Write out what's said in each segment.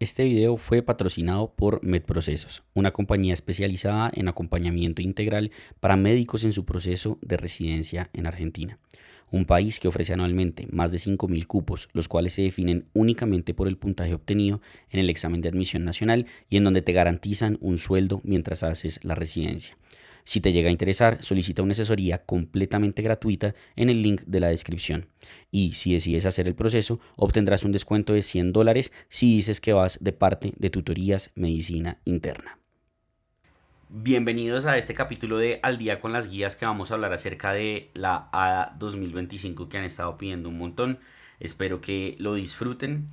Este video fue patrocinado por MedProcesos, una compañía especializada en acompañamiento integral para médicos en su proceso de residencia en Argentina, un país que ofrece anualmente más de 5.000 cupos, los cuales se definen únicamente por el puntaje obtenido en el examen de admisión nacional y en donde te garantizan un sueldo mientras haces la residencia. Si te llega a interesar, solicita una asesoría completamente gratuita en el link de la descripción. Y si decides hacer el proceso, obtendrás un descuento de $100 si dices que vas de parte de Tutorías Medicina Interna. Bienvenidos a este capítulo de Al día con las guías, que vamos a hablar acerca de la ADA 2025 que han estado pidiendo un montón. Espero que lo disfruten.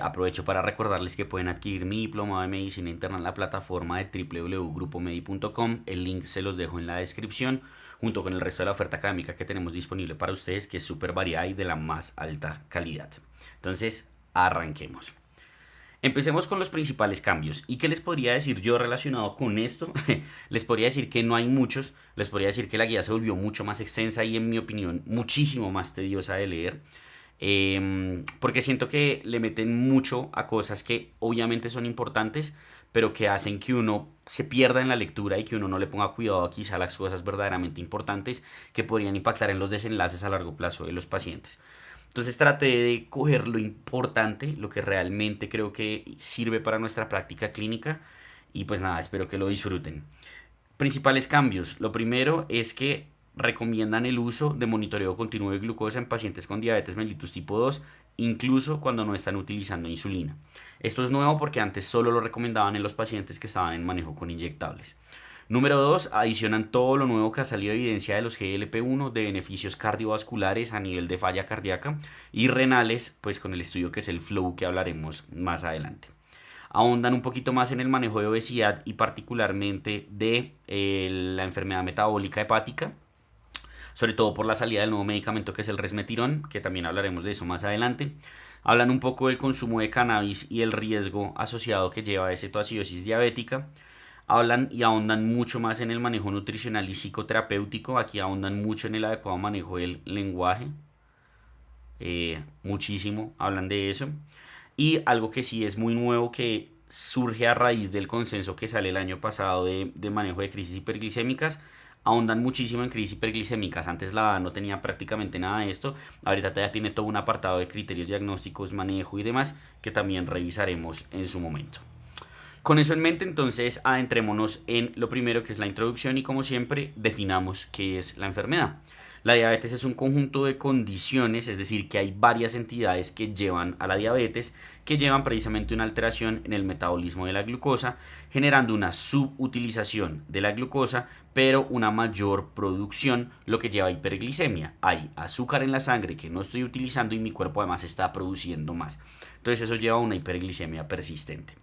Aprovecho para recordarles que pueden adquirir mi diploma de medicina interna en la plataforma de www.grupomedi.com. El link se los dejo en la descripción, junto con el resto de la oferta académica que tenemos disponible para ustedes, que es súper variada y de la más alta calidad. Entonces, arranquemos. Empecemos con los principales cambios. ¿Y qué les podría decir yo relacionado con esto? Les podría decir que no hay muchos. Les podría decir que la guía se volvió mucho más extensa y, en mi opinión, muchísimo más tediosa de leer. Porque siento que le meten mucho a cosas que obviamente son importantes, pero que hacen que uno se pierda en la lectura y que uno no le ponga cuidado quizá a las cosas verdaderamente importantes que podrían impactar en los desenlaces a largo plazo de los pacientes. Entonces traté de coger lo importante, lo que realmente creo que sirve para nuestra práctica clínica, y pues nada, espero que lo disfruten. Principales cambios. Lo primero es que recomiendan el uso de monitoreo continuo de glucosa en pacientes con diabetes mellitus tipo 2, incluso cuando no están utilizando insulina. Esto es nuevo porque antes solo lo recomendaban en los pacientes que estaban en manejo con inyectables. Número 2, adicionan todo lo nuevo que ha salido de evidencia de los GLP-1 de beneficios cardiovasculares a nivel de falla cardíaca y renales, pues con el estudio que es el FLOW, que hablaremos más adelante. Ahondan un poquito más en el manejo de obesidad y particularmente de la enfermedad metabólica hepática, sobre todo por la salida del nuevo medicamento que es el resmetirón, que también hablaremos de eso más adelante. Hablan un poco del consumo de cannabis y el riesgo asociado que lleva a cetoacidosis diabética. Hablan y ahondan mucho más en el manejo nutricional y psicoterapéutico. Aquí ahondan mucho en el adecuado manejo del lenguaje. Muchísimo hablan de eso. Y algo que sí es muy nuevo, que surge a raíz del consenso que sale el año pasado de manejo de crisis hiperglicémicas. Ahondan muchísimo en crisis hiperglicémicas. Antes la ADA no tenía prácticamente nada de esto. Ahorita ya tiene todo un apartado de criterios diagnósticos, manejo y demás, que también revisaremos en su momento. Con eso en mente, entonces, adentrémonos en lo primero, que es la introducción, y como siempre definamos qué es la enfermedad. La diabetes es un conjunto de condiciones, es decir, que hay varias entidades que llevan a la diabetes, que llevan precisamente una alteración en el metabolismo de la glucosa, generando una subutilización de la glucosa, pero una mayor producción, lo que lleva a hiperglicemia. Hay azúcar en la sangre que no estoy utilizando y mi cuerpo además está produciendo más. Entonces eso lleva a una hiperglicemia persistente.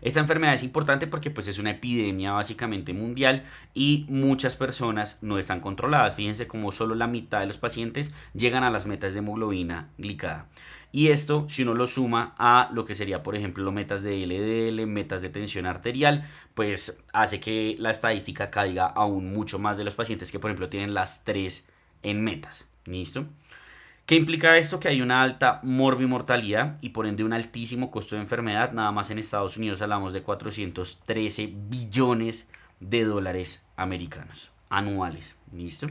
Esta enfermedad es importante porque pues es una epidemia básicamente mundial y muchas personas no están controladas. Fíjense como solo la mitad de los pacientes llegan a las metas de hemoglobina glicada. Y esto, si uno lo suma a lo que sería, por ejemplo, metas de LDL, metas de tensión arterial, pues hace que la estadística caiga aún mucho más de los pacientes que, por ejemplo, tienen las tres en metas. ¿Listo? ¿Qué implica esto? Que hay una alta morbimortalidad y por ende un altísimo costo de enfermedad. Nada más en Estados Unidos hablamos de 413 billones de dólares americanos anuales. ¿Listo?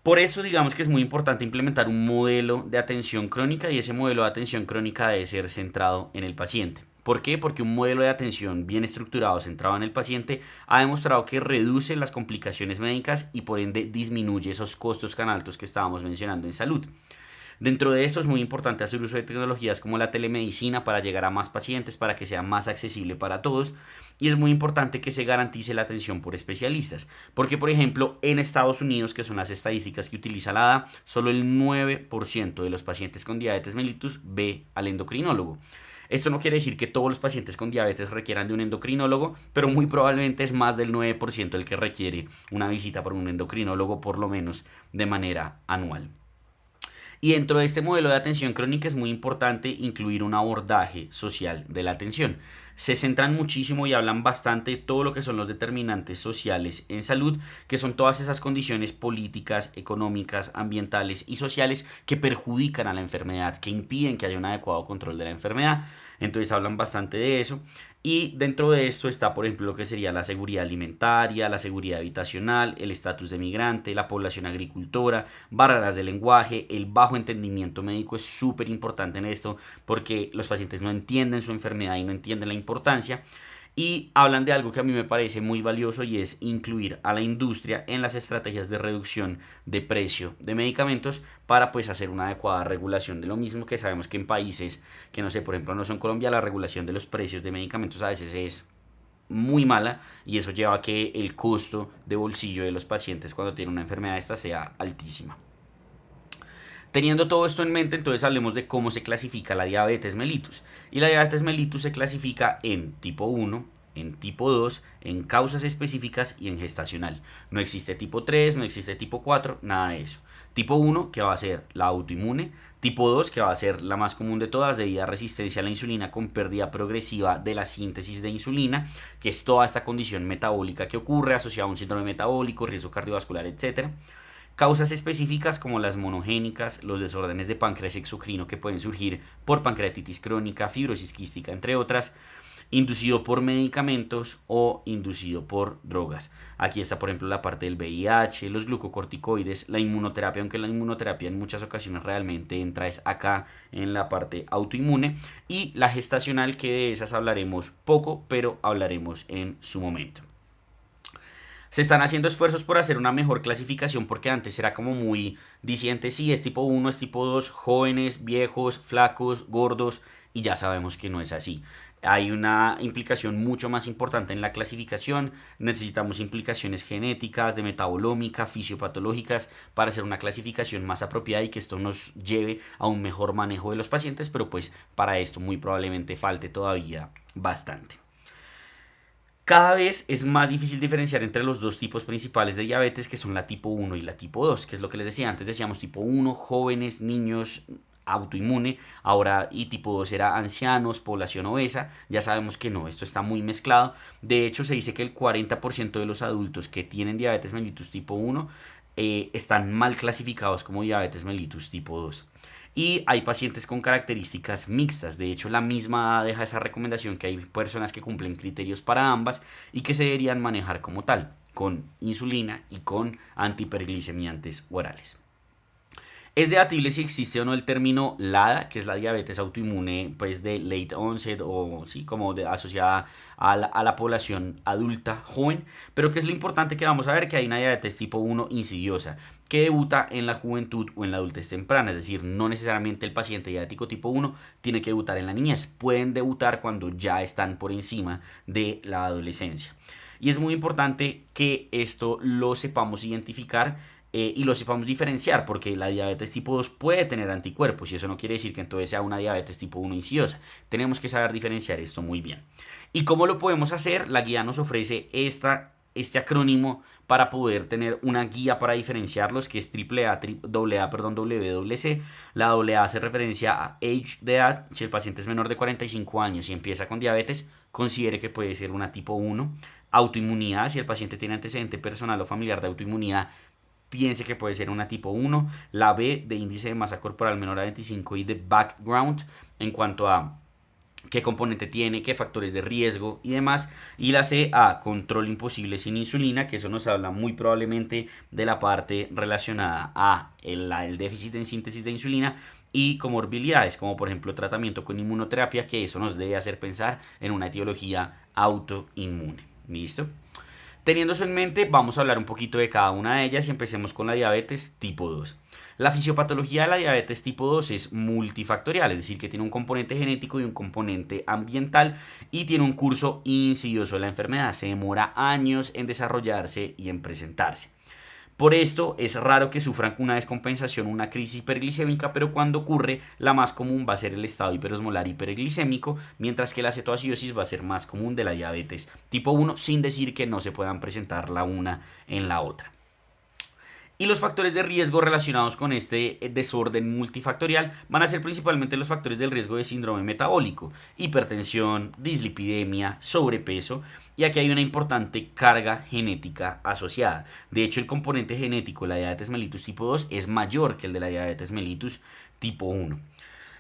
Por eso digamos que es muy importante implementar un modelo de atención crónica, y ese modelo de atención crónica debe ser centrado en el paciente. ¿Por qué? Porque un modelo de atención bien estructurado, centrado en el paciente, ha demostrado que reduce las complicaciones médicas y por ende disminuye esos costos tan altos que estábamos mencionando en salud. Dentro de esto es muy importante hacer uso de tecnologías como la telemedicina para llegar a más pacientes, para que sea más accesible para todos, y es muy importante que se garantice la atención por especialistas, porque por ejemplo en Estados Unidos, que son las estadísticas que utiliza la ADA, solo el 9% de los pacientes con diabetes mellitus ve al endocrinólogo. Esto no quiere decir que todos los pacientes con diabetes requieran de un endocrinólogo, pero muy probablemente es más del 9% el que requiere una visita por un endocrinólogo, por lo menos de manera anual. Y dentro de este modelo de atención crónica es muy importante incluir un abordaje social de la atención. Se centran muchísimo y hablan bastante de todo lo que son los determinantes sociales en salud, que son todas esas condiciones políticas, económicas, ambientales y sociales que perjudican a la enfermedad, que impiden que haya un adecuado control de la enfermedad. Entonces hablan bastante de eso. Y dentro de esto está, por ejemplo, lo que sería la seguridad alimentaria, la seguridad habitacional, el estatus de migrante, la población agricultora, barreras de lenguaje, el bajo entendimiento médico es súper importante en esto porque los pacientes no entienden su enfermedad y no entienden la importancia. Y hablan de algo que a mí me parece muy valioso y es incluir a la industria en las estrategias de reducción de precio de medicamentos para pues hacer una adecuada regulación de lo mismo que sabemos que en países que no sé, por ejemplo no son Colombia, la regulación de los precios de medicamentos a veces es muy mala y eso lleva a que el costo de bolsillo de los pacientes cuando tienen una enfermedad esta sea altísima. Teniendo todo esto en mente, entonces hablemos de cómo se clasifica la diabetes mellitus. Y la diabetes mellitus se clasifica en tipo 1, en tipo 2, en causas específicas y en gestacional. No existe tipo 3, no existe tipo 4, nada de eso. Tipo 1, que va a ser la autoinmune. Tipo 2, que va a ser la más común de todas, debido a resistencia a la insulina con pérdida progresiva de la síntesis de insulina, que es toda esta condición metabólica que ocurre asociada a un síndrome metabólico, riesgo cardiovascular, etc. Causas específicas como las monogénicas, los desórdenes de páncreas exocrino que pueden surgir por pancreatitis crónica, fibrosis quística, entre otras, inducido por medicamentos o inducido por drogas. Aquí está, por ejemplo, la parte del VIH, los glucocorticoides, la inmunoterapia, aunque la inmunoterapia en muchas ocasiones realmente entra es acá en la parte autoinmune, y la gestacional, que de esas hablaremos poco, pero hablaremos en su momento. Se están haciendo esfuerzos por hacer una mejor clasificación porque antes era como muy diciente, sí, es tipo 1, es tipo 2, jóvenes, viejos, flacos, gordos, y ya sabemos que no es así. Hay una implicación mucho más importante en la clasificación, necesitamos implicaciones genéticas, de metabolómica, fisiopatológicas para hacer una clasificación más apropiada y que esto nos lleve a un mejor manejo de los pacientes, pero pues para esto muy probablemente falte todavía bastante. Cada vez es más difícil diferenciar entre los dos tipos principales de diabetes, que son la tipo 1 y la tipo 2, que es lo que les decía antes. Decíamos tipo 1, jóvenes, niños, autoinmune, ahora y tipo 2 era ancianos, población obesa. Ya sabemos que no, esto está muy mezclado. De hecho, se dice que el 40% de los adultos que tienen diabetes mellitus tipo 1 están mal clasificados como diabetes mellitus tipo 2. Y hay pacientes con características mixtas. De hecho, la misma deja esa recomendación que hay personas que cumplen criterios para ambas y que se deberían manejar como tal, con insulina y con antihiperglicemiantes orales. Es debatible si existe o no el término LADA, que es la diabetes autoinmune pues de late onset o sí, como asociada a la población adulta joven, pero que es lo importante que vamos a ver que hay una diabetes tipo 1 insidiosa que debuta en la juventud o en la adultez temprana, es decir, no necesariamente el paciente diabético tipo 1 tiene que debutar en la niñez, pueden debutar cuando ya están por encima de la adolescencia. Y es muy importante que esto lo sepamos identificar y lo sepamos diferenciar, porque la diabetes tipo 2 puede tener anticuerpos y eso no quiere decir que entonces sea una diabetes tipo 1 insidiosa. Tenemos que saber diferenciar esto muy bien. ¿Y cómo lo podemos hacer? La guía nos ofrece este acrónimo para poder tener una guía para diferenciarlos, que es WWC. La AA hace referencia a age de edad. Si el paciente es menor de 45 años y empieza con diabetes, considere que puede ser una tipo 1. Autoinmunidad, si el paciente tiene antecedente personal o familiar de autoinmunidad, piense que puede ser una tipo 1, la B de índice de masa corporal menor a 25 y de background en cuanto a qué componente tiene, qué factores de riesgo y demás, y la C a control imposible sin insulina, que eso nos habla muy probablemente de la parte relacionada a el déficit en síntesis de insulina y comorbilidades, como por ejemplo tratamiento con inmunoterapia, que eso nos debe hacer pensar en una etiología autoinmune. ¿Listo? Teniendo eso en mente, vamos a hablar un poquito de cada una de ellas y empecemos con la diabetes tipo 2. La fisiopatología de la diabetes tipo 2 es multifactorial, es decir, que tiene un componente genético y un componente ambiental y tiene un curso insidioso de la enfermedad. Se demora años en desarrollarse y en presentarse. Por esto es raro que sufran una descompensación o una crisis hiperglicémica, pero cuando ocurre, la más común va a ser el estado hiperosmolar hiperglicémico, mientras que la cetoacidosis va a ser más común de la diabetes tipo 1, sin decir que no se puedan presentar la una en la otra. Y los factores de riesgo relacionados con este desorden multifactorial van a ser principalmente los factores del riesgo de síndrome metabólico, hipertensión, dislipidemia, sobrepeso, y aquí hay una importante carga genética asociada. De hecho, el componente genético de la diabetes mellitus tipo 2 es mayor que el de la diabetes mellitus tipo 1.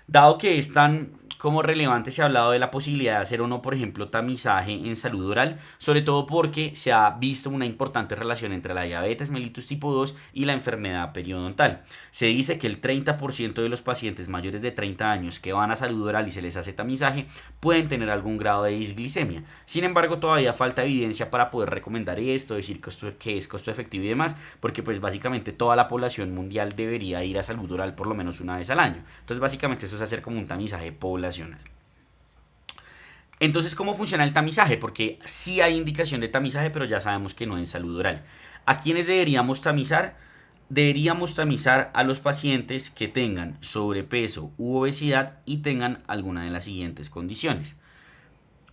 Dado que es tan como relevante, se ha hablado de la posibilidad de hacer o no, por ejemplo, tamizaje en salud oral, sobre todo porque se ha visto una importante relación entre la diabetes mellitus tipo 2 y la enfermedad periodontal. Se dice que el 30% de los pacientes mayores de 30 años que van a salud oral y se les hace tamizaje pueden tener algún grado de disglicemia. Sin embargo, todavía falta evidencia para poder recomendar esto, decir que es costo efectivo y demás, porque pues básicamente toda la población mundial debería ir a salud oral por lo menos una vez al año. Entonces básicamente eso es hacer como un tamizaje poblacional. Entonces, ¿cómo funciona el tamizaje? Porque sí hay indicación de tamizaje, pero ya sabemos que no en salud oral. ¿A quiénes deberíamos tamizar? Deberíamos tamizar a los pacientes que tengan sobrepeso u obesidad y tengan alguna de las siguientes condiciones: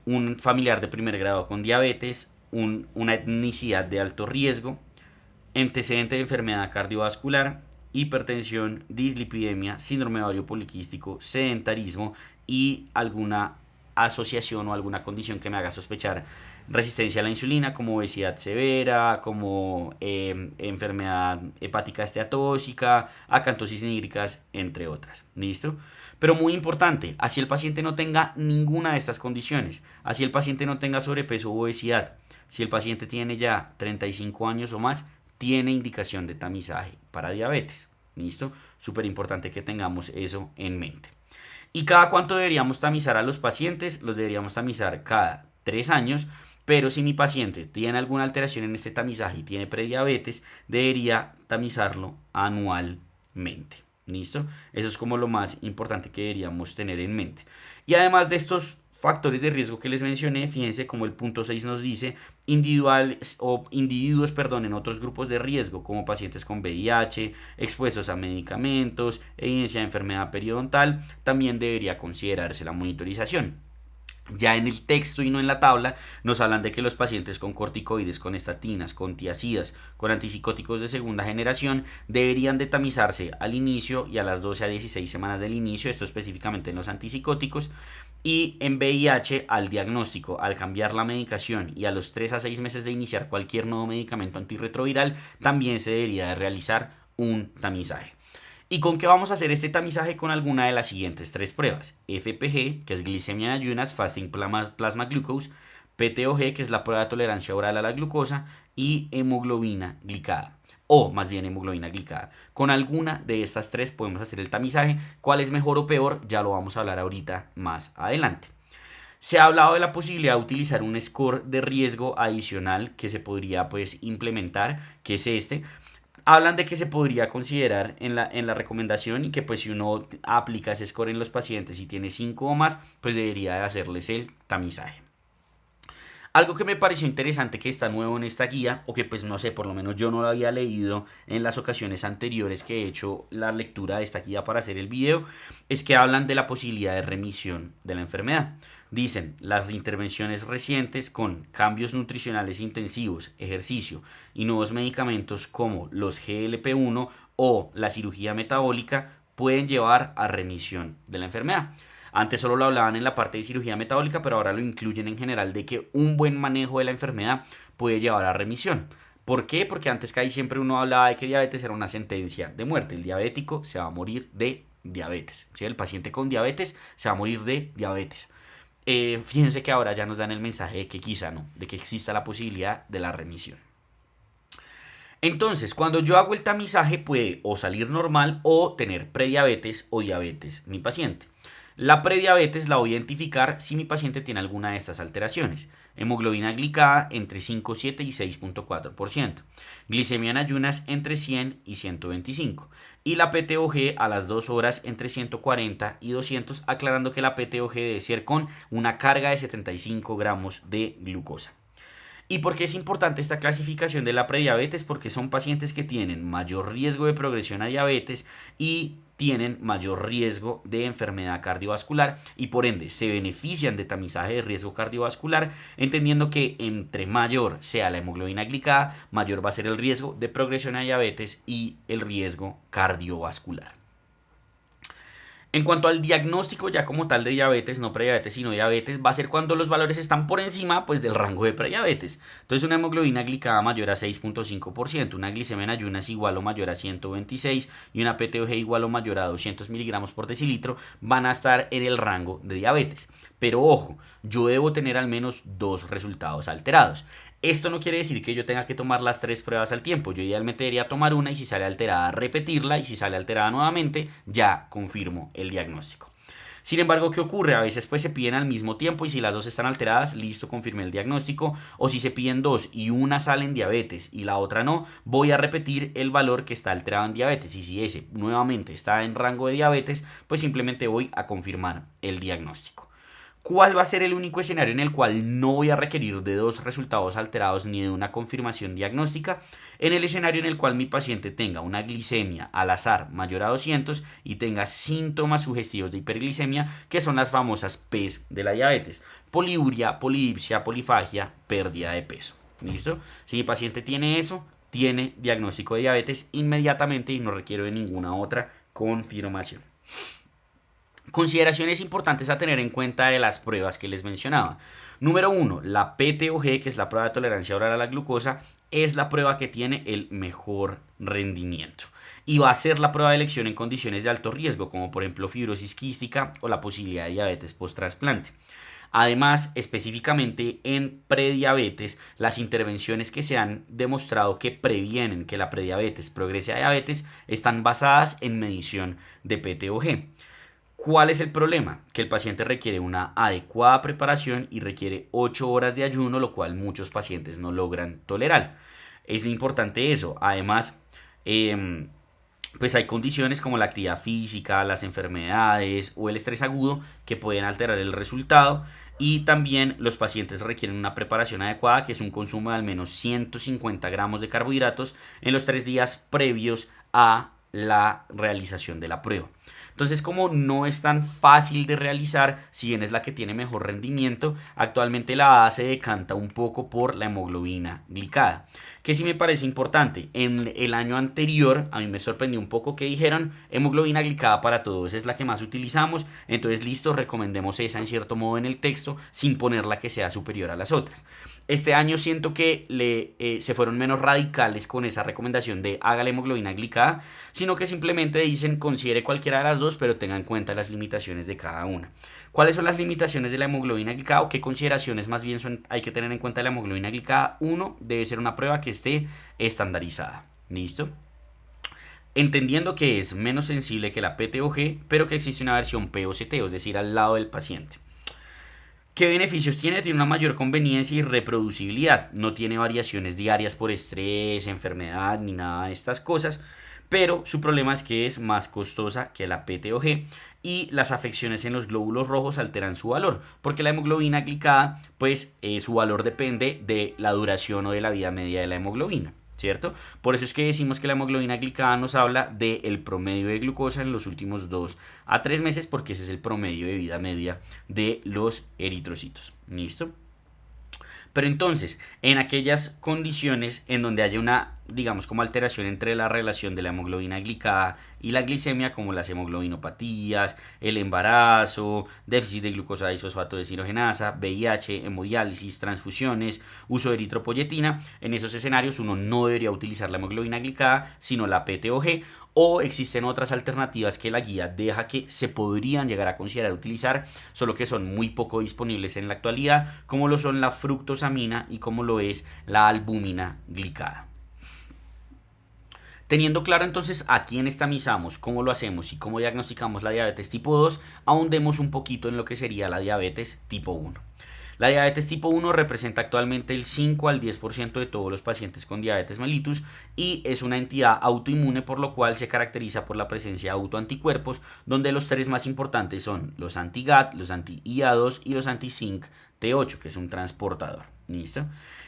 un familiar de primer grado con diabetes, una etnicidad de alto riesgo, antecedente de enfermedad cardiovascular, hipertensión, dislipidemia, síndrome ovario poliquístico, sedentarismo y alguna asociación o alguna condición que me haga sospechar resistencia a la insulina, como obesidad severa, como enfermedad hepática esteatóxica, acantosis nígricas, entre otras. ¿Listo? Pero muy importante, así el paciente no tenga ninguna de estas condiciones, así el paciente no tenga sobrepeso u obesidad, si el paciente tiene ya 35 años o más, tiene indicación de tamizaje para diabetes. ¿Listo? Súper importante que tengamos eso en mente. ¿Y cada cuánto deberíamos tamizar a los pacientes? Los deberíamos tamizar cada 3 años, pero si mi paciente tiene alguna alteración en este tamizaje y tiene prediabetes, debería tamizarlo anualmente. ¿Listo? Eso es como lo más importante que deberíamos tener en mente. Y además de estos factores de riesgo que les mencioné, fíjense como el punto 6 nos dice individuales o individuos, perdón, en otros grupos de riesgo como pacientes con VIH, expuestos a medicamentos, evidencia de enfermedad periodontal, también debería considerarse la monitorización. Ya en el texto y no en la tabla nos hablan de que los pacientes con corticoides, con estatinas, con tiazidas, con antipsicóticos de segunda generación deberían de tamizarse al inicio y a las 12 a 16 semanas del inicio, esto específicamente en los antipsicóticos, y en VIH al diagnóstico, al cambiar la medicación y a los 3 a 6 meses de iniciar cualquier nuevo medicamento antirretroviral, también se debería de realizar un tamizaje. ¿Y con qué vamos a hacer este tamizaje? Con alguna de las siguientes tres pruebas: FPG, que es glicemia en ayunas, fasting plasma glucose; PTOG, que es la prueba de tolerancia oral a la glucosa; y hemoglobina glicada, o más bien hemoglobina glicada. Con alguna de estas tres podemos hacer el tamizaje. ¿Cuál es mejor o peor? Ya lo vamos a hablar ahorita más adelante. Se ha hablado de la posibilidad de utilizar un score de riesgo adicional que se podría pues implementar, que es este. Hablan de que se podría considerar en la recomendación, y que pues si uno aplica ese score en los pacientes y tiene 5 o más, pues debería de hacerles el tamizaje. Algo que me pareció interesante que está nuevo en esta guía, o que pues no sé, por lo menos yo no lo había leído en las ocasiones anteriores que he hecho la lectura de esta guía para hacer el video, es que hablan de la posibilidad de remisión de la enfermedad. Dicen: las intervenciones recientes con cambios nutricionales intensivos, ejercicio y nuevos medicamentos como los GLP-1 o la cirugía metabólica pueden llevar a remisión de la enfermedad. Antes solo lo hablaban en la parte de cirugía metabólica, pero ahora lo incluyen en general, de que un buen manejo de la enfermedad puede llevar a remisión. ¿Por qué? Porque antes casi siempre uno hablaba de que diabetes era una sentencia de muerte. El diabético se va a morir de diabetes. ¿Sí? El paciente con diabetes se va a morir de diabetes. Fíjense que ahora ya nos dan el mensaje de que quizá no, de que exista la posibilidad de la remisión. Entonces, cuando yo hago el tamizaje puede o salir normal o tener prediabetes o diabetes mi paciente. La prediabetes la voy a identificar si mi paciente tiene alguna de estas alteraciones: hemoglobina glicada entre 5,7 y 6,4%, glicemia en ayunas entre 100 y 125, y la PTOG a las 2 horas entre 140 y 200, aclarando que la PTOG debe ser con una carga de 75 gramos de glucosa. ¿Y por qué es importante esta clasificación de la prediabetes? Porque son pacientes que tienen mayor riesgo de progresión a diabetes y tienen mayor riesgo de enfermedad cardiovascular, y por ende se benefician de tamizaje de riesgo cardiovascular, entendiendo que entre mayor sea la hemoglobina glicada, mayor va a ser el riesgo de progresión a diabetes y el riesgo cardiovascular. En cuanto al diagnóstico ya como tal de diabetes, no prediabetes sino diabetes, va a ser cuando los valores están por encima pues del rango de prediabetes. Entonces una hemoglobina glicada mayor a 6,5%, una glicemia en ayunas igual o mayor a 126 y una PTOG igual o mayor a 200 miligramos por decilitro van a estar en el rango de diabetes. Pero ojo, yo debo tener al menos dos resultados alterados. Esto no quiere decir que yo tenga que tomar las tres pruebas al tiempo. Yo idealmente debería tomar una y si sale alterada repetirla y si sale alterada nuevamente ya confirmo el diagnóstico. Sin embargo, ¿qué ocurre? A veces pues se piden al mismo tiempo y si las dos están alteradas, listo, confirmé el diagnóstico. O si se piden dos y una sale en diabetes y la otra no, voy a repetir el valor que está alterado en diabetes. Y si ese nuevamente está en rango de diabetes, pues simplemente voy a confirmar el diagnóstico. ¿Cuál va a ser el único escenario en el cual no voy a requerir de dos resultados alterados ni de una confirmación diagnóstica? En el escenario en el cual mi paciente tenga una glicemia al azar mayor a 200 y tenga síntomas sugestivos de hiperglicemia, que son las famosas P's de la diabetes: poliuria, polidipsia, polifagia, pérdida de peso. ¿Listo? Si mi paciente tiene eso, tiene diagnóstico de diabetes inmediatamente y no requiero de ninguna otra confirmación. Consideraciones importantes a tener en cuenta de las pruebas que les mencionaba. Número 1, la PTOG, que es la prueba de tolerancia oral a la glucosa, es la prueba que tiene el mejor rendimiento. Y va a ser la prueba de elección en condiciones de alto riesgo, como por ejemplo fibrosis quística o la posibilidad de diabetes post-trasplante. Además, específicamente en prediabetes, las intervenciones que se han demostrado que previenen que la prediabetes progrese a diabetes están basadas en medición de PTOG. ¿Cuál es el problema? Que el paciente requiere una adecuada preparación y requiere 8 horas de ayuno, lo cual muchos pacientes no logran tolerar. Es importante eso. Además, pues hay condiciones como la actividad física, las enfermedades o el estrés agudo que pueden alterar el resultado. Y también los pacientes requieren una preparación adecuada, que es un consumo de al menos 150 gramos de carbohidratos en los 3 días previos a la realización de la prueba. Entonces, como no es tan fácil de realizar, si bien es la que tiene mejor rendimiento, actualmente la A se decanta un poco por la hemoglobina glicada. Que sí me parece importante. En el año anterior, a mí me sorprendió un poco que dijeron hemoglobina glicada para todos, es la que más utilizamos. Entonces, listo, recomendemos esa en cierto modo en el texto, sin ponerla que sea superior a las otras. Este año siento que se fueron menos radicales con esa recomendación de haga la hemoglobina glicada, sino que simplemente dicen considere cualquiera de las dos, pero tenga en cuenta las limitaciones de cada una. ¿Cuáles son las limitaciones de la hemoglobina glicada o qué consideraciones más bien hay que tener en cuenta de la hemoglobina glicada? Uno, debe ser una prueba que esté estandarizada. ¿Listo? Entendiendo que es menos sensible que la PTOG, pero que existe una versión POCT, es decir, al lado del paciente. ¿Qué beneficios tiene? Tiene una mayor conveniencia y reproducibilidad. No tiene variaciones diarias por estrés, enfermedad ni nada de estas cosas. Pero su problema es que es más costosa que la PTOG y las afecciones en los glóbulos rojos alteran su valor. Porque la hemoglobina glicada, pues su valor depende de la duración o de la vida media de la hemoglobina. ¿Cierto? Por eso es que decimos que la hemoglobina glicada nos habla del promedio de glucosa en los últimos 2 a 3 meses, porque ese es el promedio de vida media de los eritrocitos. ¿Listo? Pero entonces, en aquellas condiciones en donde haya una, digamos, como alteración entre la relación de la hemoglobina glicada y la glicemia, como las hemoglobinopatías, el embarazo, déficit de glucosa disfosfato deshidrogenasa, VIH, hemodiálisis, transfusiones, uso de eritropoyetina, en esos escenarios uno no debería utilizar la hemoglobina glicada, sino la PTOG, o existen otras alternativas que la guía deja que se podrían llegar a considerar utilizar, solo que son muy poco disponibles en la actualidad, como lo son la fructosamina y como lo es la albúmina glicada. Teniendo claro entonces a quién estamizamos, cómo lo hacemos y cómo diagnosticamos la diabetes tipo 2, ahondemos un poquito en lo que sería la diabetes tipo 1. La diabetes tipo 1 representa actualmente el 5 al 10% de todos los pacientes con diabetes mellitus y es una entidad autoinmune, por lo cual se caracteriza por la presencia de autoanticuerpos, donde los tres más importantes son los anti-GAT, los anti-IA2 y los anti-SINC-T8, que es un transportador. ¿Listo?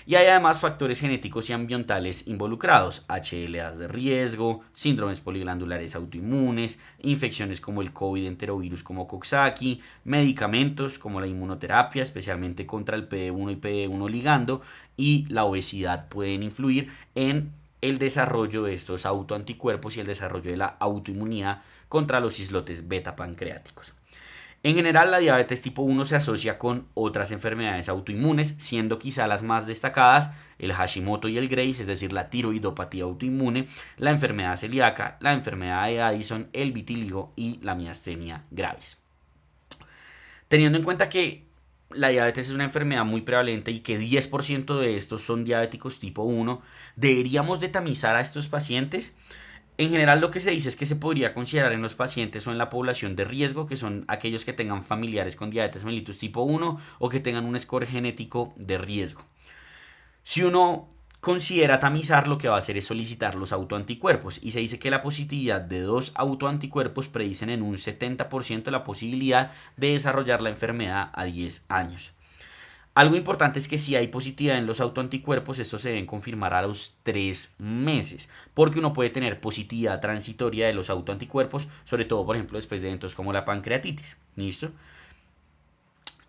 Y hay además factores genéticos y ambientales involucrados: HLAs de riesgo, síndromes poliglandulares autoinmunes, infecciones como el COVID enterovirus como Coxsackie, medicamentos como la inmunoterapia, especialmente contra el PD1 y PD1 ligando, y la obesidad pueden influir en el desarrollo de estos autoanticuerpos y el desarrollo de la autoinmunidad contra los islotes beta pancreáticos. En general, la diabetes tipo 1 se asocia con otras enfermedades autoinmunes, siendo quizá las más destacadas el Hashimoto y el Graves, es decir, la tiroidopatía autoinmune, la enfermedad celíaca, la enfermedad de Addison, el vitíligo y la miastenia gravis. Teniendo en cuenta que la diabetes es una enfermedad muy prevalente y que 10% de estos son diabéticos tipo 1, ¿deberíamos de tamizar a estos pacientes? En general lo que se dice es que se podría considerar en los pacientes o en la población de riesgo, que son aquellos que tengan familiares con diabetes mellitus tipo 1 o que tengan un score genético de riesgo. Si uno considera tamizar, lo que va a hacer es solicitar los autoanticuerpos y se dice que la positividad de 2 autoanticuerpos predicen en un 70% la posibilidad de desarrollar la enfermedad a 10 años. Algo importante es que si hay positividad en los autoanticuerpos, estos se deben confirmar a los 3 meses, porque uno puede tener positividad transitoria de los autoanticuerpos, sobre todo, por ejemplo, después de eventos como la pancreatitis. ¿Listo?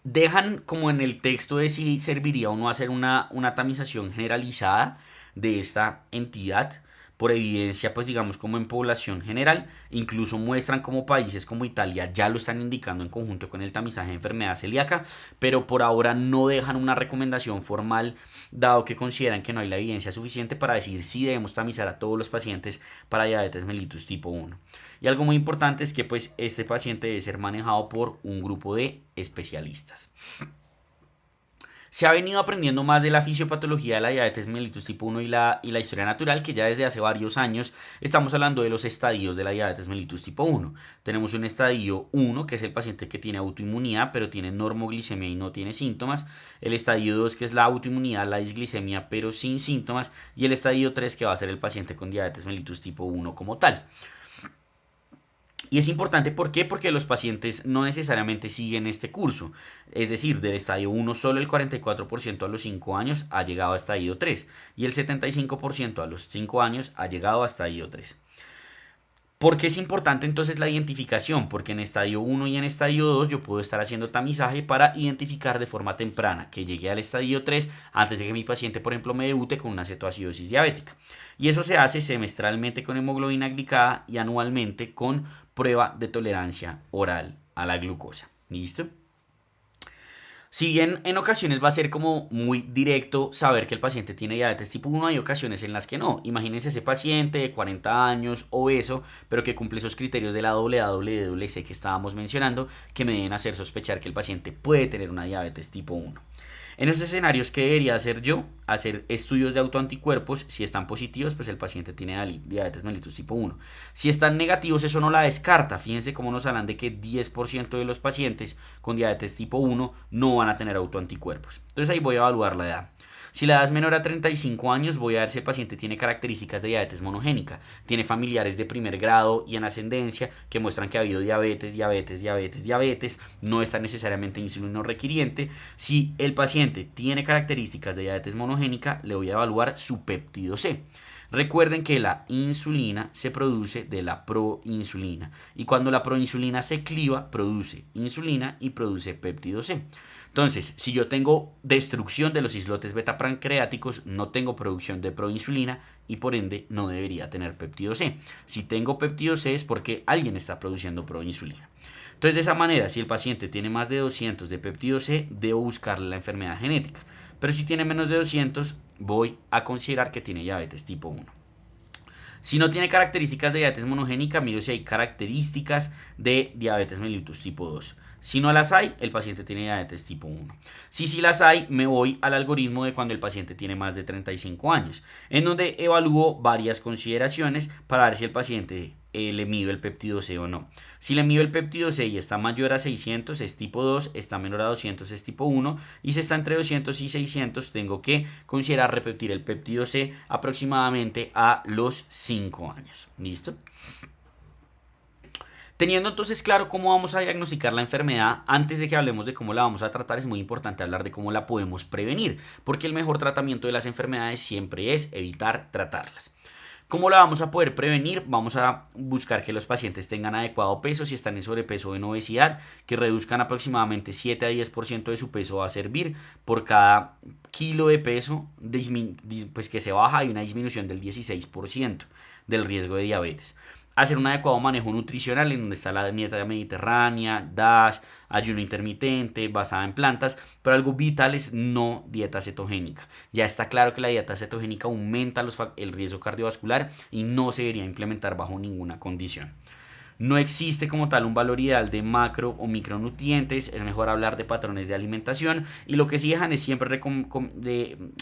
Dejan como en el texto de si serviría o no hacer una tamización generalizada de esta entidad por evidencia, pues digamos como en población general. Incluso muestran como países como Italia ya lo están indicando en conjunto con el tamizaje de enfermedad celíaca, pero por ahora no dejan una recomendación formal, dado que consideran que no hay la evidencia suficiente para decir si debemos tamizar a todos los pacientes para diabetes mellitus tipo 1. Y algo muy importante es que pues este paciente debe ser manejado por un grupo de especialistas. Se ha venido aprendiendo más de la fisiopatología de la diabetes mellitus tipo 1 y la historia natural, que ya desde hace varios años estamos hablando de los estadios de la diabetes mellitus tipo 1. Tenemos un estadio 1, que es el paciente que tiene autoinmunidad, pero tiene normoglicemia y no tiene síntomas. El estadio 2, que es la autoinmunidad, la disglicemia, pero sin síntomas. Y el estadio 3, que va a ser el paciente con diabetes mellitus tipo 1 como tal. Y es importante, ¿por qué? Porque los pacientes no necesariamente siguen este curso. Es decir, del estadio 1 solo el 44% a los 5 años ha llegado a estadio 3 y el 75% a los 5 años ha llegado a estadio 3. ¿Por qué es importante entonces la identificación? Porque en estadio 1 y en estadio 2 yo puedo estar haciendo tamizaje para identificar de forma temprana que llegue al estadio 3 antes de que mi paciente, por ejemplo, me debute con una cetoacidosis diabética. Y eso se hace semestralmente con hemoglobina glicada y anualmente con prueba de tolerancia oral a la glucosa. ¿Listo? Si bien en ocasiones va a ser como muy directo saber que el paciente tiene diabetes tipo 1, hay ocasiones en las que no. Imagínense ese paciente de 40 años, obeso, pero que cumple esos criterios de la WAC que estábamos mencionando, que me deben hacer sospechar que el paciente puede tener una diabetes tipo 1. En estos escenarios, ¿qué debería hacer yo? Hacer estudios de autoanticuerpos. Si están positivos, pues el paciente tiene diabetes mellitus tipo 1. Si están negativos, eso no la descarta. Fíjense cómo nos hablan de que 10% de los pacientes con diabetes tipo 1 no van a tener autoanticuerpos. Entonces ahí voy a evaluar la edad. Si la edad es menor a 35 años, voy a ver si el paciente tiene características de diabetes monogénica. Tiene familiares de primer grado y en ascendencia que muestran que ha habido diabetes. No está necesariamente insulino requiriente. Si el paciente tiene características de diabetes monogénica, le voy a evaluar su péptido C. Recuerden que la insulina se produce de la proinsulina y cuando la proinsulina se cliva produce insulina y produce péptido C. Entonces, si yo tengo destrucción de los islotes beta pancreáticos, no tengo producción de proinsulina y por ende no debería tener péptido C. Si tengo péptido C es porque alguien está produciendo proinsulina. Entonces, de esa manera, si el paciente tiene más de 200 de péptido C, debo buscarle la enfermedad genética. Pero si tiene menos de 200, voy a considerar que tiene diabetes tipo 1. Si no tiene características de diabetes monogénica, miro si hay características de diabetes mellitus tipo 2. Si no las hay, el paciente tiene diabetes tipo 1. Si sí las hay, me voy al algoritmo de cuando el paciente tiene más de 35 años, en donde evalúo varias consideraciones para ver si el paciente le mido el péptido C o no. Si le mido el péptido C y está mayor a 600 es tipo 2, está menor a 200 es tipo 1 y si está entre 200 y 600 tengo que considerar repetir el péptido C aproximadamente a los 5 años. ¿Listo? Teniendo entonces claro cómo vamos a diagnosticar la enfermedad, antes de que hablemos de cómo la vamos a tratar, es muy importante hablar de cómo la podemos prevenir, porque el mejor tratamiento de las enfermedades siempre es evitar tratarlas. ¿Cómo la vamos a poder prevenir? Vamos a buscar que los pacientes tengan adecuado peso, si están en sobrepeso o en obesidad, que reduzcan aproximadamente 7 a 10% de su peso a servir por cada kilo de peso, pues que se baja, hay una disminución del 16% del riesgo de diabetes. Hacer un adecuado manejo nutricional en donde está la dieta mediterránea, DASH, ayuno intermitente, basada en plantas, pero algo vital es no dieta cetogénica. Ya está claro que la dieta cetogénica aumenta el riesgo cardiovascular y no se debería implementar bajo ninguna condición. No existe como tal un valor ideal de macro o micronutrientes, es mejor hablar de patrones de alimentación y lo que sí dejan es siempre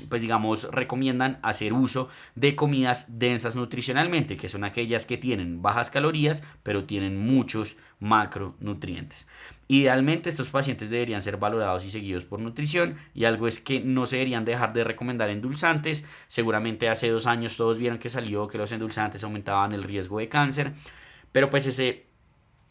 pues digamos recomiendan hacer uso de comidas densas nutricionalmente, que son aquellas que tienen bajas calorías pero tienen muchos macronutrientes. Idealmente estos pacientes deberían ser valorados y seguidos por nutrición y algo es que no se deberían dejar de recomendar endulzantes. Seguramente hace 2 años todos vieron que salió que los endulzantes aumentaban el riesgo de cáncer. Pero pues ese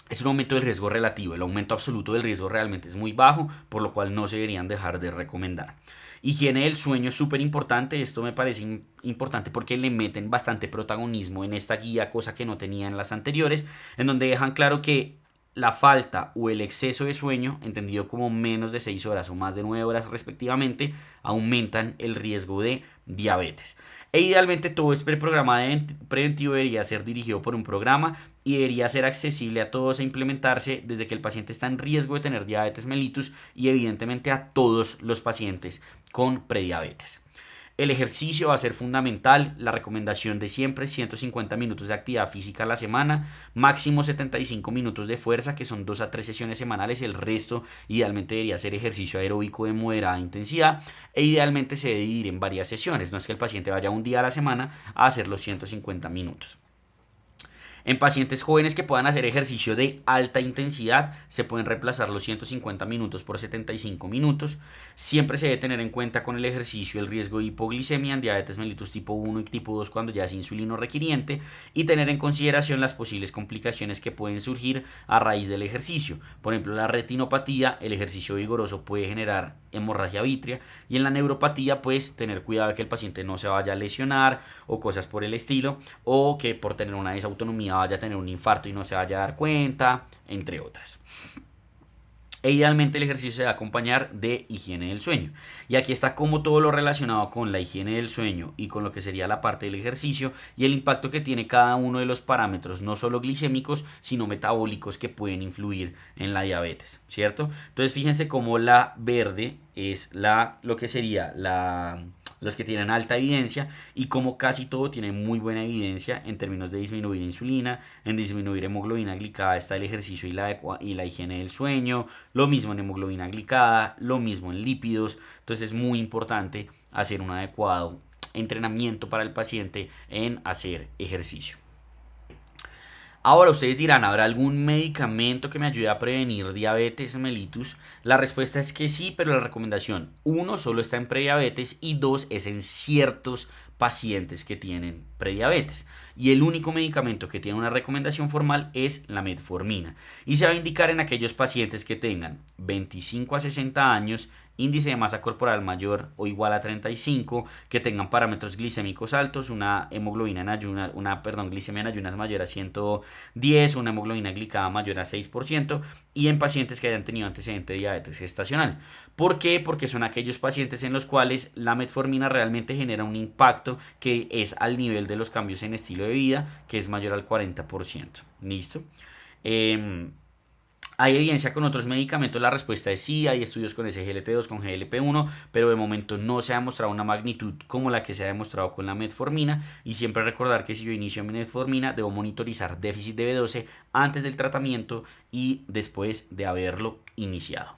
es un aumento del riesgo relativo. El aumento absoluto del riesgo realmente es muy bajo, por lo cual no se deberían dejar de recomendar. Higiene del sueño es súper importante. Esto me parece importante porque le meten bastante protagonismo en esta guía, cosa que no tenía en las anteriores, en donde dejan claro que la falta o el exceso de sueño, entendido como menos de 6 horas o más de 9 horas respectivamente, aumentan el riesgo de diabetes. E idealmente todo este programa preventivo debería ser dirigido por un programa y debería ser accesible a todos e implementarse desde que el paciente está en riesgo de tener diabetes mellitus y evidentemente a todos los pacientes con prediabetes. El ejercicio va a ser fundamental, la recomendación de siempre, 150 minutos de actividad física a la semana, máximo 75 minutos de fuerza, que son 2 a 3 sesiones semanales, el resto idealmente debería ser ejercicio aeróbico de moderada intensidad e idealmente se debe dividir en varias sesiones, no es que el paciente vaya un día a la semana a hacer los 150 minutos. En pacientes jóvenes que puedan hacer ejercicio de alta intensidad, se pueden reemplazar los 150 minutos por 75 minutos. Siempre se debe tener en cuenta con el ejercicio el riesgo de hipoglicemia en diabetes mellitus tipo 1 y tipo 2 cuando ya es insulino requiriente y tener en consideración las posibles complicaciones que pueden surgir a raíz del ejercicio. Por ejemplo, la retinopatía, el ejercicio vigoroso puede generar hemorragia vítrea y en la neuropatía pues tener cuidado de que el paciente no se vaya a lesionar o cosas por el estilo o que por tener una desautonomía vaya a tener un infarto y no se vaya a dar cuenta, entre otras. E idealmente el ejercicio se va a acompañar de higiene del sueño. Y aquí está como todo lo relacionado con la higiene del sueño y con lo que sería la parte del ejercicio y el impacto que tiene cada uno de los parámetros, no solo glicémicos, sino metabólicos que pueden influir en la diabetes, ¿cierto? Entonces fíjense cómo la verde es lo que sería los que tienen alta evidencia y como casi todo tiene muy buena evidencia en términos de disminuir insulina, en disminuir hemoglobina glicada está el ejercicio y la higiene del sueño, lo mismo en hemoglobina glicada, lo mismo en lípidos, entonces es muy importante hacer un adecuado entrenamiento para el paciente en hacer ejercicio. Ahora ustedes dirán, ¿habrá algún medicamento que me ayude a prevenir diabetes mellitus? La respuesta es que sí, pero la recomendación, 1, solo está en prediabetes y 2, es en ciertos pacientes que tienen prediabetes. Y el único medicamento que tiene una recomendación formal es la metformina. Y se va a indicar en aquellos pacientes que tengan 25 a 60 años, índice de masa corporal mayor o igual a 35, que tengan parámetros glicémicos altos, una hemoglobina en ayunas, glicemia en ayunas mayor a 110, una hemoglobina glicada mayor a 6% y en pacientes que hayan tenido antecedente de diabetes gestacional. ¿Por qué? Porque son aquellos pacientes en los cuales la metformina realmente genera un impacto que es al nivel de los cambios en estilo de vida, que es mayor al 40%. ¿Listo? ¿Hay evidencia con otros medicamentos? La respuesta es sí, hay estudios con SGLT2, con GLP-1, pero de momento no se ha demostrado una magnitud como la que se ha demostrado con la metformina y siempre recordar que si yo inicio metformina debo monitorizar déficit de B12 antes del tratamiento y después de haberlo iniciado.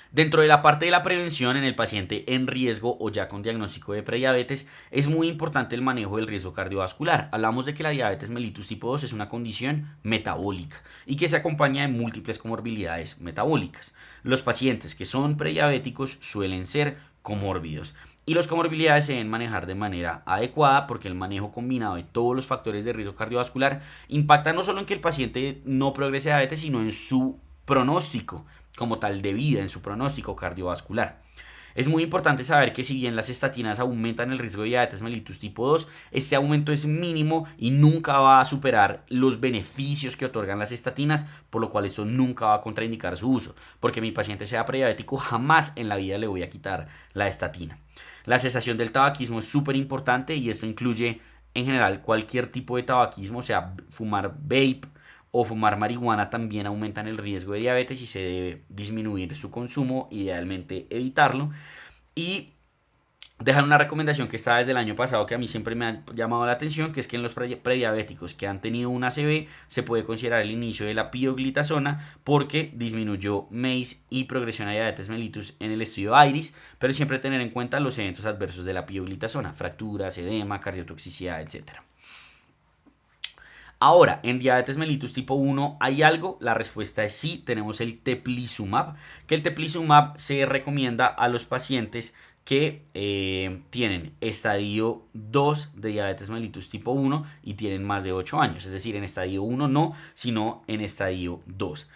Dentro de la parte de la prevención en el paciente en riesgo o ya con diagnóstico de prediabetes, es muy importante el manejo del riesgo cardiovascular. Hablamos de que la diabetes mellitus tipo 2 es una condición metabólica y que se acompaña de múltiples comorbilidades metabólicas. Los pacientes que son prediabéticos suelen ser comórbidos. Y las comorbilidades se deben manejar de manera adecuada porque el manejo combinado de todos los factores de riesgo cardiovascular impacta no solo en que el paciente no progrese a diabetes, sino en su pronóstico como tal de vida, en su pronóstico cardiovascular. Es muy importante saber que si bien las estatinas aumentan el riesgo de diabetes mellitus tipo 2, este aumento es mínimo y nunca va a superar los beneficios que otorgan las estatinas, por lo cual esto nunca va a contraindicar su uso. Porque mi paciente sea prediabético, jamás en la vida le voy a quitar la estatina. La cesación del tabaquismo es súper importante y esto incluye en general cualquier tipo de tabaquismo, o sea, fumar vape o fumar marihuana también aumentan el riesgo de diabetes y se debe disminuir su consumo, idealmente evitarlo. Y dejan una recomendación que está desde el año pasado que a mí siempre me ha llamado la atención, que es que en los prediabéticos que han tenido una ACV se puede considerar el inicio de la pioglitazona porque disminuyó MACE y progresión a diabetes mellitus en el estudio IRIS, pero siempre tener en cuenta los eventos adversos de la pioglitazona, fracturas, edema, cardiotoxicidad, etcétera. Ahora, en diabetes mellitus tipo 1, ¿hay algo? La respuesta es sí, tenemos el teplizumab, que el teplizumab se recomienda a los pacientes que tienen estadio 2 de diabetes mellitus tipo 1 y tienen más de 8 años, es decir, en estadio 1 no, sino en estadio 2.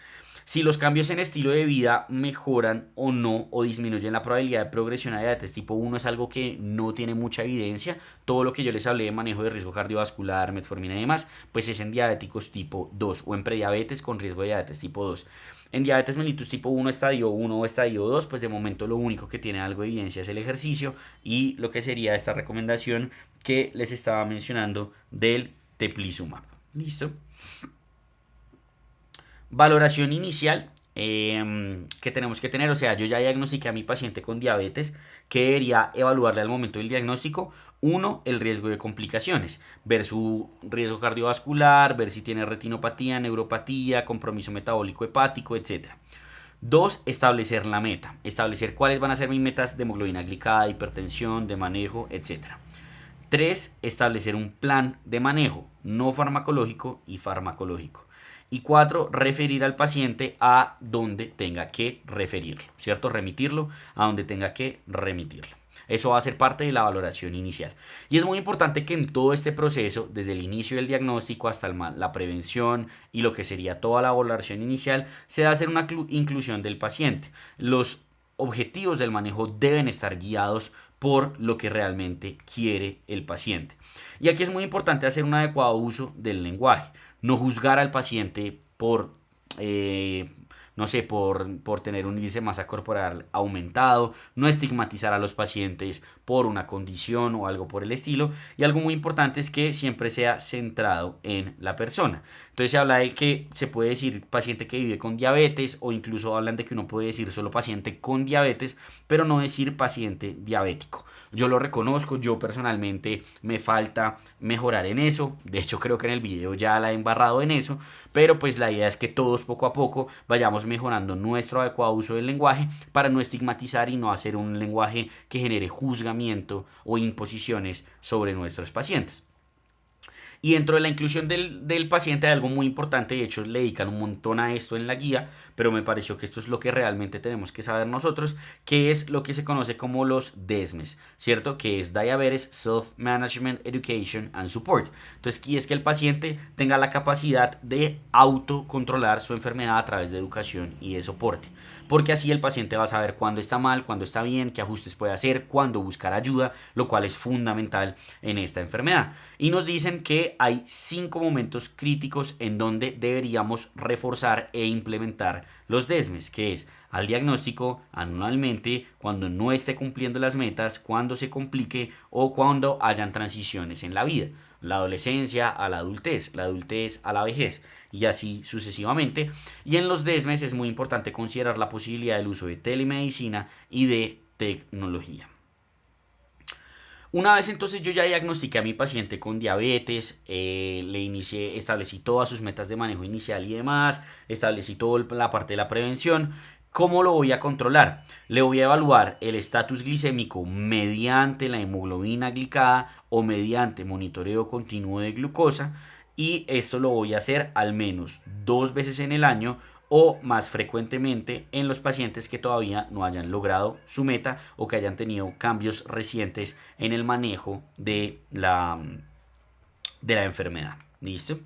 Si los cambios en estilo de vida mejoran o no o disminuyen la probabilidad de progresión a diabetes tipo 1 es algo que no tiene mucha evidencia. Todo lo que yo les hablé de manejo de riesgo cardiovascular, metformina y demás, pues es en diabéticos tipo 2 o en prediabetes con riesgo de diabetes tipo 2. En diabetes mellitus tipo 1, estadio 1 o estadio 2, pues de momento lo único que tiene algo de evidencia es el ejercicio y lo que sería esta recomendación que les estaba mencionando del teplizumab. ¿Listo? Valoración inicial que tenemos que tener, o sea, yo ya diagnostiqué a mi paciente con diabetes, que debería evaluarle al momento del diagnóstico. Uno, el riesgo de complicaciones, ver su riesgo cardiovascular, ver si tiene retinopatía, neuropatía, compromiso metabólico hepático, etcétera. Dos, establecer la meta, establecer cuáles van a ser mis metas de hemoglobina glicada, hipertensión, de manejo, etcétera. Tres, establecer un plan de manejo no farmacológico y farmacológico. Y cuatro, referir al paciente a donde tenga que referirlo, ¿cierto? Remitirlo a donde tenga que remitirlo. Eso va a ser parte de la valoración inicial. Y es muy importante que en todo este proceso, desde el inicio del diagnóstico hasta la prevención y lo que sería toda la valoración inicial, se debe hacer una inclusión del paciente. Los objetivos del manejo deben estar guiados por lo que realmente quiere el paciente. Y aquí es muy importante hacer un adecuado uso del lenguaje, no juzgar al paciente por, no sé, por tener un índice de masa corporal aumentado, no estigmatizar a los pacientes por una condición o algo por el estilo. Y algo muy importante es que siempre sea centrado en la persona. Entonces se habla de que se puede decir paciente que vive con diabetes o incluso hablan de que uno puede decir solo paciente con diabetes, pero no decir paciente diabético. Yo lo reconozco, yo personalmente me falta mejorar en eso. De hecho creo que en el video ya la he embarrado en eso, pero pues la idea es que todos poco a poco vayamos mejorando nuestro adecuado uso del lenguaje para no estigmatizar y no hacer un lenguaje que genere juzgamiento o imposiciones sobre nuestros pacientes. Y dentro de la inclusión del paciente hay algo muy importante, de hecho le dedican un montón a esto en la guía, pero me pareció que esto es lo que realmente tenemos que saber nosotros, que es lo que se conoce como los DESMES, ¿cierto? Que es Diabetes Self-Management Education and Support. Entonces, aquí es que el paciente tenga la capacidad de autocontrolar su enfermedad a través de educación y de soporte, porque así el paciente va a saber cuándo está mal, cuándo está bien, qué ajustes puede hacer, cuándo buscar ayuda, lo cual es fundamental en esta enfermedad. Y nos dicen que hay 5 momentos críticos en donde deberíamos reforzar e implementar los DESMES, que es al diagnóstico, anualmente, cuando no esté cumpliendo las metas, cuando se complique o cuando hayan transiciones en la vida. La adolescencia a la adultez a la vejez y así sucesivamente. Y en los DESMES es muy importante considerar la posibilidad del uso de telemedicina y de tecnología. Una vez entonces yo ya diagnostiqué a mi paciente con diabetes, le inicié, establecí todas sus metas de manejo inicial y demás, establecí toda la parte de la prevención. ¿Cómo lo voy a controlar? Le voy a evaluar el estatus glicémico mediante la hemoglobina glicada o mediante monitoreo continuo de glucosa y esto lo voy a hacer al menos 2 veces en el año o más frecuentemente en los pacientes que todavía no hayan logrado su meta o que hayan tenido cambios recientes en el manejo de la enfermedad. ¿Listo?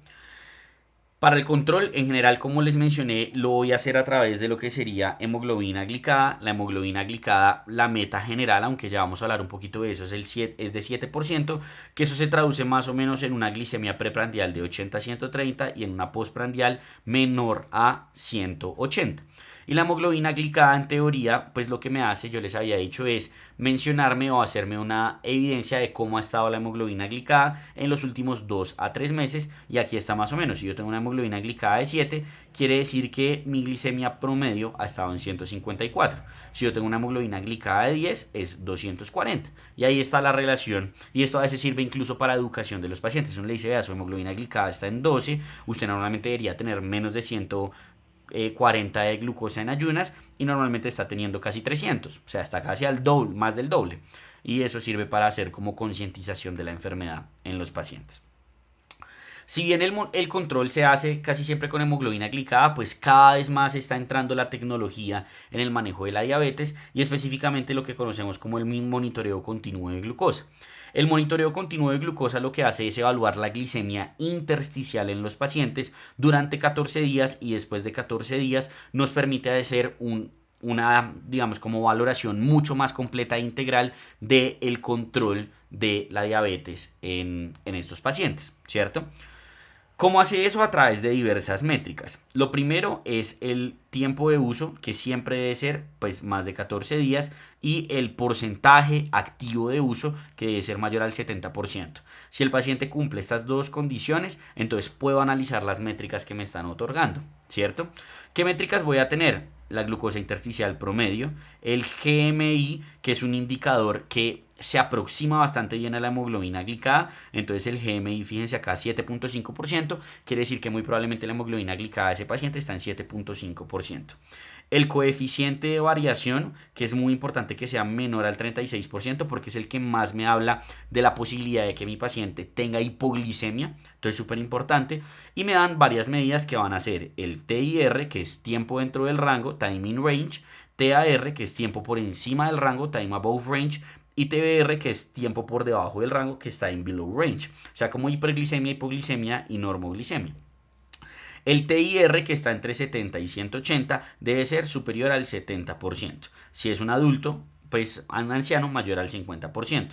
Para el control, en general, como les mencioné, lo voy a hacer a través de lo que sería hemoglobina glicada. La hemoglobina glicada, la meta general, aunque ya vamos a hablar un poquito de eso, es de 7%, que eso se traduce más o menos en una glicemia preprandial de 80 a 130 y en una postprandial menor a 180. Y la hemoglobina glicada, en teoría, pues lo que me hace, yo les había dicho, es mencionarme o hacerme una evidencia de cómo ha estado la hemoglobina glicada en los últimos 2 a 3 meses. Y aquí está más o menos. Si yo tengo una hemoglobina glicada de 7, quiere decir que mi glicemia promedio ha estado en 154. Si yo tengo una hemoglobina glicada de 10, es 240. Y ahí está la relación. Y esto a veces sirve incluso para educación de los pacientes. Uno le dice, vea, su hemoglobina glicada está en 12, usted normalmente debería tener menos de 140 de glucosa en ayunas y normalmente está teniendo casi 300, o sea, está casi al doble, más del doble. Y eso sirve para hacer como concientización de la enfermedad en los pacientes. Si bien el control se hace casi siempre con hemoglobina glicada, pues cada vez más está entrando la tecnología en el manejo de la diabetes y específicamente lo que conocemos como el monitoreo continuo de glucosa. El monitoreo continuo de glucosa lo que hace es evaluar la glicemia intersticial en los pacientes durante 14 días y después de 14 días nos permite hacer una, digamos, como valoración mucho más completa e integral del control de la diabetes en estos pacientes, ¿cierto? ¿Cómo hace eso? A través de diversas métricas. Lo primero es el tiempo de uso, que siempre debe ser pues más de 14 días, y el porcentaje activo de uso, que debe ser mayor al 70%. Si el paciente cumple estas dos condiciones, entonces puedo analizar las métricas que me están otorgando, ¿cierto? ¿Qué métricas voy a tener? La glucosa intersticial promedio, el GMI, que es un indicador que se aproxima bastante bien a la hemoglobina glicada. Entonces el GMI, fíjense acá, 7.5%, quiere decir que muy probablemente la hemoglobina glicada de ese paciente está en 7.5%. El coeficiente de variación, que es muy importante que sea menor al 36%, porque es el que más me habla de la posibilidad de que mi paciente tenga hipoglicemia, entonces súper importante. Y me dan varias medidas que van a ser el TIR, que es tiempo dentro del rango, time in range, TAR, que es tiempo por encima del rango, time above range, y TBR, que es tiempo por debajo del rango, que está en below range. O sea, como hiperglicemia, hipoglicemia y normoglicemia. El TIR, que está entre 70 y 180, debe ser superior al 70%. Si es un adulto, pues un anciano, mayor al 50%.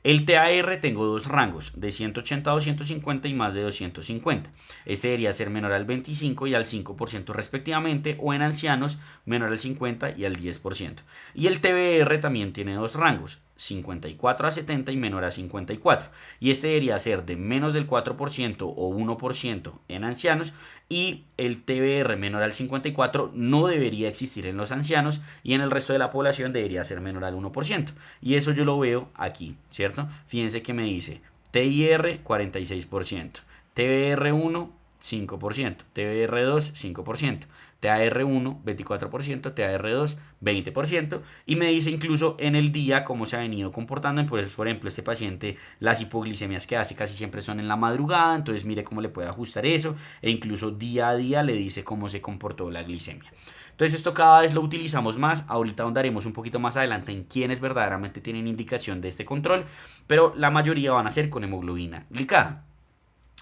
El TAR tengo dos rangos, de 180 a 250 y más de 250. Este debería ser menor al 25 y al 5% respectivamente, o en ancianos menor al 50 y al 10%. Y el TBR también tiene dos rangos, 54 a 70 y menor a 54. Y este debería ser de menos del 4% o 1% en ancianos, y el TBR menor al 54 no debería existir en los ancianos y en el resto de la población debería ser menor al 1%. Y eso yo lo veo aquí, ¿cierto? Fíjense que me dice TIR 46%, TBR1 5%, TBR2 5%, TAR1 24%, TAR2 20%, y me dice incluso en el día cómo se ha venido comportando. Por ejemplo, este paciente, las hipoglicemias que hace casi siempre son en la madrugada, entonces mire cómo le puede ajustar eso, e incluso día a día le dice cómo se comportó la glicemia. Entonces esto cada vez lo utilizamos más. Ahorita ahondaremos un poquito más adelante en quienes verdaderamente tienen indicación de este control, pero la mayoría van a ser con hemoglobina glicada.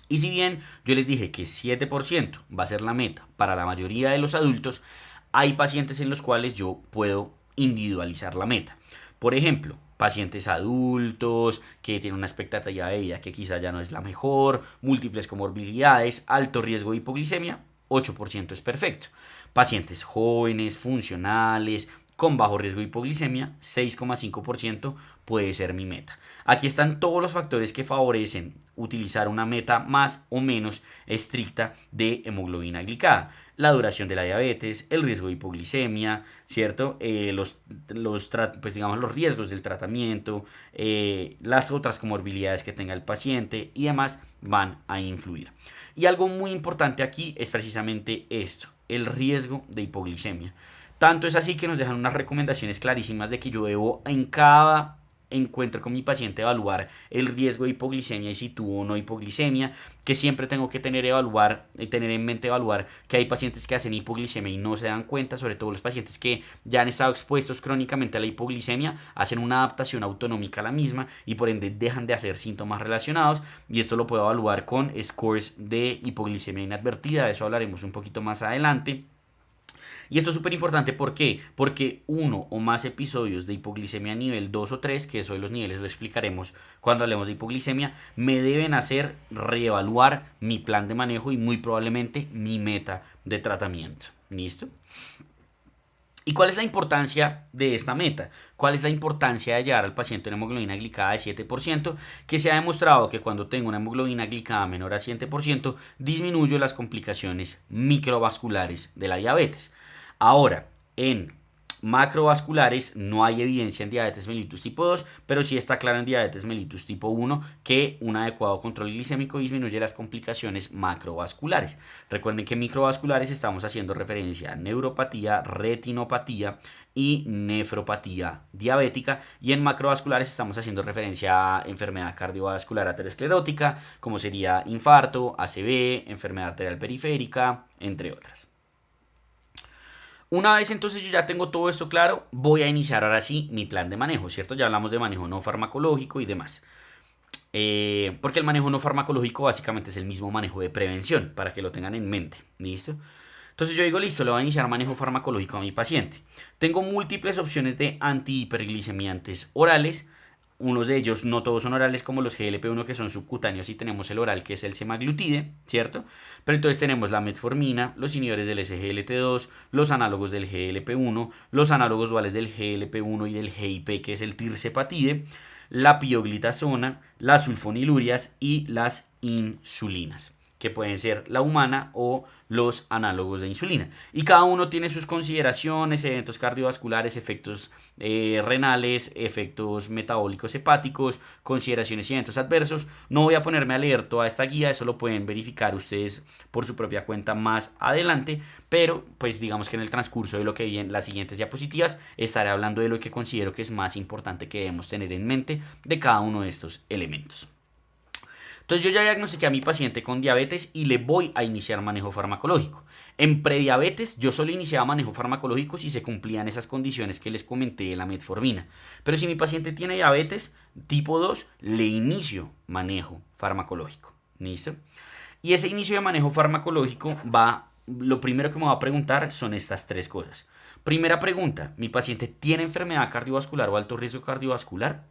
Y si bien yo les dije que 7% va a ser la meta para la mayoría de los adultos, hay pacientes en los cuales yo puedo individualizar la meta. Por ejemplo, pacientes adultos que tienen una expectativa de vida que quizá ya no es la mejor, múltiples comorbilidades, alto riesgo de hipoglicemia, 8% es perfecto. Pacientes jóvenes, funcionales, con bajo riesgo de hipoglicemia, 6,5% puede ser mi meta. Aquí están todos los factores que favorecen utilizar una meta más o menos estricta de hemoglobina glicada. La duración de la diabetes, el riesgo de hipoglicemia, ¿cierto? Pues digamos, los riesgos del tratamiento, las otras comorbilidades que tenga el paciente y demás van a influir. Y algo muy importante aquí es precisamente esto, el riesgo de hipoglicemia. Tanto es así que nos dejan unas recomendaciones clarísimas de que yo debo en cada encuentro con mi paciente evaluar el riesgo de hipoglicemia y si tuvo o no hipoglicemia, que siempre tengo que tener en mente evaluar que hay pacientes que hacen hipoglicemia y no se dan cuenta, sobre todo los pacientes que ya han estado expuestos crónicamente a la hipoglicemia, hacen una adaptación autonómica a la misma y por ende dejan de hacer síntomas relacionados, y esto lo puedo evaluar con scores de hipoglicemia inadvertida, de eso hablaremos un poquito más adelante. Y esto es súper importante, ¿por qué? Porque uno o más episodios de hipoglicemia a nivel 2 o 3, que eso de los niveles lo explicaremos cuando hablemos de hipoglicemia, me deben hacer reevaluar mi plan de manejo y muy probablemente mi meta de tratamiento. ¿Listo? ¿Y cuál es la importancia de esta meta? ¿Cuál es la importancia de llevar al paciente una hemoglobina glicada de 7%? Que se ha demostrado que cuando tengo una hemoglobina glicada menor a 7%, disminuyo las complicaciones microvasculares de la diabetes. Ahora, en macrovasculares no hay evidencia en diabetes mellitus tipo 2, pero sí está claro en diabetes mellitus tipo 1 que un adecuado control glicémico disminuye las complicaciones macrovasculares. Recuerden que en microvasculares estamos haciendo referencia a neuropatía, retinopatía y nefropatía diabética, y en macrovasculares estamos haciendo referencia a enfermedad cardiovascular aterosclerótica, como sería infarto, ACV, enfermedad arterial periférica, entre otras. Una vez entonces yo ya tengo todo esto claro, voy a iniciar ahora sí mi plan de manejo, ¿cierto? Ya hablamos de manejo no farmacológico y demás. Porque el manejo no farmacológico básicamente es el mismo manejo de prevención, para que lo tengan en mente, ¿listo? Entonces yo digo, listo, le voy a iniciar manejo farmacológico a mi paciente. Tengo múltiples opciones de antihiperglicemiantes orales. Unos de ellos, no todos son orales, como los GLP-1 que son subcutáneos, y tenemos el oral que es el semaglutide, ¿cierto? Pero entonces tenemos la metformina, los inhibidores del SGLT2, los análogos del GLP-1, los análogos duales del GLP-1 y del GIP, que es el tirzepatide, la pioglitazona, las sulfonilurias y las insulinas, que pueden ser la humana o los análogos de insulina. Y cada uno tiene sus consideraciones, eventos cardiovasculares, efectos renales, efectos metabólicos hepáticos, consideraciones y eventos adversos. No voy a ponerme a leer toda esta guía, eso lo pueden verificar ustedes por su propia cuenta más adelante, pero pues digamos que en el transcurso de lo que vi en las siguientes diapositivas estaré hablando de lo que considero que es más importante que debemos tener en mente de cada uno de estos elementos. Entonces yo ya diagnostiqué a mi paciente con diabetes y le voy a iniciar manejo farmacológico. En prediabetes yo solo iniciaba manejo farmacológico si se cumplían esas condiciones que les comenté de la metformina. Pero si mi paciente tiene diabetes tipo 2, le inicio manejo farmacológico. ¿Listo? Y ese inicio de manejo farmacológico lo primero que me va a preguntar son estas tres cosas. Primera pregunta, ¿mi paciente tiene enfermedad cardiovascular o alto riesgo cardiovascular?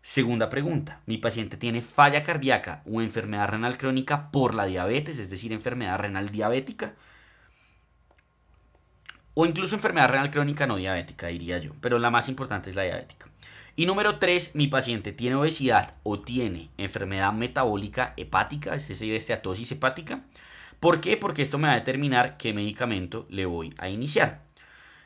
Segunda pregunta, ¿mi paciente tiene falla cardíaca o enfermedad renal crónica por la diabetes, es decir, enfermedad renal diabética? O incluso enfermedad renal crónica no diabética, diría yo, pero la más importante es la diabética. Y número 3, mi paciente tiene obesidad o tiene enfermedad metabólica hepática, es decir, esteatosis hepática. ¿Por qué? Porque esto me va a determinar qué medicamento le voy a iniciar.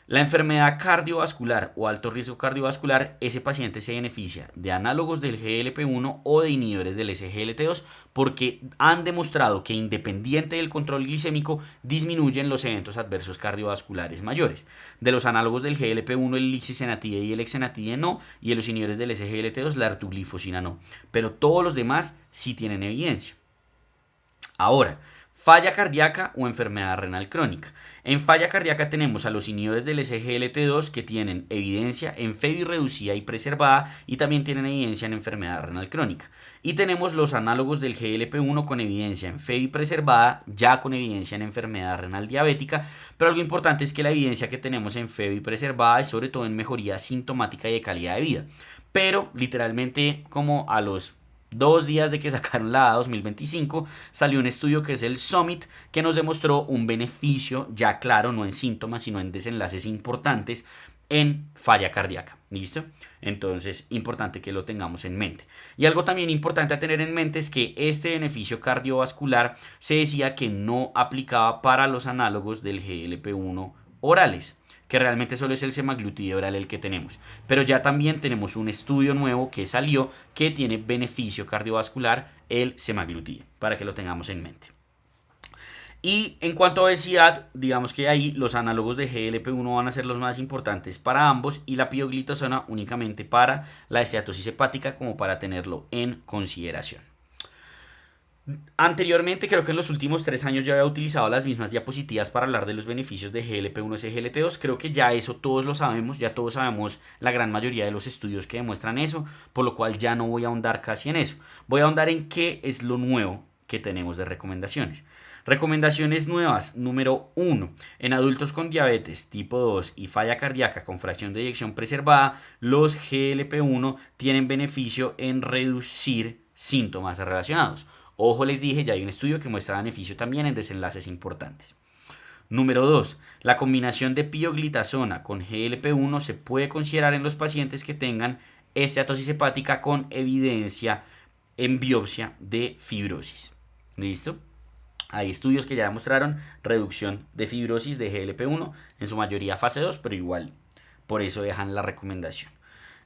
La enfermedad cardiovascular o alto riesgo cardiovascular, ese paciente se beneficia de análogos del GLP-1 o de inhibidores del SGLT2 porque han demostrado que independiente del control glicémico disminuyen los eventos adversos cardiovasculares mayores. De los análogos del GLP-1 el lixisenatide y el exenatide no, y de los inhibidores del SGLT2 la ertuglifosina no, pero todos los demás sí tienen evidencia. Ahora, falla cardíaca o enfermedad renal crónica. En falla cardíaca tenemos a los inhibidores del SGLT2 que tienen evidencia en FEBI reducida y preservada y también tienen evidencia en enfermedad renal crónica. Y tenemos los análogos del GLP-1 con evidencia en FEBI preservada, ya con evidencia en enfermedad renal diabética, pero algo importante es que la evidencia que tenemos en FEBI preservada es sobre todo en mejoría sintomática y de calidad de vida. Pero literalmente como a los 2 días de que sacaron la A 2025, salió un estudio que es el Summit, que nos demostró un beneficio ya claro, no en síntomas, sino en desenlaces importantes en falla cardíaca. ¿Listo? Entonces, importante que lo tengamos en mente. Y algo también importante a tener en mente es que este beneficio cardiovascular se decía que no aplicaba para los análogos del GLP-1 orales, que realmente solo es el semaglutide oral el que tenemos. Pero ya también tenemos un estudio nuevo que salió que tiene beneficio cardiovascular el semaglutide, para que lo tengamos en mente. Y en cuanto a obesidad, digamos que ahí los análogos de GLP-1 van a ser los más importantes para ambos y la pioglitazona únicamente para la esteatosis hepática como para tenerlo en consideración. Anteriormente, creo que en los últimos 3 años yo había utilizado las mismas diapositivas para hablar de los beneficios de GLP-1 SGLT2. Creo que ya eso todos lo sabemos, ya todos sabemos la gran mayoría de los estudios que demuestran eso, por lo cual ya no voy a ahondar casi en eso. Voy a ahondar en qué es lo nuevo que tenemos de recomendaciones. Recomendaciones nuevas. Número 1. En adultos con diabetes tipo 2 y falla cardíaca con fracción de eyección preservada, los GLP-1 tienen beneficio en reducir síntomas relacionados. Ojo, les dije, ya hay un estudio que muestra beneficio también en desenlaces importantes. Número 2. La combinación de pioglitazona con GLP-1 se puede considerar en los pacientes que tengan esteatosis hepática con evidencia en biopsia de fibrosis. ¿Listo? Hay estudios que ya demostraron reducción de fibrosis de GLP-1, en su mayoría fase 2, pero igual por eso dejan la recomendación.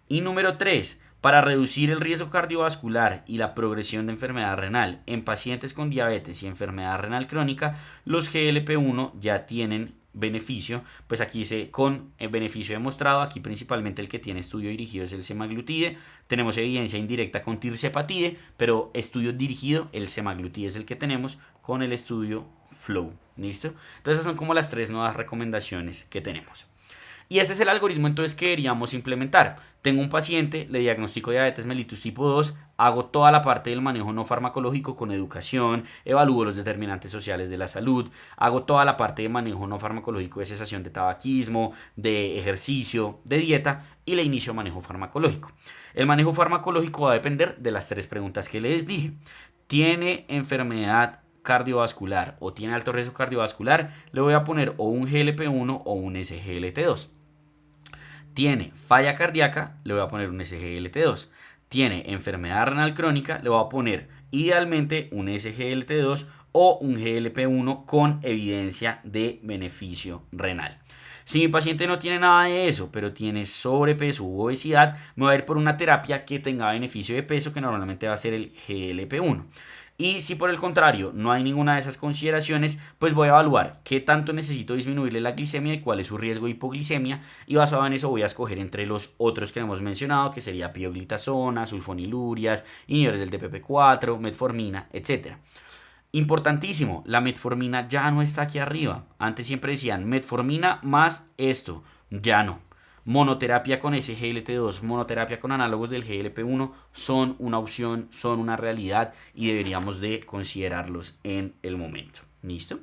Y número 3, para reducir el riesgo cardiovascular y la progresión de enfermedad renal en pacientes con diabetes y enfermedad renal crónica, los GLP-1 ya tienen beneficio, pues aquí dice con el beneficio demostrado, aquí principalmente el que tiene estudio dirigido es el semaglutide, tenemos evidencia indirecta con tirzepatide, pero estudio dirigido, el semaglutide es el que tenemos con el estudio FLOW, ¿listo? Entonces esas son como las 3 nuevas recomendaciones que tenemos. Y este es el algoritmo entonces que deberíamos implementar. Tengo un paciente, le diagnostico diabetes mellitus tipo 2, hago toda la parte del manejo no farmacológico con educación, evalúo los determinantes sociales de la salud, hago toda la parte de manejo no farmacológico de cesación de tabaquismo, de ejercicio, de dieta y le inicio manejo farmacológico. El manejo farmacológico va a depender de las 3 preguntas que les dije. ¿Tiene enfermedad cardiovascular o tiene alto riesgo cardiovascular? Le voy a poner o un GLP-1 o un SGLT2. Tiene falla cardíaca, le voy a poner un SGLT2. Tiene enfermedad renal crónica, le voy a poner idealmente un SGLT2 o un GLP-1 con evidencia de beneficio renal. Si mi paciente no tiene nada de eso, pero tiene sobrepeso u obesidad, me voy a ir por una terapia que tenga beneficio de peso, que normalmente va a ser el GLP-1. Y si por el contrario no hay ninguna de esas consideraciones, pues voy a evaluar qué tanto necesito disminuirle la glicemia y cuál es su riesgo de hipoglicemia. Y basado en eso voy a escoger entre los otros que hemos mencionado, que sería pioglitazona, sulfonilurias, inhibidores del DPP4, metformina, etc. Importantísimo, la metformina ya no está aquí arriba. Antes siempre decían metformina más esto, ya no. Monoterapia con SGLT2, monoterapia con análogos del GLP-1 son una opción, son una realidad y deberíamos de considerarlos en el momento. ¿Listo?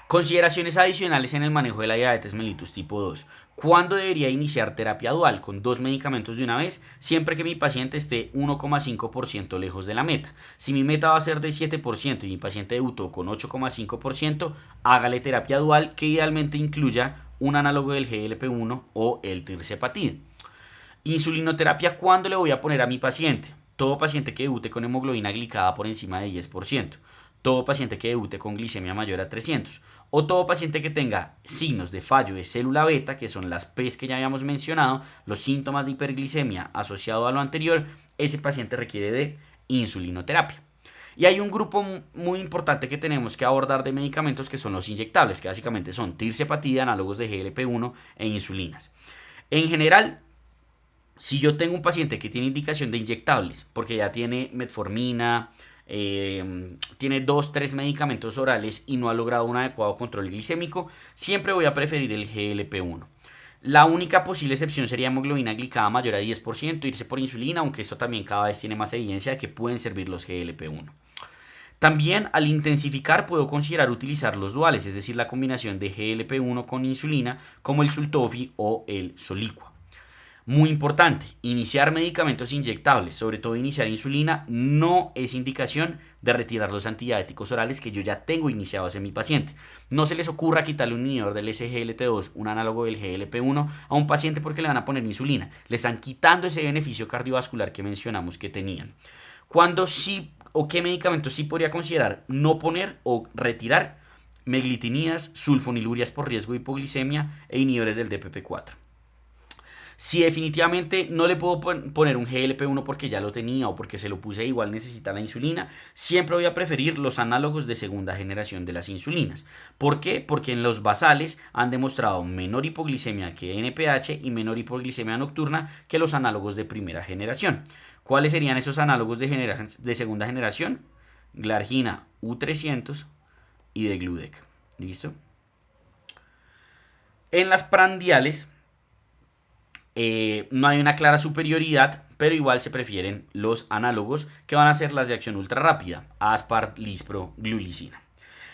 Consideraciones adicionales en el manejo de la diabetes mellitus tipo 2. ¿Cuándo debería iniciar terapia dual con 2 medicamentos de una vez? Siempre que mi paciente esté 1,5% lejos de la meta. Si mi meta va a ser de 7% y mi paciente debutó con 8,5%, hágale terapia dual que idealmente incluya un análogo del GLP-1 o el tirzepatide. Insulinoterapia, ¿cuándo le voy a poner a mi paciente? Todo paciente que debute con hemoglobina glicada por encima de 10%. Todo paciente que debute con glicemia mayor a 300. O todo paciente que tenga signos de fallo de célula beta, que son las P's que ya habíamos mencionado, los síntomas de hiperglicemia asociado a lo anterior, ese paciente requiere de insulinoterapia. Y hay un grupo muy importante que tenemos que abordar de medicamentos que son los inyectables, que básicamente son tirzepatide, análogos de GLP-1 e insulinas. En general, si yo tengo un paciente que tiene indicación de inyectables, porque ya tiene metformina, tiene 2-3 medicamentos orales y no ha logrado un adecuado control glicémico, siempre voy a preferir el GLP-1. La única posible excepción sería hemoglobina glicada mayor a 10%, irse por insulina, aunque esto también cada vez tiene más evidencia de que pueden servir los GLP-1. También al intensificar puedo considerar utilizar los duales, es decir, la combinación de GLP-1 con insulina como el Sultofi o el Soliqua. Muy importante, iniciar medicamentos inyectables, sobre todo iniciar insulina, no es indicación de retirar los antidiabéticos orales que yo ya tengo iniciados en mi paciente. No se les ocurra quitarle un inhibidor del SGLT2, un análogo del GLP-1, a un paciente porque le van a poner insulina. Le están quitando ese beneficio cardiovascular que mencionamos que tenían. ¿Cuándo sí o qué medicamentos sí podría considerar no poner o retirar? Meglitinidas, sulfonilurias por riesgo de hipoglicemia e inhibidores del DPP4. Si definitivamente no le puedo poner un GLP-1 porque ya lo tenía o porque se lo puse igual necesita la insulina, siempre voy a preferir los análogos de segunda generación de las insulinas. ¿Por qué? Porque en los basales han demostrado menor hipoglicemia que NPH y menor hipoglicemia nocturna que los análogos de primera generación. ¿Cuáles serían esos análogos de segunda generación? Glargina U300 y Degludec. ¿Listo? En las prandiales no hay una clara superioridad, pero igual se prefieren los análogos que van a ser las de acción ultra rápida, Aspart, Lispro, Glulicina.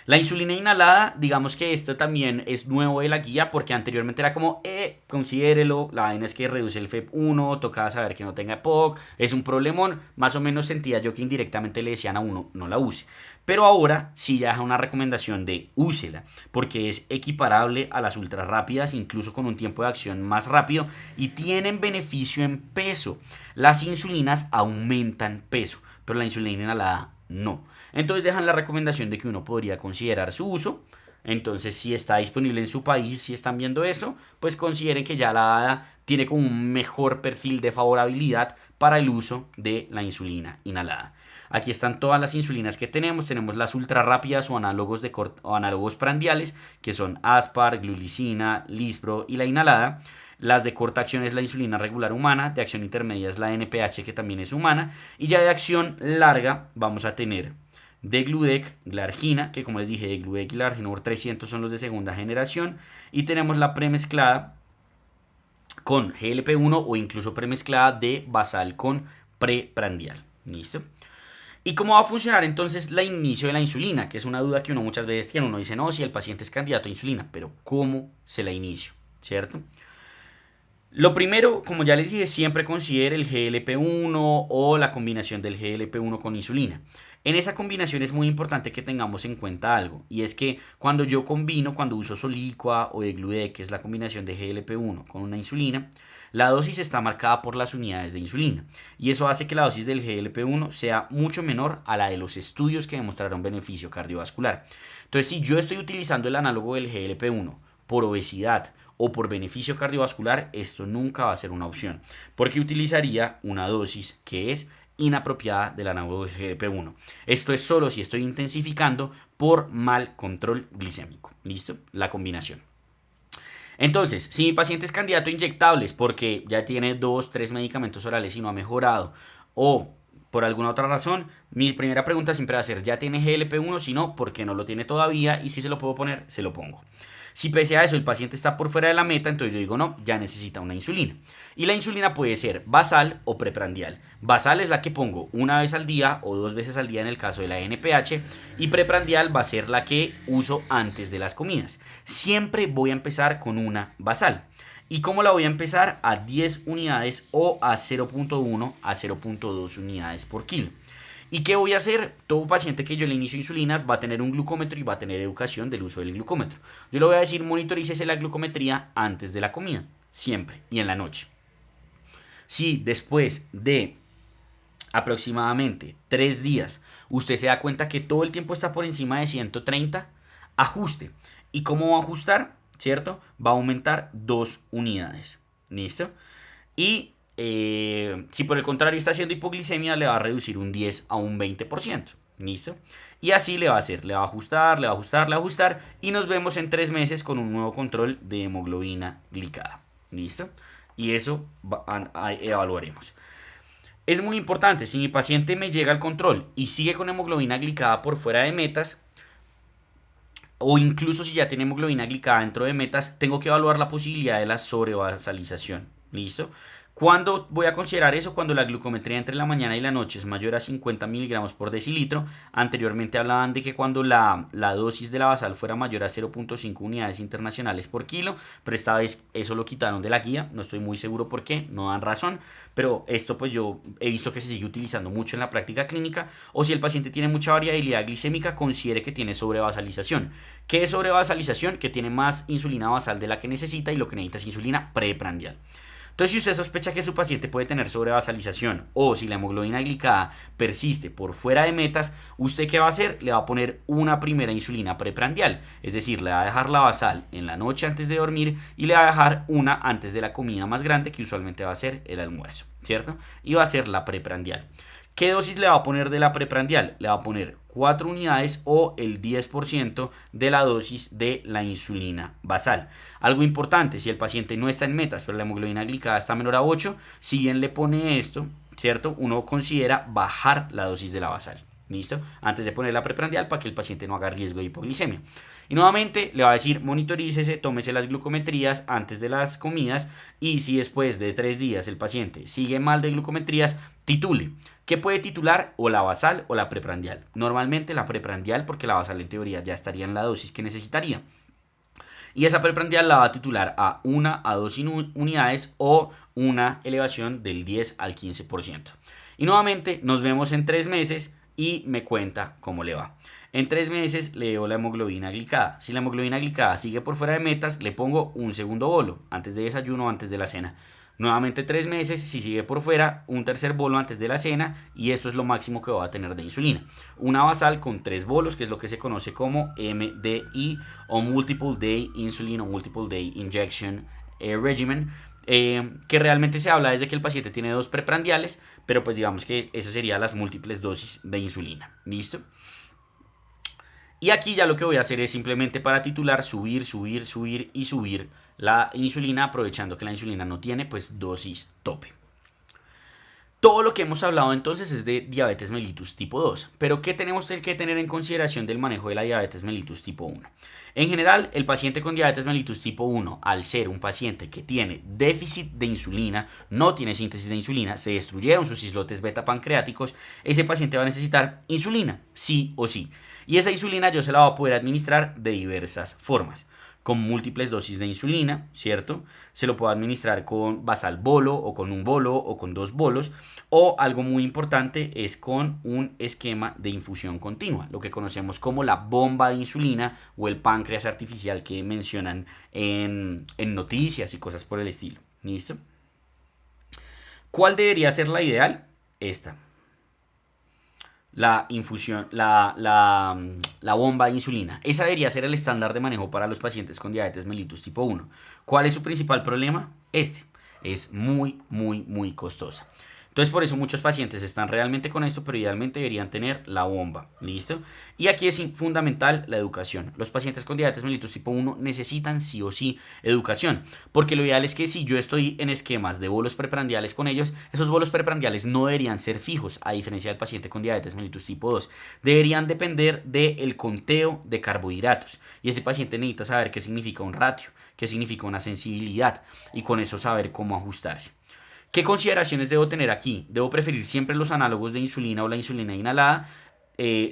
La insulina inhalada, digamos que esto también es nuevo de la guía porque anteriormente era como, considérelo, la vaina es que reduce el FEP1, tocaba saber que no tenga EPOC, es un problemón, más o menos sentía yo que indirectamente le decían a uno, no la use. Pero ahora sí ya es una recomendación de úsela, porque es equiparable a las ultra rápidas, incluso con un tiempo de acción más rápido y tienen beneficio en peso. Las insulinas aumentan peso, pero la insulina inhalada no. Entonces dejan la recomendación de que uno podría considerar su uso. Entonces, si está disponible en su país, si están viendo esto, pues consideren que ya la ADA tiene como un mejor perfil de favorabilidad para el uso de la insulina inhalada. Aquí están todas las insulinas que tenemos. Tenemos las ultra rápidas o análogos prandiales, que son Aspart, Glulicina, Lispro y la inhalada. Las de corta acción es la insulina regular humana, de acción intermedia es la NPH, que también es humana, y ya de acción larga vamos a tener Degludec, Glargina, que como les dije, Degludec y Glargina U300 son los de segunda generación, y tenemos la premezclada con GLP-1 o incluso premezclada de basal con preprandial. ¿Listo? ¿Y cómo va a funcionar entonces el inicio de la insulina? Que es una duda que uno muchas veces tiene. Uno dice, no, si el paciente es candidato a insulina, pero ¿cómo se la inicio? ¿Cierto? Lo primero, como ya les dije, siempre considere el GLP-1 o la combinación del GLP-1 con insulina. En esa combinación es muy importante que tengamos en cuenta algo, y es que cuando yo combino, cuando uso Soliqua o Degludec, que es la combinación de GLP-1 con una insulina, la dosis está marcada por las unidades de insulina, y eso hace que la dosis del GLP-1 sea mucho menor a la de los estudios que demostraron beneficio cardiovascular. Entonces, si yo estoy utilizando el análogo del GLP-1 por obesidad o por beneficio cardiovascular, esto nunca va a ser una opción, porque utilizaría una dosis que es inapropiada del análogo del GLP-1. Esto es solo si estoy intensificando por mal control glicémico. ¿Listo? La combinación. Entonces, si mi paciente es candidato a inyectables porque ya tiene 2, 3 medicamentos orales y no ha mejorado, o por alguna otra razón, mi primera pregunta siempre va a ser, ¿ya tiene GLP-1? Si no, ¿por qué no lo tiene todavía? Y si se lo puedo poner, se lo pongo. Si pese a eso el paciente está por fuera de la meta, entonces yo digo no, ya necesita una insulina. Y la insulina puede ser basal o preprandial. Basal es la que pongo una vez al día o 2 veces al día en el caso de la NPH, y preprandial va a ser la que uso antes de las comidas. Siempre voy a empezar con una basal. ¿Y cómo la voy a empezar? A 10 unidades o a 0.1 a 0.2 unidades por kilo. ¿Y qué voy a hacer? Todo paciente que yo le inicio insulinas va a tener un glucómetro y va a tener educación del uso del glucómetro. Yo le voy a decir, monitorícese la glucometría antes de la comida, siempre, y en la noche. Si después de aproximadamente 3 días usted se da cuenta que todo el tiempo está por encima de 130, ajuste. ¿Y cómo va a ajustar? ¿Cierto? Va a aumentar 2 unidades. ¿Listo? Y si por el contrario está haciendo hipoglicemia, le va a reducir un 10 a un 20%. ¿Listo? Y así le va a hacer, le va a ajustar, le va a ajustar, le va a ajustar. Y nos vemos en 3 meses con un nuevo control de hemoglobina glicada. ¿Listo? Y eso evaluaremos. Es muy importante, si mi paciente me llega al control y sigue con hemoglobina glicada por fuera de metas, o incluso si ya tiene hemoglobina glicada dentro de metas, tengo que evaluar la posibilidad de la sobrevasalización. ¿Listo? ¿Cuándo voy a considerar eso? Cuando la glucometría entre la mañana y la noche es mayor a 50 miligramos por decilitro. Anteriormente hablaban de que cuando la dosis de la basal fuera mayor a 0.5 unidades internacionales por kilo, pero esta vez eso lo quitaron de la guía. No estoy muy seguro por qué, no dan razón, pero esto pues yo he visto que se sigue utilizando mucho en la práctica clínica. O si el paciente tiene mucha variabilidad glicémica, considere que tiene sobrevasalización. ¿Qué es sobrevasalización? Que tiene más insulina basal de la que necesita y lo que necesita es insulina preprandial. Entonces, si usted sospecha que su paciente puede tener sobrevasalización o si la hemoglobina glicada persiste por fuera de metas, ¿usted qué va a hacer? Le va a poner una primera insulina preprandial, es decir, le va a dejar la basal en la noche antes de dormir y le va a dejar una antes de la comida más grande, que usualmente va a ser el almuerzo, ¿cierto? Y va a ser la preprandial. ¿Qué dosis le va a poner de la preprandial? Le va a poner 4 unidades o el 10% de la dosis de la insulina basal. Algo importante, si el paciente no está en metas, pero la hemoglobina glicada está menor a 8, si bien le pone esto, ¿cierto? Uno considera bajar la dosis de la basal. ¿Listo? Antes de poner la preprandial para que el paciente no haga riesgo de hipoglicemia. Y nuevamente le va a decir, monitorícese, tómese las glucometrías antes de las comidas y si después de 3 días el paciente sigue mal de glucometrías, titule. ¿Qué puede titular? O la basal o la preprandial. Normalmente la preprandial, porque la basal en teoría ya estaría en la dosis que necesitaría. Y esa preprandial la va a titular a 1 a 2 unidades o una elevación del 10 al 15%. Y nuevamente nos vemos en 3 meses y me cuenta cómo le va. En 3 meses le doy la hemoglobina glicada. Si la hemoglobina glicada sigue por fuera de metas, le pongo un segundo bolo, antes de desayuno o antes de la cena. Nuevamente 3 meses, si sigue por fuera, un tercer bolo antes de la cena y esto es lo máximo que va a tener de insulina. Una basal con 3 bolos, que es lo que se conoce como MDI o Multiple Day Insulin o Multiple Day Injection Regimen. Que realmente se habla desde que el paciente tiene 2 preprandiales, pero pues digamos que eso serían las múltiples dosis de insulina. ¿Listo? Y aquí ya lo que voy a hacer es simplemente para titular subir y subir la insulina, aprovechando que la insulina no tiene pues dosis tope. Todo lo que hemos hablado entonces es de diabetes mellitus tipo 2, pero ¿qué tenemos que tener en consideración del manejo de la diabetes mellitus tipo 1? En general, el paciente con diabetes mellitus tipo 1, al ser un paciente que tiene déficit de insulina, no tiene síntesis de insulina, se destruyeron sus islotes beta pancreáticos, ese paciente va a necesitar insulina, sí o sí. Y esa insulina yo se la voy a poder administrar de diversas formas. Con múltiples dosis de insulina, ¿cierto? Se lo puedo administrar con basal bolo o con un bolo o con 2 bolos. O algo muy importante es con un esquema de infusión continua, lo que conocemos como la bomba de insulina o el páncreas artificial que mencionan en noticias y cosas por el estilo. ¿Listo? ¿Cuál debería ser la ideal? Esta. La infusión, la bomba de insulina. Esa debería ser el estándar de manejo para los pacientes con diabetes mellitus tipo 1. ¿Cuál es su principal problema? Este. Es muy costosa. Entonces por eso muchos pacientes están realmente con esto, pero idealmente deberían tener la bomba. ¿Listo? Y aquí es fundamental la educación. Los pacientes con diabetes mellitus tipo 1 necesitan sí o sí educación, porque lo ideal es que si yo estoy en esquemas de bolos preprandiales con ellos, esos bolos preprandiales no deberían ser fijos, a diferencia del paciente con diabetes mellitus tipo 2. Deberían depender del conteo de carbohidratos. Y ese paciente necesita saber qué significa un ratio, qué significa una sensibilidad, y con eso saber cómo ajustarse. ¿Qué consideraciones debo tener aquí? Debo preferir siempre los análogos de insulina o la insulina inhalada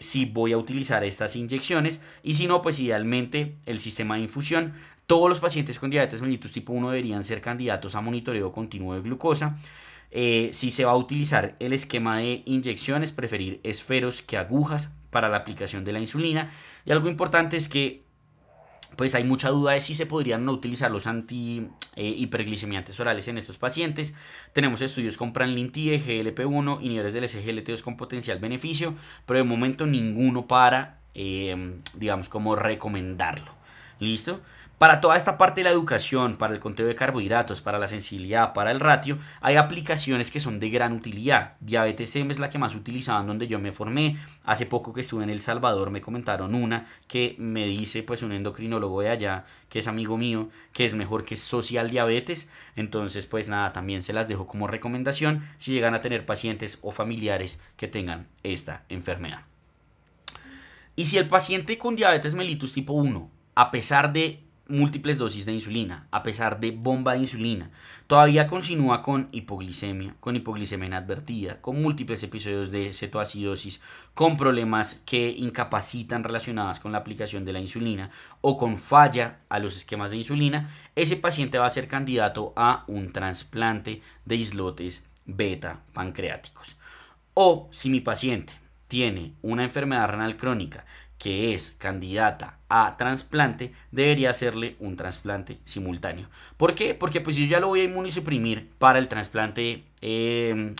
si voy a utilizar estas inyecciones y si no, pues idealmente el sistema de infusión. Todos los pacientes con diabetes mellitus tipo 1 deberían ser candidatos a monitoreo continuo de glucosa. Si se va a utilizar el esquema de inyecciones, preferir esferos que agujas para la aplicación de la insulina. Y algo importante es que pues hay mucha duda de si se podrían no utilizar los hiperglicemiantes orales en estos pacientes. Tenemos estudios con Pranluntie, GLP-1, inhibidores del SGLT2 con potencial beneficio, pero de momento ninguno para, digamos, como recomendarlo. ¿Listo? Para toda esta parte de la educación, para el conteo de carbohidratos, para la sensibilidad, para el ratio, hay aplicaciones que son de gran utilidad. Diabetes M es la que más utilizaban donde yo me formé. Hace poco que estuve en El Salvador me comentaron una que me dice pues un endocrinólogo de allá, que es amigo mío, que es mejor que social diabetes. Entonces pues nada, también se las dejo como recomendación si llegan a tener pacientes o familiares que tengan esta enfermedad. Y si el paciente con diabetes mellitus tipo 1, a pesar de múltiples dosis de insulina, a pesar de bomba de insulina, todavía continúa con hipoglicemia inadvertida, con múltiples episodios de cetoacidosis, con problemas que incapacitan relacionadas con la aplicación de la insulina o con falla a los esquemas de insulina, ese paciente va a ser candidato a un trasplante de islotes beta pancreáticos. O si mi paciente tiene una enfermedad renal crónica que es candidata a trasplante, debería hacerle un trasplante simultáneo. ¿Por qué? Porque pues si yo ya lo voy a inmunosuprimir para el trasplante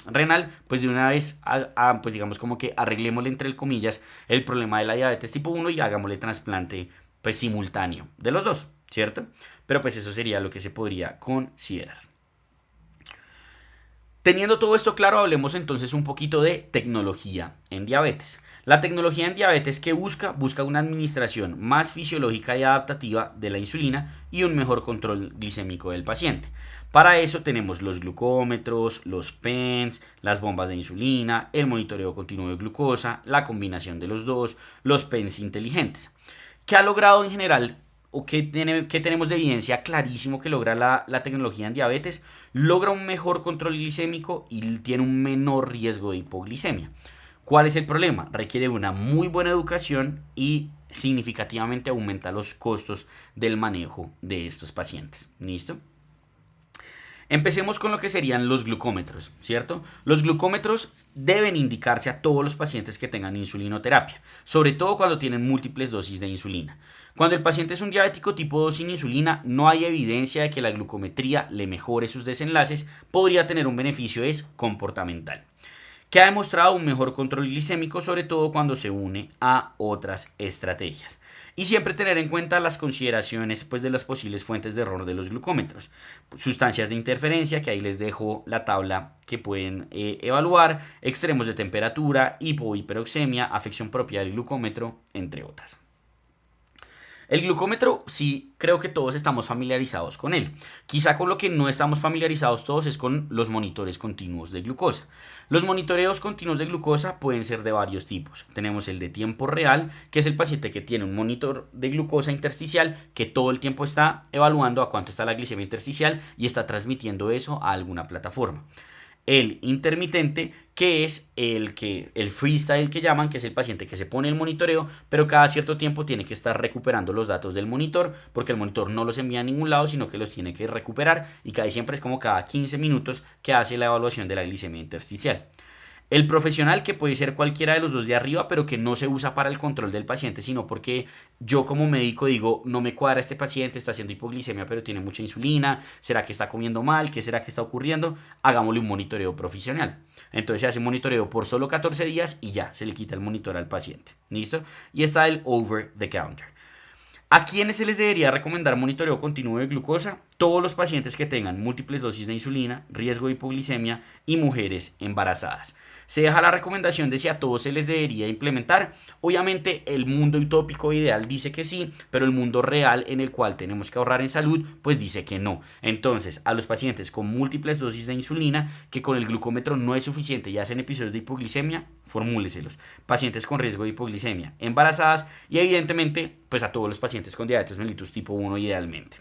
renal, pues de una vez, pues digamos como que arreglémosle entre comillas el problema de la diabetes tipo 1 y hagámosle trasplante pues simultáneo de los dos, ¿cierto? Pero pues eso sería lo que se podría considerar. Teniendo todo esto claro, hablemos entonces un poquito de tecnología en diabetes. La tecnología en diabetes que busca una administración más fisiológica y adaptativa de la insulina y un mejor control glicémico del paciente. Para eso tenemos los glucómetros, los pens, las bombas de insulina, el monitoreo continuo de glucosa, la combinación de los dos, los pens inteligentes. ¿Qué ha logrado en general o qué tenemos de evidencia clarísimo que logra la tecnología en diabetes? Logra un mejor control glicémico y tiene un menor riesgo de hipoglicemia. ¿Cuál es el problema? Requiere una muy buena educación y significativamente aumenta los costos del manejo de estos pacientes. ¿Listo? Empecemos con lo que serían los glucómetros, ¿cierto? Los glucómetros deben indicarse a todos los pacientes que tengan insulinoterapia, sobre todo cuando tienen múltiples dosis de insulina. Cuando el paciente es un diabético tipo 2 sin insulina, no hay evidencia de que la glucometría le mejore sus desenlaces, podría tener un beneficio comportamental, que ha demostrado un mejor control glicémico, sobre todo cuando se une a otras estrategias. Y siempre tener en cuenta las consideraciones pues, de las posibles fuentes de error de los glucómetros. Sustancias de interferencia, que ahí les dejo la tabla que pueden evaluar, extremos de temperatura, hipohiperoxemia, afección propia del glucómetro, entre otras. El glucómetro sí creo que todos estamos familiarizados con él. Quizá con lo que no estamos familiarizados todos es con los monitores continuos de glucosa. Los monitoreos continuos de glucosa pueden ser de varios tipos. Tenemos el de tiempo real, que es el paciente que tiene un monitor de glucosa intersticial que todo el tiempo está evaluando a cuánto está la glicemia intersticial y está transmitiendo eso a alguna plataforma. El intermitente, que es el freestyle que llaman, que es el paciente que se pone el monitoreo, pero cada cierto tiempo tiene que estar recuperando los datos del monitor, porque el monitor no los envía a ningún lado, sino que los tiene que recuperar, y casi siempre es como cada 15 minutos que hace la evaluación de la glicemia intersticial. El profesional, que puede ser cualquiera de los dos de arriba, pero que no se usa para el control del paciente, sino porque yo como médico digo, no me cuadra este paciente, está haciendo hipoglicemia, pero tiene mucha insulina, ¿será que está comiendo mal? ¿Qué será que está ocurriendo? Hagámosle un monitoreo profesional. Entonces se hace un monitoreo por solo 14 días y ya, se le quita el monitor al paciente. ¿Listo? Y está el over the counter. ¿A quiénes se les debería recomendar monitoreo continuo de glucosa? Todos los pacientes que tengan múltiples dosis de insulina, riesgo de hipoglicemia y mujeres embarazadas. Se deja la recomendación de si a todos se les debería implementar. Obviamente el mundo utópico ideal dice que sí, pero el mundo real en el cual tenemos que ahorrar en salud, pues dice que no. Entonces, a los pacientes con múltiples dosis de insulina, que con el glucómetro no es suficiente y hacen episodios de hipoglicemia, formúleselos. Pacientes con riesgo de hipoglicemia, embarazadas y evidentemente, pues a todos los pacientes con diabetes mellitus tipo 1 idealmente.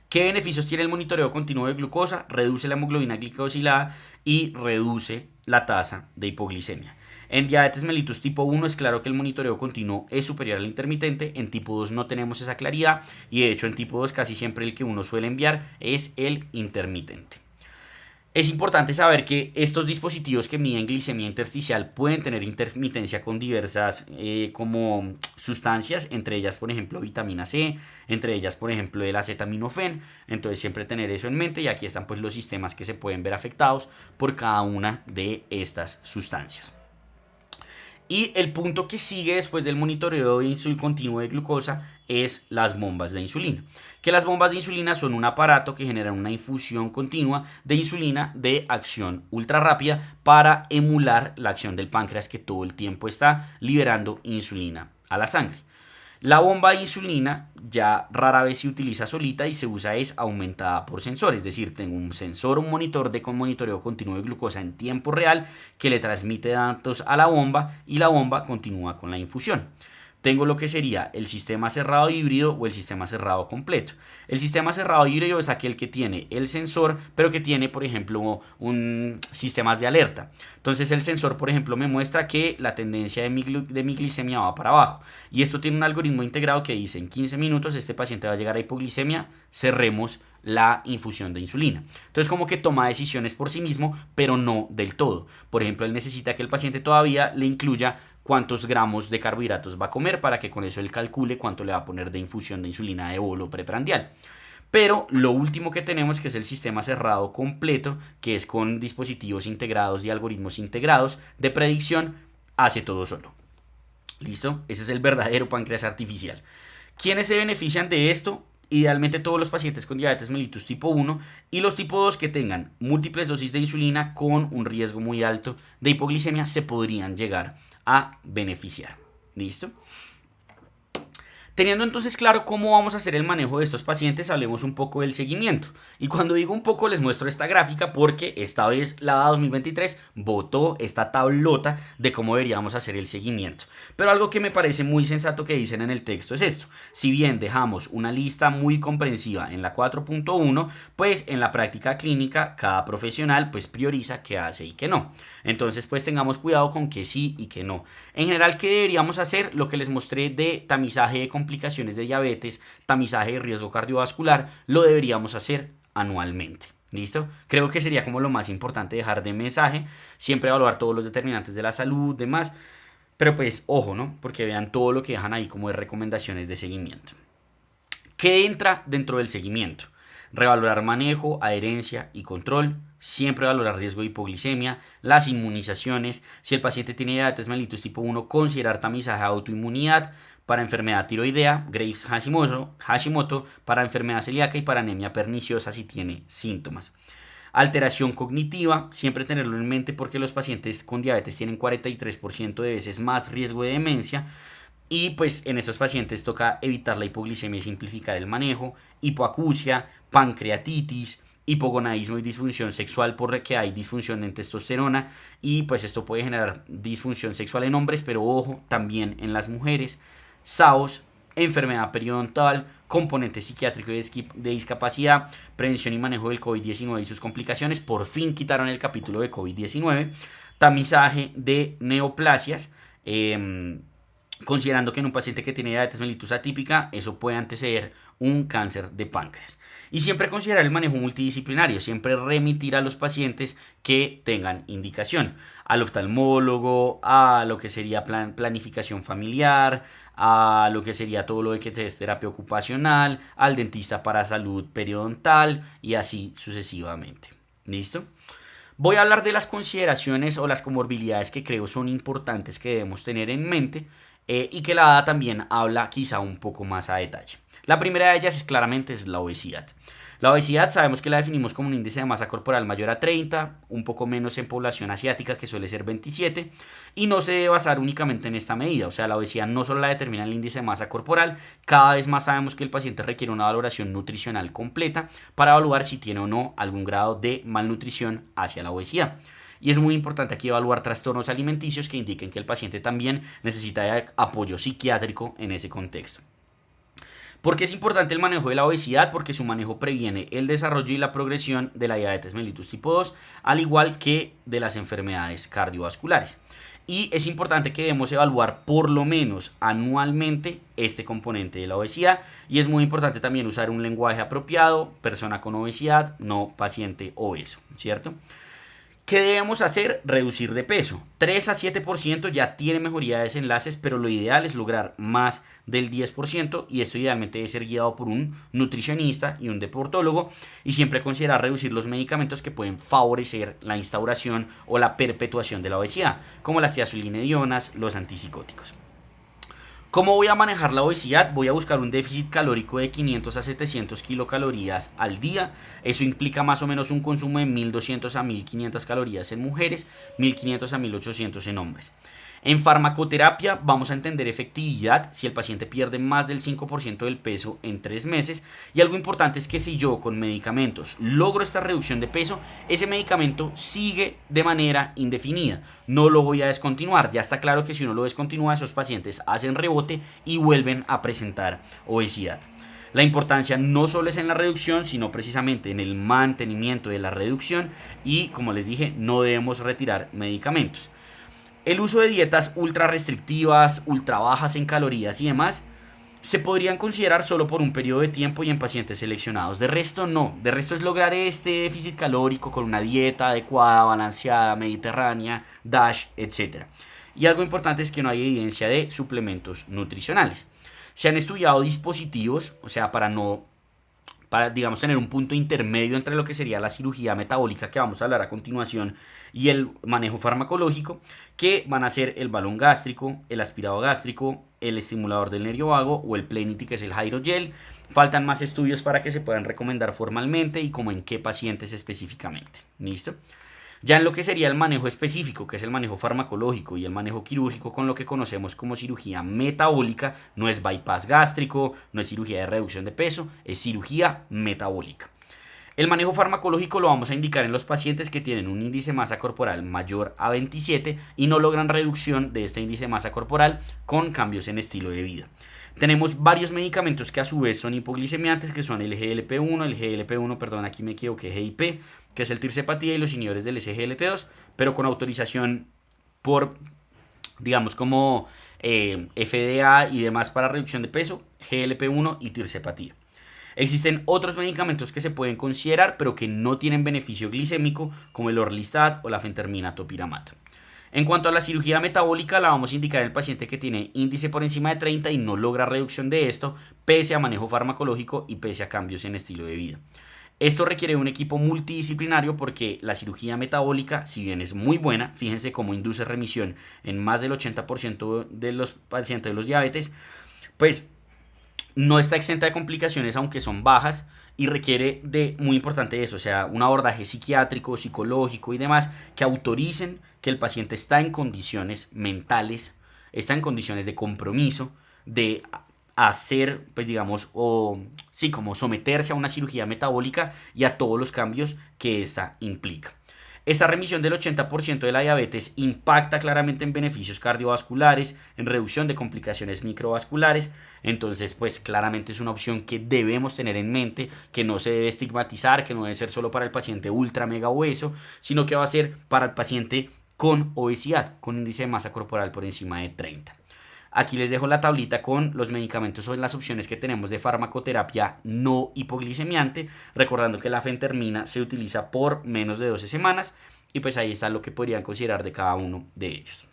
¿Qué beneficios tiene el monitoreo continuo de glucosa? Reduce la hemoglobina glicosilada y reduce la tasa de hipoglicemia. En diabetes mellitus tipo 1 es claro que el monitoreo continuo es superior al intermitente, en tipo 2 no tenemos esa claridad y de hecho en tipo 2 casi siempre el que uno suele enviar es el intermitente. Es importante saber que estos dispositivos que miden glicemia intersticial pueden tener intermitencia con diversas como sustancias, entre ellas por ejemplo vitamina C, entre ellas por ejemplo el acetaminofén, entonces siempre tener eso en mente y aquí están pues los sistemas que se pueden ver afectados por cada una de estas sustancias. Y el punto que sigue después del monitoreo de insulina continuo de glucosa es las bombas de insulina. Que las bombas de insulina son un aparato que genera una infusión continua de insulina de acción ultra rápida para emular la acción del páncreas que todo el tiempo está liberando insulina a la sangre. La bomba de insulina ya rara vez se utiliza solita y se usa aumentada por sensor, es decir, tengo un sensor, un monitor de monitoreo continuo de glucosa en tiempo real que le transmite datos a la bomba y la bomba continúa con la infusión. Tengo lo que sería el sistema cerrado híbrido o el sistema cerrado completo. El sistema cerrado híbrido es aquel que tiene el sensor, pero que tiene, por ejemplo, sistemas de alerta. Entonces el sensor, por ejemplo, me muestra que la tendencia de mi glicemia va para abajo. Y esto tiene un algoritmo integrado que dice, en 15 minutos este paciente va a llegar a hipoglicemia, cerremos la infusión de insulina. Entonces como que toma decisiones por sí mismo, pero no del todo. Por ejemplo, él necesita que el paciente todavía le incluya cuántos gramos de carbohidratos va a comer para que con eso él calcule cuánto le va a poner de infusión de insulina de bolo preprandial. Pero lo último que tenemos, que es el sistema cerrado completo, que es con dispositivos integrados y algoritmos integrados de predicción, hace todo solo. ¿Listo? Ese es el verdadero páncreas artificial. ¿Quiénes se benefician de esto? Idealmente todos los pacientes con diabetes mellitus tipo 1 y los tipo 2 que tengan múltiples dosis de insulina con un riesgo muy alto de hipoglicemia se podrían llegar a beneficiar. ¿Listo? Teniendo entonces claro cómo vamos a hacer el manejo de estos pacientes, hablemos un poco del seguimiento. Y cuando digo un poco les muestro esta gráfica porque esta vez la DA 2023 votó esta tablota de cómo deberíamos hacer el seguimiento. Pero algo que me parece muy sensato que dicen en el texto es esto. Si bien dejamos una lista muy comprensiva en la 4.1, pues en la práctica clínica cada profesional pues prioriza qué hace y qué no. Entonces pues tengamos cuidado con qué sí y qué no. En general, ¿qué deberíamos hacer? Lo que les mostré de tamizaje de complicaciones de diabetes, tamizaje de riesgo cardiovascular, lo deberíamos hacer anualmente. ¿Listo? Creo que sería como lo más importante dejar de mensaje, siempre evaluar todos los determinantes de la salud, demás, pero pues ojo, ¿no? Porque vean todo lo que dejan ahí como de recomendaciones de seguimiento. ¿Qué entra dentro del seguimiento? Revalorar manejo, adherencia y control, siempre valorar riesgo de hipoglicemia, las inmunizaciones, si el paciente tiene diabetes mellitus tipo 1, considerar tamizaje de autoinmunidad, para enfermedad tiroidea, Graves Hashimoto, para enfermedad celíaca y para anemia perniciosa si tiene síntomas. Alteración cognitiva, siempre tenerlo en mente porque los pacientes con diabetes tienen 43% de veces más riesgo de demencia. Y pues en estos pacientes toca evitar la hipoglicemia y simplificar el manejo, hipoacusia, pancreatitis, hipogonadismo y disfunción sexual porque hay disfunción en testosterona y pues esto puede generar disfunción sexual en hombres, pero ojo, también en las mujeres, SAOS, enfermedad periodontal, componente psiquiátrico de discapacidad, prevención y manejo del COVID-19 y sus complicaciones. Por fin quitaron el capítulo de COVID-19, tamizaje de neoplasias, considerando que en un paciente que tiene diabetes mellitus atípica, eso puede anteceder un cáncer de páncreas. Y siempre considerar el manejo multidisciplinario, siempre remitir a los pacientes que tengan indicación, al oftalmólogo, a lo que sería planificación familiar, a lo que sería todo lo de que es terapia ocupacional, al dentista para salud periodontal y así sucesivamente. ¿Listo? Voy a hablar de las consideraciones o las comorbilidades que creo son importantes que debemos tener en mente y que la DA también habla quizá un poco más a detalle. La primera de ellas claramente es la obesidad. La obesidad sabemos que la definimos como un índice de masa corporal mayor a 30, un poco menos en población asiática que suele ser 27, y no se debe basar únicamente en esta medida. O sea, la obesidad no solo la determina el índice de masa corporal, cada vez más sabemos que el paciente requiere una valoración nutricional completa para evaluar si tiene o no algún grado de malnutrición hacia la obesidad. Y es muy importante aquí evaluar trastornos alimenticios que indiquen que el paciente también necesita apoyo psiquiátrico en ese contexto. ¿Por qué es importante el manejo de la obesidad? Porque su manejo previene el desarrollo y la progresión de la diabetes mellitus tipo 2, al igual que de las enfermedades cardiovasculares. Y es importante que debemos evaluar por lo menos anualmente este componente de la obesidad. Y es muy importante también usar un lenguaje apropiado, persona con obesidad, no paciente obeso, ¿cierto? ¿Qué debemos hacer? Reducir de peso. 3 a 7% ya tiene mejoría de desenlaces, pero lo ideal es lograr más del 10% y esto idealmente debe ser guiado por un nutricionista y un deportólogo y siempre considerar reducir los medicamentos que pueden favorecer la instauración o la perpetuación de la obesidad, como las tiazulinedionas, los antipsicóticos. ¿Cómo voy a manejar la obesidad? Voy a buscar un déficit calórico de 500 a 700 kilocalorías al día. Eso implica más o menos un consumo de 1200 a 1500 calorías en mujeres, 1500 a 1800 en hombres. En farmacoterapia vamos a entender efectividad si el paciente pierde más del 5% del peso en 3 meses. Y algo importante es que si yo con medicamentos logro esta reducción de peso, ese medicamento sigue de manera indefinida. No lo voy a descontinuar. Ya está claro que si uno lo descontinúa, esos pacientes hacen rebote y vuelven a presentar obesidad. La importancia no solo es en la reducción, sino precisamente en el mantenimiento de la reducción y, como les dije, no debemos retirar medicamentos. El uso de dietas ultra restrictivas, ultra bajas en calorías y demás se podrían considerar solo por un periodo de tiempo y en pacientes seleccionados. De resto no, de resto es lograr este déficit calórico con una dieta adecuada, balanceada, mediterránea, DASH, etc. Y algo importante es que no hay evidencia de suplementos nutricionales. Se han estudiado dispositivos, o sea, para, digamos, tener un punto intermedio entre lo que sería la cirugía metabólica que vamos a hablar a continuación y el manejo farmacológico, que van a ser el balón gástrico, el aspirado gástrico, el estimulador del nervio vago o el Plenity, que es el hydrogel. Faltan más estudios para que se puedan recomendar formalmente y como en qué pacientes específicamente. ¿Listo? Ya en lo que sería el manejo específico, que es el manejo farmacológico y el manejo quirúrgico con lo que conocemos como cirugía metabólica, no es bypass gástrico, no es cirugía de reducción de peso, es cirugía metabólica. El manejo farmacológico lo vamos a indicar en los pacientes que tienen un índice de masa corporal mayor a 27 y no logran reducción de este índice de masa corporal con cambios en estilo de vida. Tenemos varios medicamentos que a su vez son hipoglicemiantes, que son el GLP-1, perdón, aquí me equivoqué, GIP, que es el tirzepatida y los inhibidores del SGLT2, pero con autorización por, digamos, como FDA y demás para reducción de peso, GLP-1 y tirzepatida. Existen otros medicamentos que se pueden considerar, pero que no tienen beneficio glicémico, como el Orlistat o la fentermina topiramat. En cuanto a la cirugía metabólica, la vamos a indicar en el paciente que tiene índice por encima de 30 y no logra reducción de esto, pese a manejo farmacológico y pese a cambios en estilo de vida. Esto requiere un equipo multidisciplinario porque la cirugía metabólica, si bien es muy buena, fíjense cómo induce remisión en más del 80% de los pacientes de los diabetes, pues no está exenta de complicaciones, aunque son bajas, y requiere de, muy importante eso, o sea, un abordaje psiquiátrico, psicológico y demás que autoricen que el paciente está en condiciones mentales, está en condiciones de compromiso, de hacer, pues digamos, o sí, como someterse a una cirugía metabólica y a todos los cambios que esta implica. Esta remisión del 80% de la diabetes impacta claramente en beneficios cardiovasculares, en reducción de complicaciones microvasculares, entonces pues claramente es una opción que debemos tener en mente, que no se debe estigmatizar, que no debe ser solo para el paciente ultra mega obeso, sino que va a ser para el paciente con obesidad, con índice de masa corporal por encima de 30. Aquí les dejo la tablita con los medicamentos o las opciones que tenemos de farmacoterapia no hipoglicemiante, recordando que la fentermina se utiliza por menos de 12 semanas y pues ahí está lo que podrían considerar de cada uno de ellos.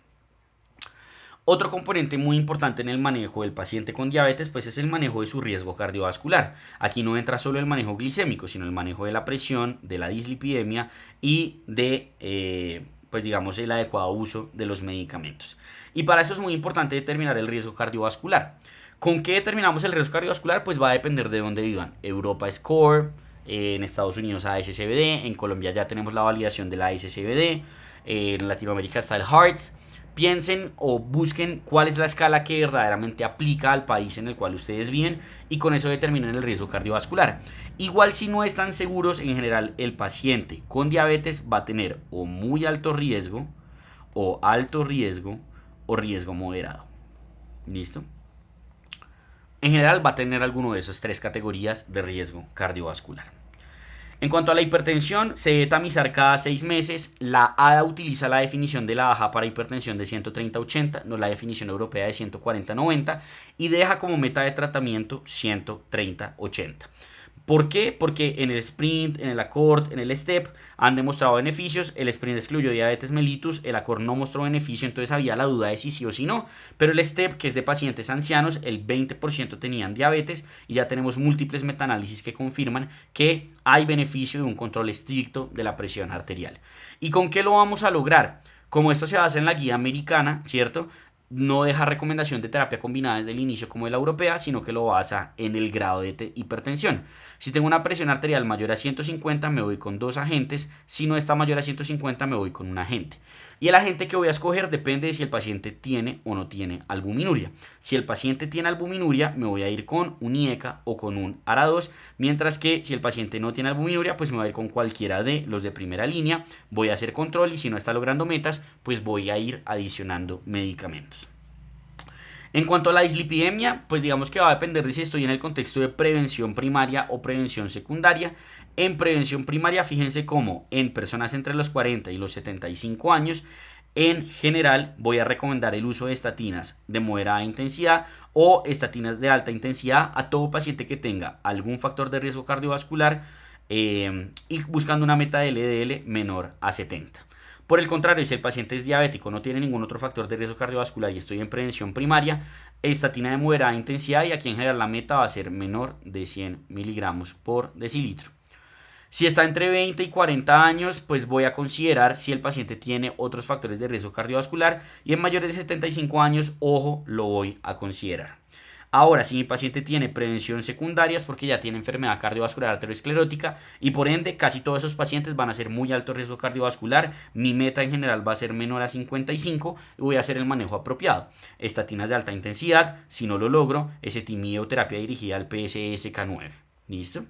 Otro componente muy importante en el manejo del paciente con diabetes pues es el manejo de su riesgo cardiovascular. Aquí no entra solo el manejo glicémico, sino el manejo de la presión, de la dislipidemia y de pues digamos el adecuado uso de los medicamentos. Y para eso es muy importante determinar el riesgo cardiovascular. ¿Con qué determinamos el riesgo cardiovascular? Pues va a depender de dónde vivan. Europa es SCORE, en Estados Unidos ASCVD, en Colombia ya tenemos la validación de la ASCVD, en Latinoamérica está el HEARTS. Piensen o busquen cuál es la escala que verdaderamente aplica al país en el cual ustedes viven y con eso determinen el riesgo cardiovascular. Igual si no están seguros, en general el paciente con diabetes va a tener o muy alto riesgo o riesgo moderado. ¿Listo? En general va a tener alguno de esas tres categorías de riesgo cardiovascular. En cuanto a la hipertensión, se debe tamizar cada 6 meses. La ADA utiliza la definición de la AJA para hipertensión de 130-80, no la definición europea de 140-90, y deja como meta de tratamiento 130-80. ¿Por qué? Porque en el sprint, en el accord, en el step han demostrado beneficios. El sprint excluyó diabetes mellitus, el accord no mostró beneficio, entonces había la duda de si sí o si no. Pero el step, que es de pacientes ancianos, el 20% tenían diabetes y ya tenemos múltiples metaanálisis que confirman que hay beneficio de un control estricto de la presión arterial. ¿Y con qué lo vamos a lograr? Como esto se basa en la guía americana, ¿cierto? No deja recomendación de terapia combinada desde el inicio como de la europea, sino que lo basa en el grado de hipertensión. Si tengo una presión arterial mayor a 150, me voy con 2 agentes. Si no está mayor a 150, me voy con un agente. Y el agente que voy a escoger depende de si el paciente tiene o no tiene albuminuria. Si el paciente tiene albuminuria, me voy a ir con un IECA o con un ARA2, mientras que si el paciente no tiene albuminuria, pues me voy a ir con cualquiera de los de primera línea. Voy a hacer control y si no está logrando metas, pues voy a ir adicionando medicamentos. En cuanto a la dislipidemia, pues digamos que va a depender de si estoy en el contexto de prevención primaria o prevención secundaria. En prevención primaria, fíjense cómo en personas entre los 40 y los 75 años, en general voy a recomendar el uso de estatinas de moderada intensidad o estatinas de alta intensidad a todo paciente que tenga algún factor de riesgo cardiovascular y buscando una meta de LDL menor a 70. Por el contrario, si el paciente es diabético, no tiene ningún otro factor de riesgo cardiovascular y estoy en prevención primaria, estatina de moderada intensidad y aquí en general la meta va a ser menor de 100 miligramos por decilitro. Si está entre 20 y 40 años, pues voy a considerar si el paciente tiene otros factores de riesgo cardiovascular y en mayores de 75 años, ojo, lo voy a considerar. Ahora, si mi paciente tiene prevención secundaria es porque ya tiene enfermedad cardiovascular arteriosclerótica y por ende casi todos esos pacientes van a ser muy alto riesgo cardiovascular. Mi meta en general va a ser menor a 55 y voy a hacer el manejo apropiado. Estatinas de alta intensidad, si no lo logro, ezetimibe o terapia dirigida al PCSK9. ¿Listo?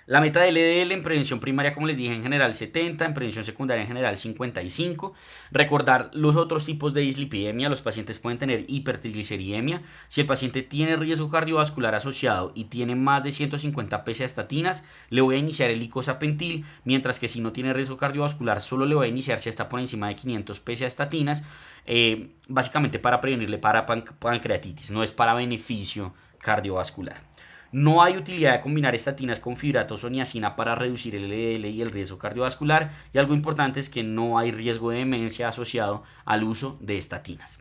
La meta del LDL en prevención primaria, como les dije, en general 70, en prevención secundaria en general 55. Recordar los otros tipos de dislipidemia, los pacientes pueden tener hipertrigliceridemia. Si el paciente tiene riesgo cardiovascular asociado y tiene más de 150 pC a estatinas, le voy a iniciar el icosapentil, mientras que si no tiene riesgo cardiovascular, solo le voy a iniciar si está por encima de 500 pC a estatinas, básicamente para prevenirle para pancreatitis, no es para beneficio cardiovascular. No hay utilidad de combinar estatinas con fibratos o niacina para reducir el LDL y el riesgo cardiovascular. Y algo importante es que no hay riesgo de demencia asociado al uso de estatinas.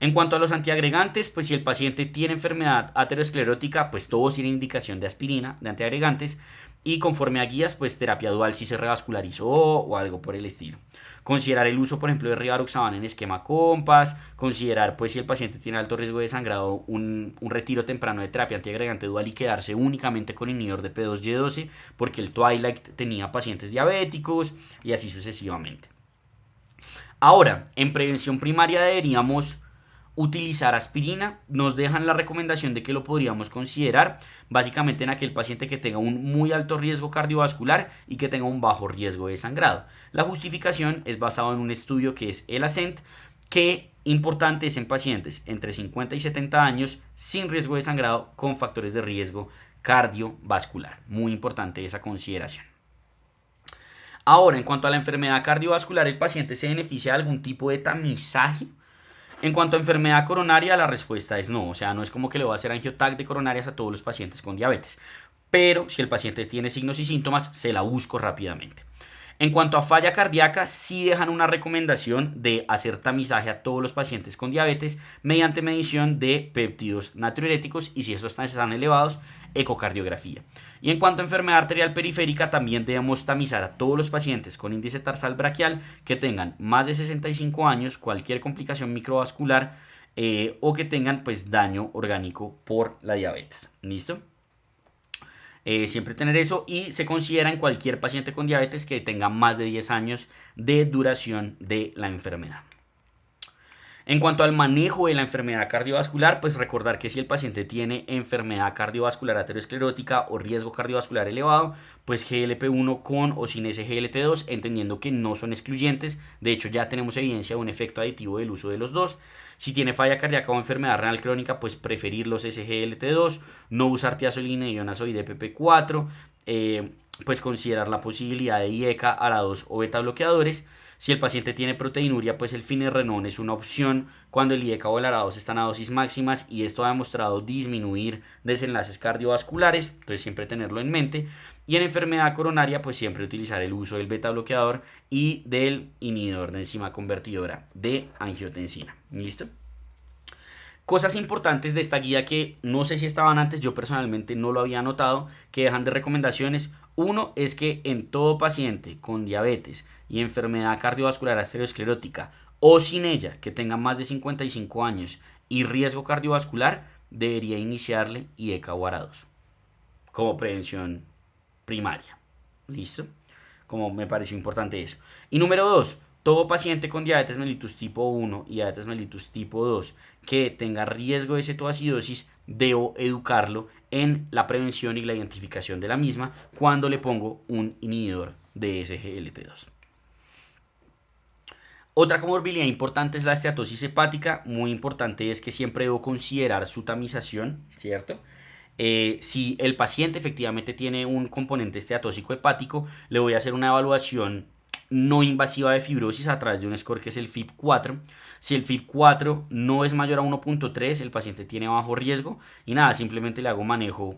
En cuanto a los antiagregantes, pues si el paciente tiene enfermedad aterosclerótica, pues todos tienen indicación de aspirina, de antiagregantes. Y conforme a guías, pues terapia dual si se revascularizó o algo por el estilo. Considerar el uso, por ejemplo, de rivaroxaban en esquema COMPASS. Considerar, pues, si el paciente tiene alto riesgo de sangrado, un retiro temprano de terapia antiagregante dual y quedarse únicamente con inhibidor de P2Y12, porque el Twilight tenía pacientes diabéticos y así sucesivamente. Ahora, en prevención primaria deberíamos utilizar aspirina. Nos dejan la recomendación de que lo podríamos considerar básicamente en aquel paciente que tenga un muy alto riesgo cardiovascular y que tenga un bajo riesgo de sangrado. La justificación es basada en un estudio que es el ASCENT, que importante es en pacientes entre 50 y 70 años sin riesgo de sangrado con factores de riesgo cardiovascular. Muy importante esa consideración. Ahora, en cuanto a la enfermedad cardiovascular, ¿el paciente se beneficia de algún tipo de tamizaje? En cuanto a enfermedad coronaria, la respuesta es no. O sea, no es como que le voy a hacer angiotac de coronarias a todos los pacientes con diabetes. Pero si el paciente tiene signos y síntomas, se la busco rápidamente. En cuanto a falla cardíaca, sí dejan una recomendación de hacer tamizaje a todos los pacientes con diabetes mediante medición de péptidos natriuréticos y si estos están elevados, ecocardiografía. Y en cuanto a enfermedad arterial periférica, también debemos tamizar a todos los pacientes con índice tarsal braquial que tengan más de 65 años, cualquier complicación microvascular o que tengan pues daño orgánico por la diabetes. ¿Listo? Siempre tener eso y se considera en cualquier paciente con diabetes que tenga más de 10 años de duración de la enfermedad. En cuanto al manejo de la enfermedad cardiovascular, pues recordar que si el paciente tiene enfermedad cardiovascular aterosclerótica o riesgo cardiovascular elevado, pues GLP-1 con o sin SGLT2, entendiendo que no son excluyentes. De hecho, ya tenemos evidencia de un efecto aditivo del uso de los dos. Si tiene falla cardíaca o enfermedad renal crónica, pues preferir los SGLT2, no usar tiazolina y ionazoide PP4, pues considerar la posibilidad de IECA, ARA2 o beta bloqueadores. Si el paciente tiene proteinuria, pues el finerenón es una opción cuando el IECA o el ARA2 están a dosis máximas y esto ha demostrado disminuir desenlaces cardiovasculares, entonces siempre tenerlo en mente. Y en enfermedad coronaria, pues siempre utilizar el uso del beta bloqueador y del inhibidor de enzima convertidora de angiotensina. ¿Listo? Cosas importantes de esta guía que no sé si estaban antes, yo personalmente no lo había notado, que dejan de recomendaciones. Uno es que en todo paciente con diabetes y enfermedad cardiovascular aterosclerótica o sin ella que tenga más de 55 años y riesgo cardiovascular, debería iniciarle IECA o ARA2 como prevención primaria. ¿Listo? Como me pareció importante eso. Y número 2, todo paciente con diabetes mellitus tipo 1 y diabetes mellitus tipo 2 que tenga riesgo de cetoacidosis, debo educarlo en la prevención y la identificación de la misma cuando le pongo un inhibidor de SGLT2. Otra comorbilidad importante es la esteatosis hepática. Muy importante es que siempre debo considerar su tamización, ¿cierto? Si el paciente efectivamente tiene un componente esteatósico hepático, le voy a hacer una evaluación no invasiva de fibrosis a través de un score que es el FIB4. Si el FIB4 no es mayor a 1.3, el paciente tiene bajo riesgo y nada, simplemente le hago manejo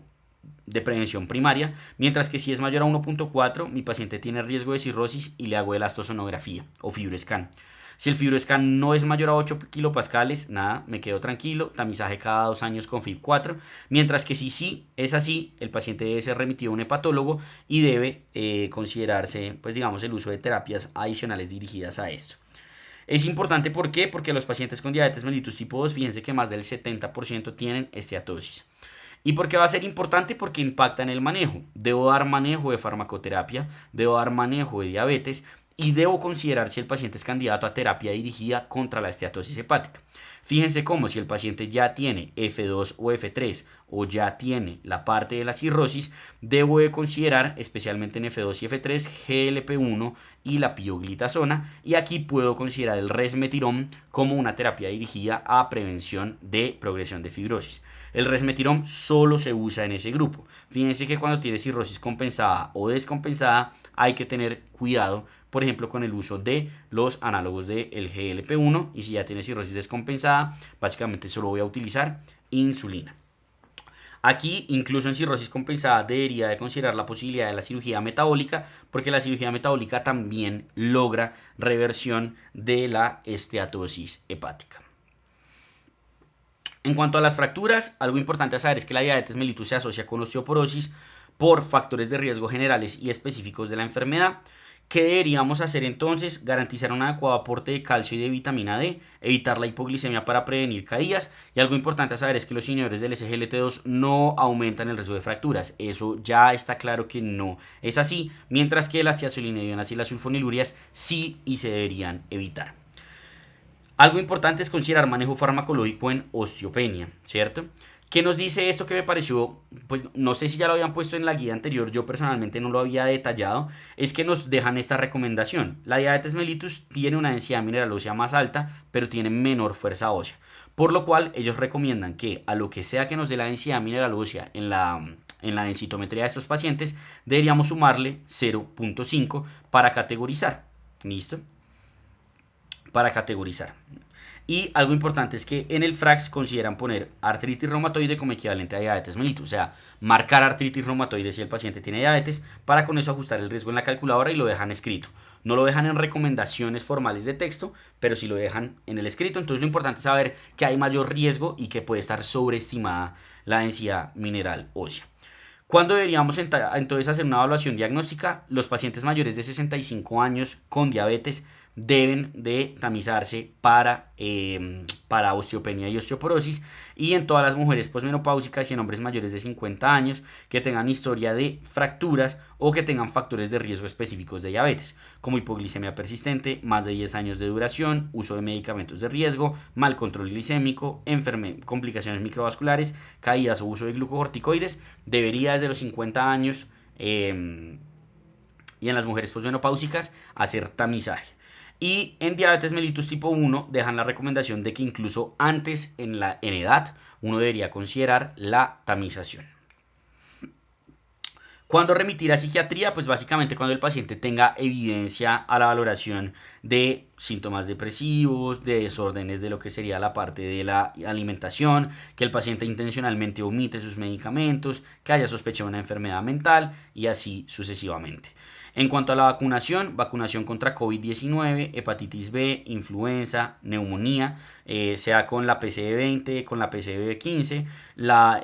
de prevención primaria, mientras que si es mayor a 1.4, mi paciente tiene riesgo de cirrosis y le hago elastosonografía o fibroscan. Si el fibroscan no es mayor a 8 kilopascales, nada, me quedo tranquilo, tamizaje cada 2 años con FIB4, mientras que si sí es así, el paciente debe ser remitido a un hepatólogo y debe considerarse, pues digamos, el uso de terapias adicionales dirigidas a esto. Es importante, ¿por qué? Porque los pacientes con diabetes mellitus tipo 2, fíjense que más del 70% tienen esteatosis. ¿Y por qué va a ser importante? Porque impacta en el manejo. Debo dar manejo de farmacoterapia, debo dar manejo de diabetes y debo considerar si el paciente es candidato a terapia dirigida contra la esteatosis hepática. Fíjense cómo si el paciente ya tiene F2 o F3 o ya tiene la parte de la cirrosis, debo de considerar especialmente en F2 y F3 GLP-1 y la pioglitazona, y aquí puedo considerar el resmetirom como una terapia dirigida a prevención de progresión de fibrosis. El resmetirom solo se usa en ese grupo. Fíjense que cuando tiene cirrosis compensada o descompensada hay que tener cuidado, por ejemplo, con el uso de los análogos del GLP-1, y si ya tiene cirrosis descompensada, básicamente solo voy a utilizar insulina. Aquí, incluso en cirrosis compensada, debería de considerar la posibilidad de la cirugía metabólica, porque la cirugía metabólica también logra reversión de la esteatosis hepática. En cuanto a las fracturas, algo importante a saber es que la diabetes mellitus se asocia con osteoporosis por factores de riesgo generales y específicos de la enfermedad. ¿Qué deberíamos hacer entonces? Garantizar un adecuado aporte de calcio y de vitamina D, evitar la hipoglicemia para prevenir caídas, y algo importante a saber es que los inhibidores del SGLT2 no aumentan el riesgo de fracturas. Eso ya está claro que no es así, mientras que las tiazolinedionas y las sulfonilurias sí y se deberían evitar. Algo importante es considerar manejo farmacológico en osteopenia, ¿cierto? ¿Qué nos dice esto que me pareció? Pues no sé si ya lo habían puesto en la guía anterior, yo personalmente no lo había detallado, es que nos dejan esta recomendación. La diabetes mellitus tiene una densidad mineral ósea más alta, pero tiene menor fuerza ósea, por lo cual ellos recomiendan que a lo que sea que nos dé la densidad mineral ósea en la densitometría de estos pacientes, deberíamos sumarle 0.5 para categorizar. ¿Listo? Para categorizar. Y algo importante es que en el FRAX consideran poner artritis reumatoide como equivalente a diabetes mellitus, o sea, marcar artritis reumatoide si el paciente tiene diabetes, para con eso ajustar el riesgo en la calculadora y lo dejan escrito. No lo dejan en recomendaciones formales de texto, pero sí lo dejan en el escrito. Entonces lo importante es saber que hay mayor riesgo y que puede estar sobreestimada la densidad mineral ósea. ¿Cuándo deberíamos entonces hacer una evaluación diagnóstica? Los pacientes mayores de 65 años con diabetes deben de tamizarse para osteopenia y osteoporosis, y en todas las mujeres posmenopáusicas y en hombres mayores de 50 años que tengan historia de fracturas o que tengan factores de riesgo específicos de diabetes, como hipoglicemia persistente, más de 10 años de duración, uso de medicamentos de riesgo, mal control glicémico, complicaciones microvasculares, caídas o uso de glucocorticoides. Debería desde los 50 años y en las mujeres posmenopáusicas hacer tamizaje. Y en diabetes mellitus tipo 1 dejan la recomendación de que incluso antes en edad uno debería considerar la tamización. ¿Cuándo remitir a psiquiatría? Pues básicamente cuando el paciente tenga evidencia a la valoración de síntomas depresivos, de desórdenes de lo que sería la parte de la alimentación, que el paciente intencionalmente omite sus medicamentos, que haya sospecha de una enfermedad mental y así sucesivamente. En cuanto a la vacunación, vacunación contra COVID-19, hepatitis B, influenza, neumonía, sea con la PCV20, con la PCV15,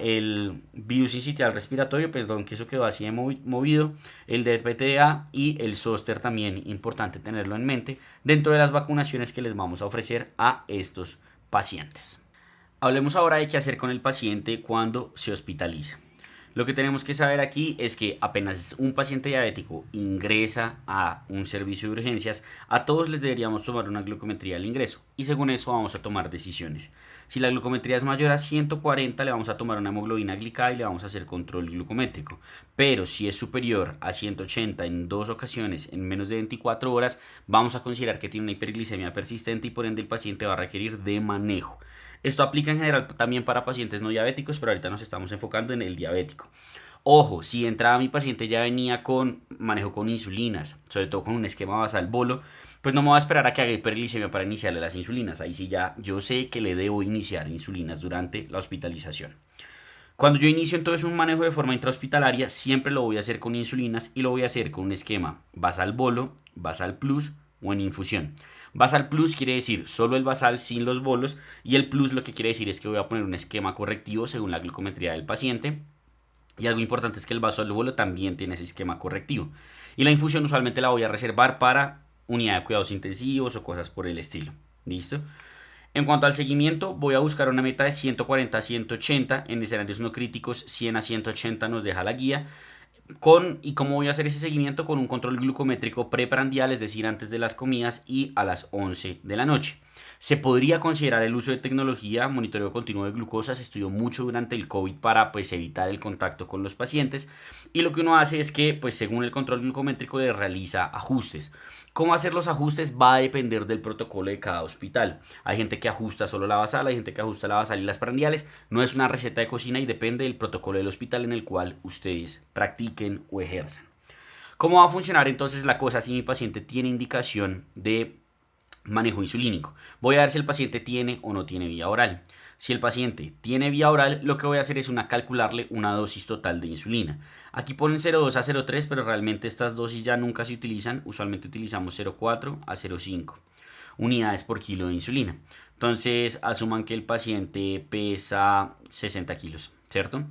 el virus incitial respiratorio, perdón que eso quedó así de movido, el DPTA y el zóster también, importante tenerlo en mente, dentro de las vacunaciones que les vamos a ofrecer a estos pacientes. Hablemos ahora de qué hacer con el paciente cuando se hospitaliza. Lo que tenemos que saber aquí es que apenas un paciente diabético ingresa a un servicio de urgencias, a todos les deberíamos tomar una glucometría al ingreso y según eso vamos a tomar decisiones. Si la glucometría es mayor a 140, le vamos a tomar una hemoglobina glicada y le vamos a hacer control glucométrico. Pero si es superior a 180 en 2 ocasiones en menos de 24 horas, vamos a considerar que tiene una hiperglicemia persistente y por ende el paciente va a requerir de manejo. Esto aplica en general también para pacientes no diabéticos, pero ahorita nos estamos enfocando en el diabético. Ojo, si de entrada mi paciente ya venía con manejo con insulinas, sobre todo con un esquema basal bolo, pues no me voy a esperar a que haga hiperglicemia para iniciarle las insulinas. Ahí sí ya yo sé que le debo iniciar insulinas durante la hospitalización. Cuando yo inicio entonces un manejo de forma intrahospitalaria, siempre lo voy a hacer con insulinas y lo voy a hacer con un esquema Basal Bolo, Basal Plus o en infusión. Basal Plus quiere decir solo el basal sin los bolos y el Plus lo que quiere decir es que voy a poner un esquema correctivo según la glucometría del paciente. Y algo importante es que el basal bolo también tiene ese esquema correctivo. Y la infusión usualmente la voy a reservar para unidad de cuidados intensivos o cosas por el estilo. ¿Listo? En cuanto al seguimiento, voy a buscar una meta de 140 a 180 en escenarios no críticos, 100 a 180 nos deja la guía. ¿Y cómo voy a hacer ese seguimiento? Con un control glucométrico preprandial, es decir, antes de las comidas y a las 11 de la noche. Se podría considerar el uso de tecnología, monitoreo continuo de glucosa, se estudió mucho durante el COVID para pues evitar el contacto con los pacientes y lo que uno hace es que pues según el control glucométrico le realiza ajustes. ¿Cómo hacer los ajustes? Va a depender del protocolo de cada hospital. Hay gente que ajusta solo la basal, hay gente que ajusta la basal y las prandiales. No es una receta de cocina y depende del protocolo del hospital en el cual ustedes practiquen o ejerzan. ¿Cómo va a funcionar entonces la cosa si mi paciente tiene indicación de manejo insulínico? Voy a ver si el paciente tiene o no tiene vía oral. Si el paciente tiene vía oral, lo que voy a hacer es calcularle una dosis total de insulina. Aquí ponen 0,2 a 0,3, pero realmente estas dosis ya nunca se utilizan. Usualmente utilizamos 0,4 a 0,5 unidades por kilo de insulina. Entonces, asuman que el paciente pesa 60 kilos, ¿cierto?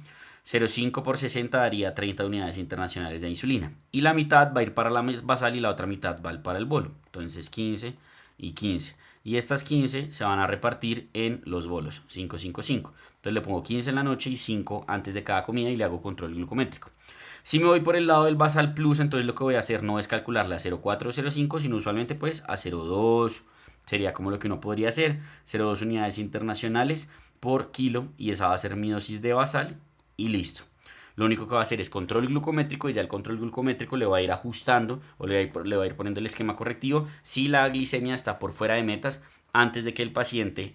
0,5 por 60 daría 30 unidades internacionales de insulina. Y la mitad va a ir para la basal y la otra mitad va para el bolo. Entonces, 15 y 15. Y estas 15 se van a repartir en los bolos, 5, 5, 5. Entonces le pongo 15 en la noche y 5 antes de cada comida y le hago control glucométrico. Si me voy por el lado del Basal Plus, entonces lo que voy a hacer no es calcularle a 0,4 o 0,5, sino usualmente pues a 0,2. Sería como lo que uno podría hacer, 0,2 unidades internacionales por kilo y esa va a ser mi dosis de basal y listo. Lo único que va a hacer es control glucométrico y ya el control glucométrico le va a ir ajustando o le va a ir poniendo el esquema correctivo si la glicemia está por fuera de metas antes de que el paciente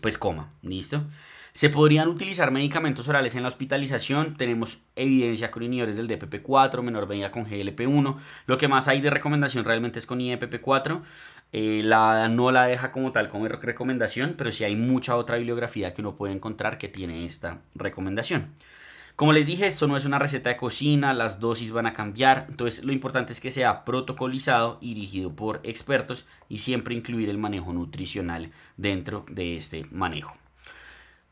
pues coma. ¿Listo? Se podrían utilizar medicamentos orales en la hospitalización. Tenemos evidencia con inhibidores del DPP4, menor medida con GLP1. Lo que más hay de recomendación realmente es con IDPP4. La no la deja como tal como recomendación, pero sí hay mucha otra bibliografía que uno puede encontrar que tiene esta recomendación. Como les dije, esto no es una receta de cocina, las dosis van a cambiar, entonces lo importante es que sea protocolizado y dirigido por expertos y siempre incluir el manejo nutricional dentro de este manejo.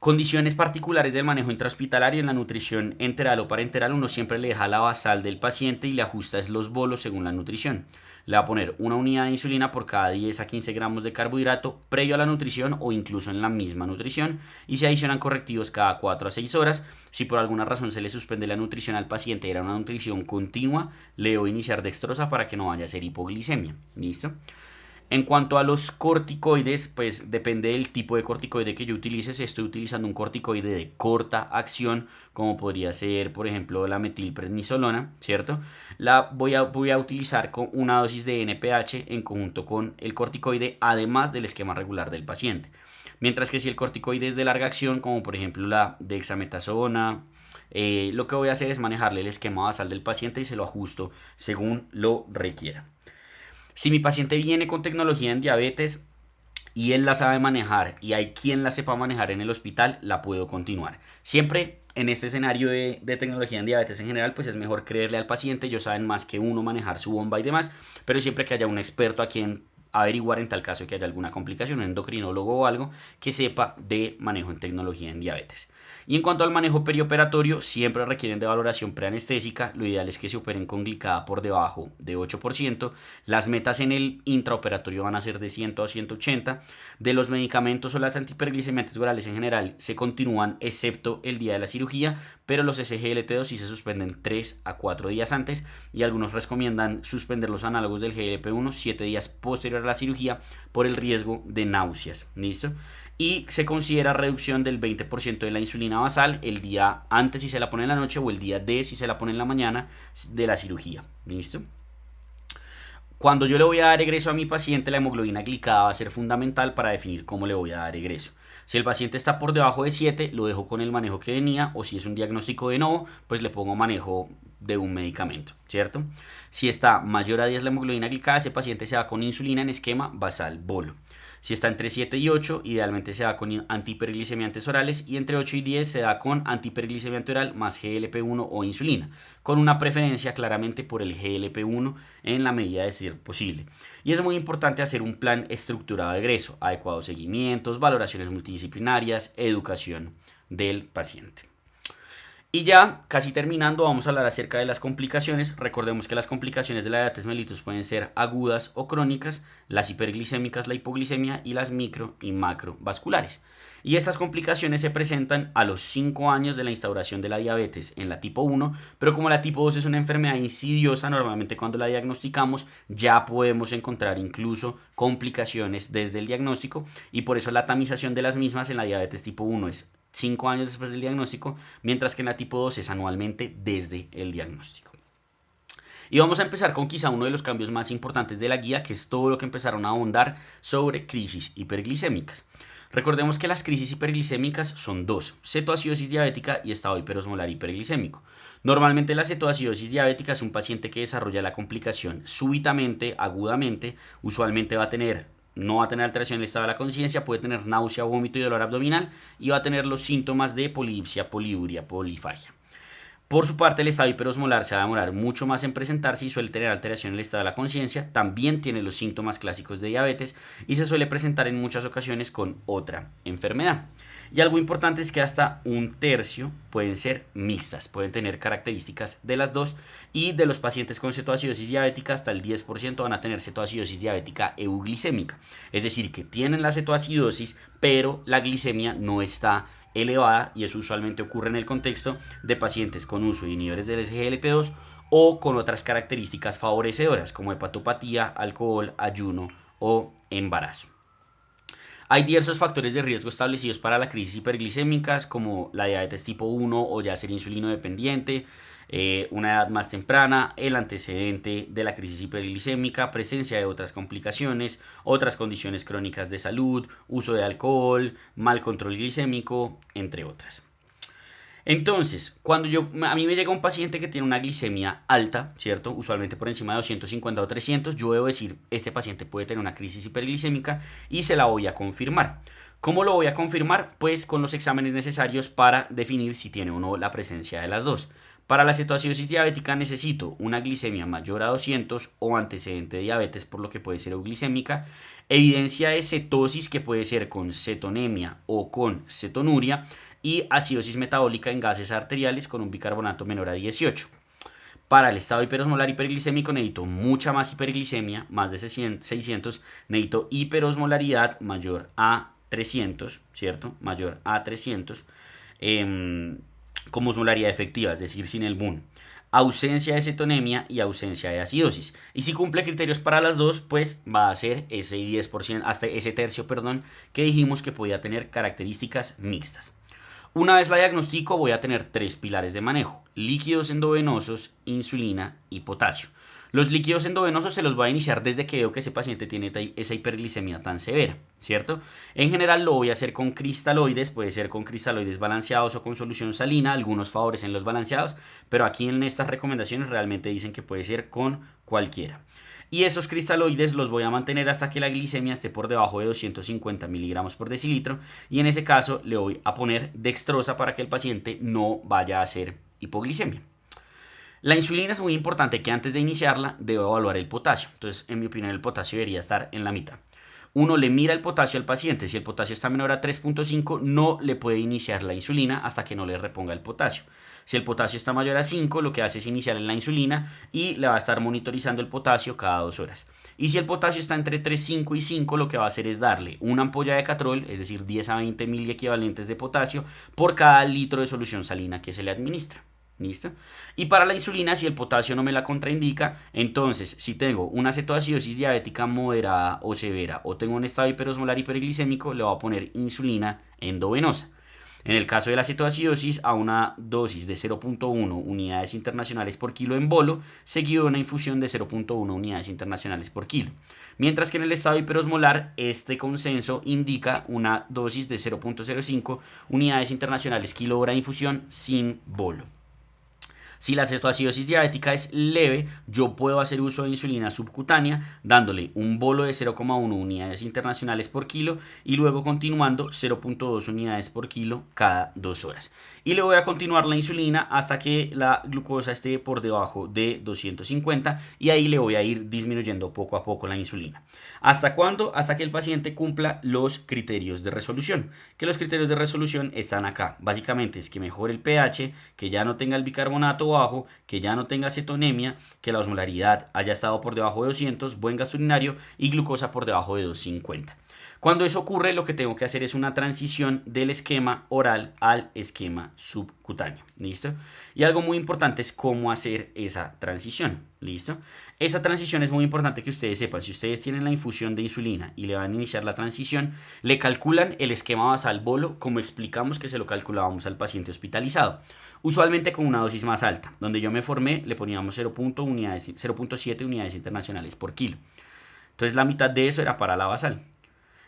Condiciones particulares del manejo intrahospitalario. En la nutrición enteral o parenteral uno siempre le deja la basal del paciente y le ajusta los bolos según la nutrición. Le va a poner una unidad de insulina por cada 10 a 15 gramos de carbohidrato previo a la nutrición o incluso en la misma nutrición y se adicionan correctivos cada 4 a 6 horas. Si por alguna razón se le suspende la nutrición al paciente, era una nutrición continua, le debo iniciar dextrosa para que no vaya a ser hipoglicemia. ¿Listo? En cuanto a los corticoides, pues depende del tipo de corticoide que yo utilice. Si estoy utilizando un corticoide de corta acción, como podría ser, por ejemplo, la metilprednisolona, ¿cierto? Voy a utilizar con una dosis de NPH en conjunto con el corticoide, además del esquema regular del paciente. Mientras que si el corticoide es de larga acción, como por ejemplo la dexametasona, lo que voy a hacer es manejarle el esquema basal del paciente y se lo ajusto según lo requiera. Si mi paciente viene con tecnología en diabetes y él la sabe manejar y hay quien la sepa manejar en el hospital, la puedo continuar. Siempre en este escenario de tecnología en diabetes en general, pues es mejor creerle al paciente, ellos saben más que uno manejar su bomba y demás, pero siempre que haya un experto a quien averiguar en tal caso que haya alguna complicación, un endocrinólogo o algo que sepa de manejo en tecnología en diabetes. Y en cuanto al manejo perioperatorio, siempre requieren de valoración preanestésica. Lo ideal es que se operen con glicada por debajo de 8%. Las metas en el intraoperatorio van a ser de 100 a 180. De los medicamentos o las antihiperglicemiantes orales en general se continúan excepto el día de la cirugía, pero los SGLT2 sí se suspenden 3 a 4 días antes y algunos recomiendan suspender los análogos del GLP-1 7 días posterior a la cirugía por el riesgo de náuseas. ¿Listo? Y se considera reducción del 20% de la insulina basal el día antes si se la pone en la noche o el día de si se la pone en la mañana de la cirugía. ¿Listo? Cuando yo le voy a dar egreso a mi paciente, la hemoglobina glicada va a ser fundamental para definir cómo le voy a dar egreso. Si el paciente está por debajo de 7, lo dejo con el manejo que venía, o si es un diagnóstico de nuevo, pues le pongo manejo de un medicamento, ¿cierto? Si está mayor a 10 la hemoglobina glicada, ese paciente se va con insulina en esquema basal bolo. Si está entre 7 y 8, idealmente se da con antihiperglicemiantes orales, y entre 8 y 10 se da con antihiperglicemiante oral más GLP-1 o insulina, con una preferencia claramente por el GLP-1 en la medida de ser posible. Y es muy importante hacer un plan estructurado de egreso, adecuados seguimientos, valoraciones multidisciplinarias, educación del paciente. Y ya casi terminando, vamos a hablar acerca de las complicaciones. Recordemos que las complicaciones de la diabetes mellitus pueden ser agudas o crónicas, las hiperglicémicas, la hipoglicemia, y las micro y macrovasculares. Y estas complicaciones se presentan a los 5 años de la instauración de la diabetes en la tipo 1, pero como la tipo 2 es una enfermedad insidiosa, normalmente cuando la diagnosticamos ya podemos encontrar incluso complicaciones desde el diagnóstico, y por eso la tamización de las mismas en la diabetes tipo 1 es 5 años después del diagnóstico, mientras que en la tipo 2 es anualmente desde el diagnóstico. Y vamos a empezar con quizá uno de los cambios más importantes de la guía, que es todo lo que empezaron a ahondar sobre crisis hiperglicémicas. Recordemos que las crisis hiperglicémicas son dos: cetoacidosis diabética y estado hiperosmolar hiperglicémico. Normalmente la cetoacidosis diabética es un paciente que desarrolla la complicación súbitamente, agudamente, usualmente no va a tener alteración en el estado de la conciencia, puede tener náusea, vómito y dolor abdominal, y va a tener los síntomas de polipsia, poliuria, polifagia. Por su parte, el estado hiperosmolar se va a demorar mucho más en presentarse y suele tener alteración en el estado de la conciencia. También tiene los síntomas clásicos de diabetes y se suele presentar en muchas ocasiones con otra enfermedad. Y algo importante es que hasta un tercio pueden ser mixtas, pueden tener características de las dos, y de los pacientes con cetoacidosis diabética hasta el 10% van a tener cetoacidosis diabética euglicémica. Es decir, que tienen la cetoacidosis, pero la glicemia no está elevada, y eso usualmente ocurre en el contexto de pacientes con uso de inhibidores del SGLT2 o con otras características favorecedoras como hepatopatía, alcohol, ayuno o embarazo. Hay diversos factores de riesgo establecidos para la crisis hiperglicémicas, como la diabetes tipo 1 o ya ser insulino dependiente, una edad más temprana, el antecedente de la crisis hiperglicémica, presencia de otras complicaciones, otras condiciones crónicas de salud, uso de alcohol, mal control glicémico, entre otras. Entonces, cuando a mí me llega un paciente que tiene una glicemia alta, ¿cierto? Usualmente por encima de 250 o 300, yo debo decir, este paciente puede tener una crisis hiperglicémica, y se la voy a confirmar. ¿Cómo lo voy a confirmar? Pues con los exámenes necesarios para definir si tiene o no la presencia de las dos. Para la cetoacidosis diabética necesito una glicemia mayor a 200 o antecedente de diabetes, por lo que puede ser euglicémica, evidencia de cetosis que puede ser con cetonemia o con cetonuria, y acidosis metabólica en gases arteriales con un bicarbonato menor a 18. Para el estado hiperosmolar hiperglicémico necesito mucha más hiperglicemia, más de 600, necesito hiperosmolaridad mayor a 300, ¿cierto? Mayor a 300, como osmolaridad efectiva, es decir, sin el BUN. Ausencia de cetonemia y ausencia de acidosis. Y si cumple criterios para las dos, pues va a ser ese 10%, hasta ese tercio, que dijimos que podía tener características mixtas. Una vez la diagnostico, voy a tener 3 pilares de manejo: líquidos endovenosos, insulina y potasio. Los líquidos endovenosos se los voy a iniciar desde que veo que ese paciente tiene esa hiperglicemia tan severa, ¿cierto? En general lo voy a hacer con cristaloides, puede ser con cristaloides balanceados o con solución salina, algunos favorecen los balanceados, pero aquí en estas recomendaciones realmente dicen que puede ser con cualquiera. Y esos cristaloides los voy a mantener hasta que la glicemia esté por debajo de 250 miligramos por decilitro, y en ese caso le voy a poner dextrosa para que el paciente no vaya a hacer hipoglicemia. La insulina es muy importante, que antes de iniciarla debo evaluar el potasio. Entonces, en mi opinión, el potasio debería estar en la mitad. Uno le mira el potasio al paciente. Si el potasio está menor a 3.5, no le puede iniciar la insulina hasta que no le reponga el potasio. Si el potasio está mayor a 5, lo que hace es iniciarle la insulina y le va a estar monitorizando el potasio cada 2 horas. Y si el potasio está entre 3.5 y 5, lo que va a hacer es darle una ampolla de catrol, es decir, 10 a 20 mil equivalentes de potasio por cada litro de solución salina que se le administra. ¿Listo? Y para la insulina, si el potasio no me la contraindica, entonces si tengo una cetoacidosis diabética moderada o severa o tengo un estado hiperosmolar hiperglicémico, le voy a poner insulina endovenosa. En el caso de la cetoacidosis, a una dosis de 0.1 unidades internacionales por kilo en bolo, seguido de una infusión de 0.1 unidades internacionales por kilo. Mientras que en el estado hiperosmolar, este consenso indica una dosis de 0.05 unidades internacionales kilo hora de infusión sin bolo. Si la cetoacidosis diabética es leve, yo puedo hacer uso de insulina subcutánea dándole un bolo de 0,1 unidades internacionales por kilo y luego continuando 0,2 unidades por kilo cada 2 horas. Y le voy a continuar la insulina hasta que la glucosa esté por debajo de 250 y ahí le voy a ir disminuyendo poco a poco la insulina. ¿Hasta cuándo? Hasta que el paciente cumpla los criterios de resolución. Que los criterios de resolución están acá. Básicamente es que mejore el pH, que ya no tenga el bicarbonato bajo, que ya no tenga cetonemia, que la osmolaridad haya estado por debajo de 200, buen gas urinario y glucosa por debajo de 250. Cuando eso ocurre, lo que tengo que hacer es una transición del esquema oral al esquema subcutáneo. ¿Listo? Y algo muy importante es cómo hacer esa transición. ¿Listo? Esa transición es muy importante que ustedes sepan. Si ustedes tienen la infusión de insulina y le van a iniciar la transición, le calculan el esquema basal bolo como explicamos que se lo calculábamos al paciente hospitalizado. Usualmente con una dosis más alta. Donde yo me formé, le poníamos 0,7 unidades internacionales por kilo. Entonces la mitad de eso era para la basal.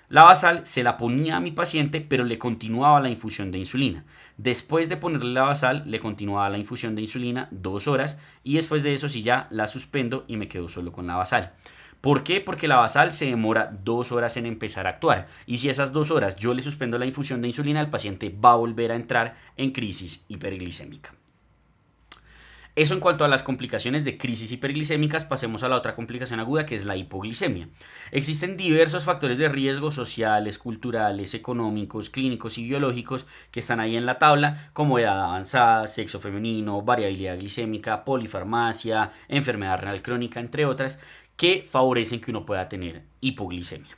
La basal se la ponía a mi paciente, pero le continuaba la infusión de insulina. Después de ponerle la basal, le continuaba la infusión de insulina 2 horas y después de eso sí ya la suspendo y me quedo solo con la basal. ¿Por qué? Porque la basal se demora 2 horas en empezar a actuar y si esas 2 horas yo le suspendo la infusión de insulina, el paciente va a volver a entrar en crisis hiperglicémica. Eso en cuanto a las complicaciones de crisis hiperglicémicas. Pasemos a la otra complicación aguda que es la hipoglicemia. Existen diversos factores de riesgo sociales, culturales, económicos, clínicos y biológicos que están ahí en la tabla, como edad avanzada, sexo femenino, variabilidad glicémica, polifarmacia, enfermedad renal crónica, entre otras, que favorecen que uno pueda tener hipoglicemia.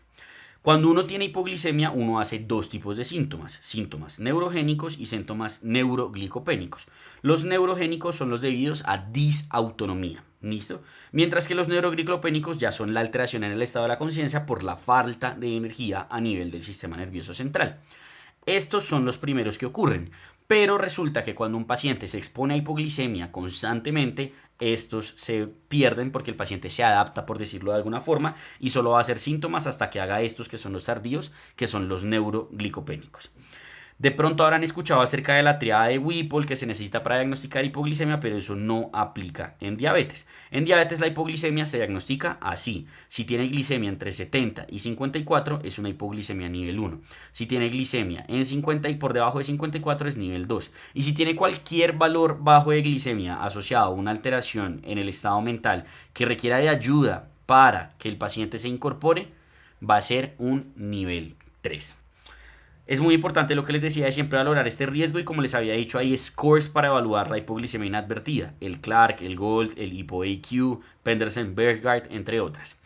Cuando uno tiene hipoglicemia, uno hace dos tipos de síntomas neurogénicos y síntomas neuroglicopénicos. Los neurogénicos son los debidos a disautonomía, ¿listo? Mientras que los neuroglicopénicos ya son la alteración en el estado de la conciencia por la falta de energía a nivel del sistema nervioso central. Estos son los primeros que ocurren, pero resulta que cuando un paciente se expone a hipoglicemia constantemente, estos se pierden porque el paciente se adapta, por decirlo de alguna forma, y solo va a hacer síntomas hasta que haga estos que son los tardíos, que son los neuroglicopénicos. De pronto habrán escuchado acerca de la triada de Whipple que se necesita para diagnosticar hipoglicemia, pero eso no aplica en diabetes. En diabetes la hipoglicemia se diagnostica así. Si tiene glicemia entre 70 y 54 es una hipoglicemia nivel 1. Si tiene glicemia en 50 y por debajo de 54 es nivel 2. Y si tiene cualquier valor bajo de glicemia asociado a una alteración en el estado mental que requiera de ayuda para que el paciente se incorpore, va a ser un nivel 3. Es muy importante lo que les decía de siempre valorar este riesgo y como les había dicho hay scores para evaluar la hipoglicemia inadvertida, el Clark, el Gold, el HipoAQ, Pendersen-Bergard, entre otras.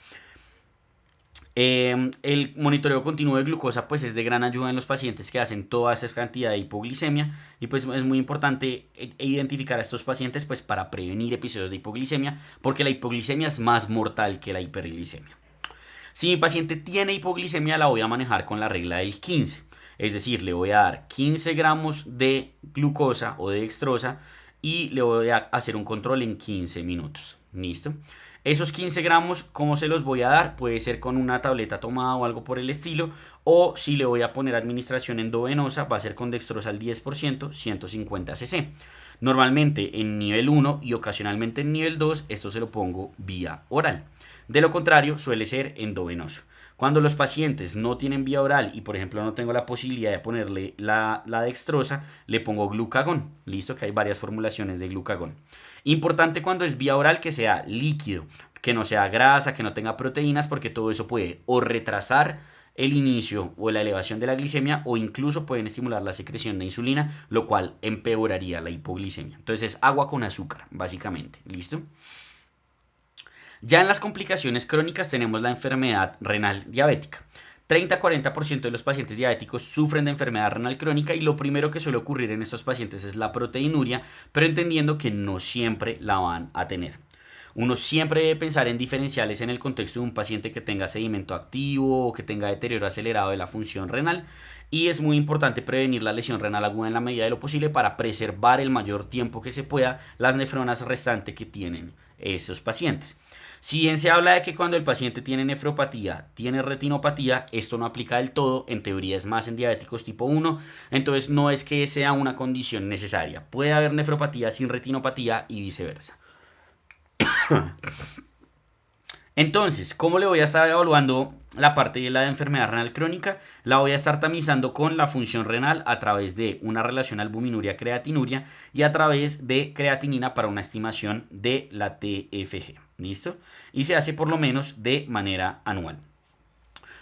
El monitoreo continuo de glucosa pues es de gran ayuda en los pacientes que hacen toda esa cantidad de hipoglicemia y pues es muy importante identificar a estos pacientes pues para prevenir episodios de hipoglicemia porque la hipoglicemia es más mortal que la hiperglicemia. Si mi paciente tiene hipoglicemia la voy a manejar con la regla del 15. Es decir, le voy a dar 15 gramos de glucosa o de dextrosa y le voy a hacer un control en 15 minutos. ¿Listo? Esos 15 gramos, ¿cómo se los voy a dar? Puede ser con una tableta tomada o algo por el estilo. O si le voy a poner administración endovenosa, va a ser con dextrosa al 10%, 150 cc. Normalmente en nivel 1 y ocasionalmente en nivel 2, esto se lo pongo vía oral. De lo contrario, suele ser endovenoso. Cuando los pacientes no tienen vía oral y por ejemplo no tengo la posibilidad de ponerle la dextrosa, le pongo glucagón. Listo, que hay varias formulaciones de glucagón. Importante cuando es vía oral que sea líquido, que no sea grasa, que no tenga proteínas, porque todo eso puede o retrasar el inicio o la elevación de la glicemia o incluso pueden estimular la secreción de insulina, lo cual empeoraría la hipoglicemia. Entonces es agua con azúcar, básicamente. ¿Listo? Ya en las complicaciones crónicas tenemos la enfermedad renal diabética. 30-40% de los pacientes diabéticos sufren de enfermedad renal crónica y lo primero que suele ocurrir en estos pacientes es la proteinuria, pero entendiendo que no siempre la van a tener. Uno siempre debe pensar en diferenciales en el contexto de un paciente que tenga sedimento activo o que tenga deterioro acelerado de la función renal y es muy importante prevenir la lesión renal aguda en la medida de lo posible para preservar el mayor tiempo que se pueda las nefronas restantes que tienen esos pacientes. Si bien se habla de que cuando el paciente tiene nefropatía, tiene retinopatía, esto no aplica del todo, en teoría es más en diabéticos tipo 1, entonces no es que sea una condición necesaria. Puede haber nefropatía sin retinopatía y viceversa. Entonces, ¿cómo le voy a estar evaluando la parte de la enfermedad renal crónica? La voy a estar tamizando con la función renal a través de una relación albuminuria-creatinuria y a través de creatinina para una estimación de la TFG. ¿Listo? Y se hace por lo menos de manera anual.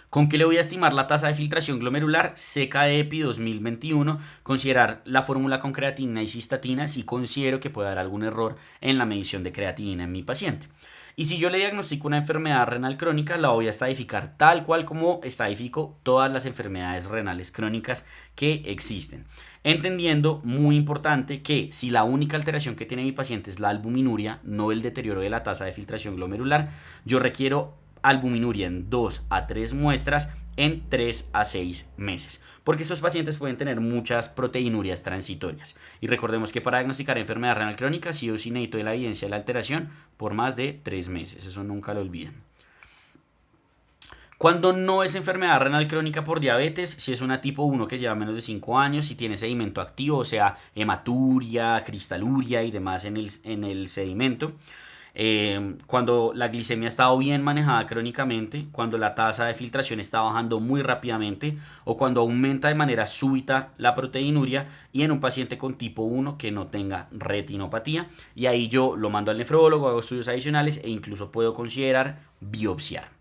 ¿Con qué le voy a estimar la tasa de filtración glomerular? CKEPI 2021, considerar la fórmula con creatinina y cistatina si considero que puede dar algún error en la medición de creatinina en mi paciente. Y si yo le diagnostico una enfermedad renal crónica, la voy a estadificar tal cual como estadifico todas las enfermedades renales crónicas que existen. Entendiendo, muy importante, que si la única alteración que tiene mi paciente es la albuminuria, no el deterioro de la tasa de filtración glomerular, yo requiero albuminuria en 2 a 3 muestras en 3 a 6 meses, porque estos pacientes pueden tener muchas proteinurias transitorias. Y recordemos que para diagnosticar enfermedad renal crónica sí o sí necesito de la evidencia de la alteración por más de 3 meses, eso nunca lo olviden. Cuando no es enfermedad renal crónica por diabetes, si es una tipo 1 que lleva menos de 5 años, si tiene sedimento activo, o sea, hematuria, cristaluria y demás en el sedimento. Cuando la glicemia ha estado bien manejada crónicamente, cuando la tasa de filtración está bajando muy rápidamente o cuando aumenta de manera súbita la proteinuria y en un paciente con tipo 1 que no tenga retinopatía. Y ahí yo lo mando al nefrólogo, hago estudios adicionales e incluso puedo considerar biopsiar.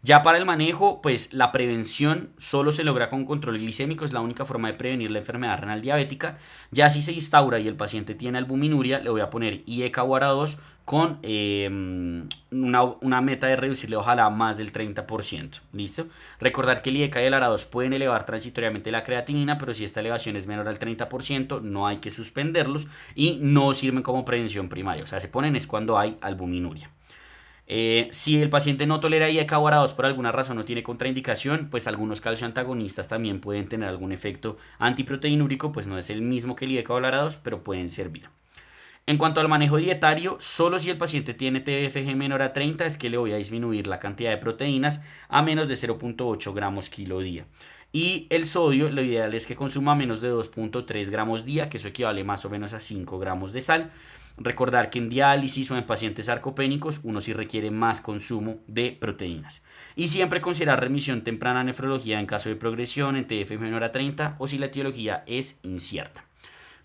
Ya para el manejo, pues la prevención solo se logra con control glicémico, es la única forma de prevenir la enfermedad renal diabética. Ya si se instaura y el paciente tiene albuminuria, le voy a poner IECA o ARA2 con una meta de reducirle ojalá más del 30%. ¿Listo? Recordar que el IECA y el ARA2 pueden elevar transitoriamente la creatinina, pero si esta elevación es menor al 30%, no hay que suspenderlos y no sirven como prevención primaria. O sea, se ponen es cuando hay albuminuria. Si el paciente no tolera IECA o ARA2 por alguna razón no tiene contraindicación, pues algunos calcioantagonistas también pueden tener algún efecto antiproteinúrico, pues no es el mismo que el IECA o el ARA2, pero pueden servir. En cuanto al manejo dietario, solo si el paciente tiene TFG menor a 30 es que le voy a disminuir la cantidad de proteínas a menos de 0.8 gramos kilo día. Y el sodio, lo ideal es que consuma menos de 2.3 gramos día, que eso equivale más o menos a 5 gramos de sal. Recordar que en diálisis o en pacientes sarcopénicos uno sí requiere más consumo de proteínas. Y siempre considerar remisión temprana nefrología en caso de progresión en TF menor a 30 o si la etiología es incierta.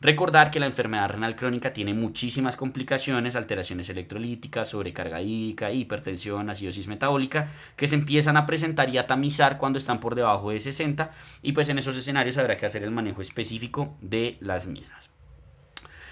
Recordar que la enfermedad renal crónica tiene muchísimas complicaciones, alteraciones electrolíticas, sobrecarga hídrica, hipertensión, acidosis metabólica, que se empiezan a presentar y a tamizar cuando están por debajo de 60 y pues en esos escenarios habrá que hacer el manejo específico de las mismas.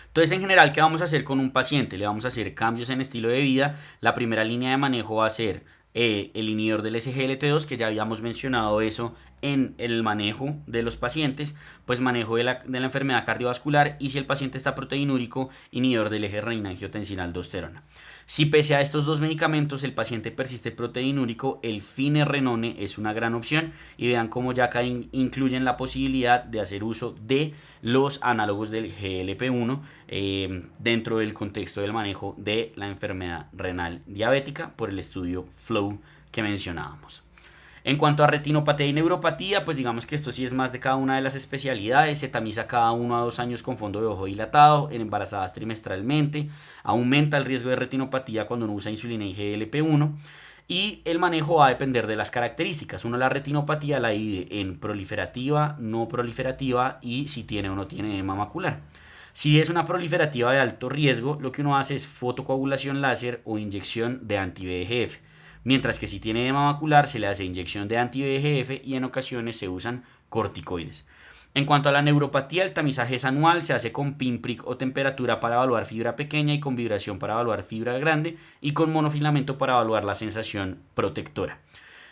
Entonces, en general, ¿qué vamos a hacer con un paciente? Le vamos a hacer cambios en estilo de vida. La primera línea de manejo va a ser el inhibidor del SGLT2, que ya habíamos mencionado eso en el manejo de los pacientes, pues manejo de la enfermedad cardiovascular y si el paciente está proteinúrico, inhibidor del eje renina-angiotensina-aldosterona. Si pese a estos dos medicamentos el paciente persiste proteinúrico, el finerenone es una gran opción y vean cómo ya acá incluyen la posibilidad de hacer uso de los análogos del GLP-1 dentro del contexto del manejo de la enfermedad renal diabética por el estudio FLOW que mencionábamos. En cuanto a retinopatía y neuropatía, pues digamos que esto sí es más de cada una de las especialidades, se tamiza cada 1 a 2 años con fondo de ojo dilatado, en embarazadas trimestralmente, aumenta el riesgo de retinopatía cuando uno usa insulina y GLP-1 y el manejo va a depender de las características. Uno la retinopatía la divide en proliferativa, no proliferativa y si tiene o no tiene edema macular. Si es una proliferativa de alto riesgo, lo que uno hace es fotocoagulación láser o inyección de anti-VEGF. Mientras que si tiene edema macular se le hace inyección de anti-VEGF y en ocasiones se usan corticoides. En cuanto a la neuropatía, el tamizaje es anual, se hace con pinprick o temperatura para evaluar fibra pequeña y con vibración para evaluar fibra grande y con monofilamento para evaluar la sensación protectora.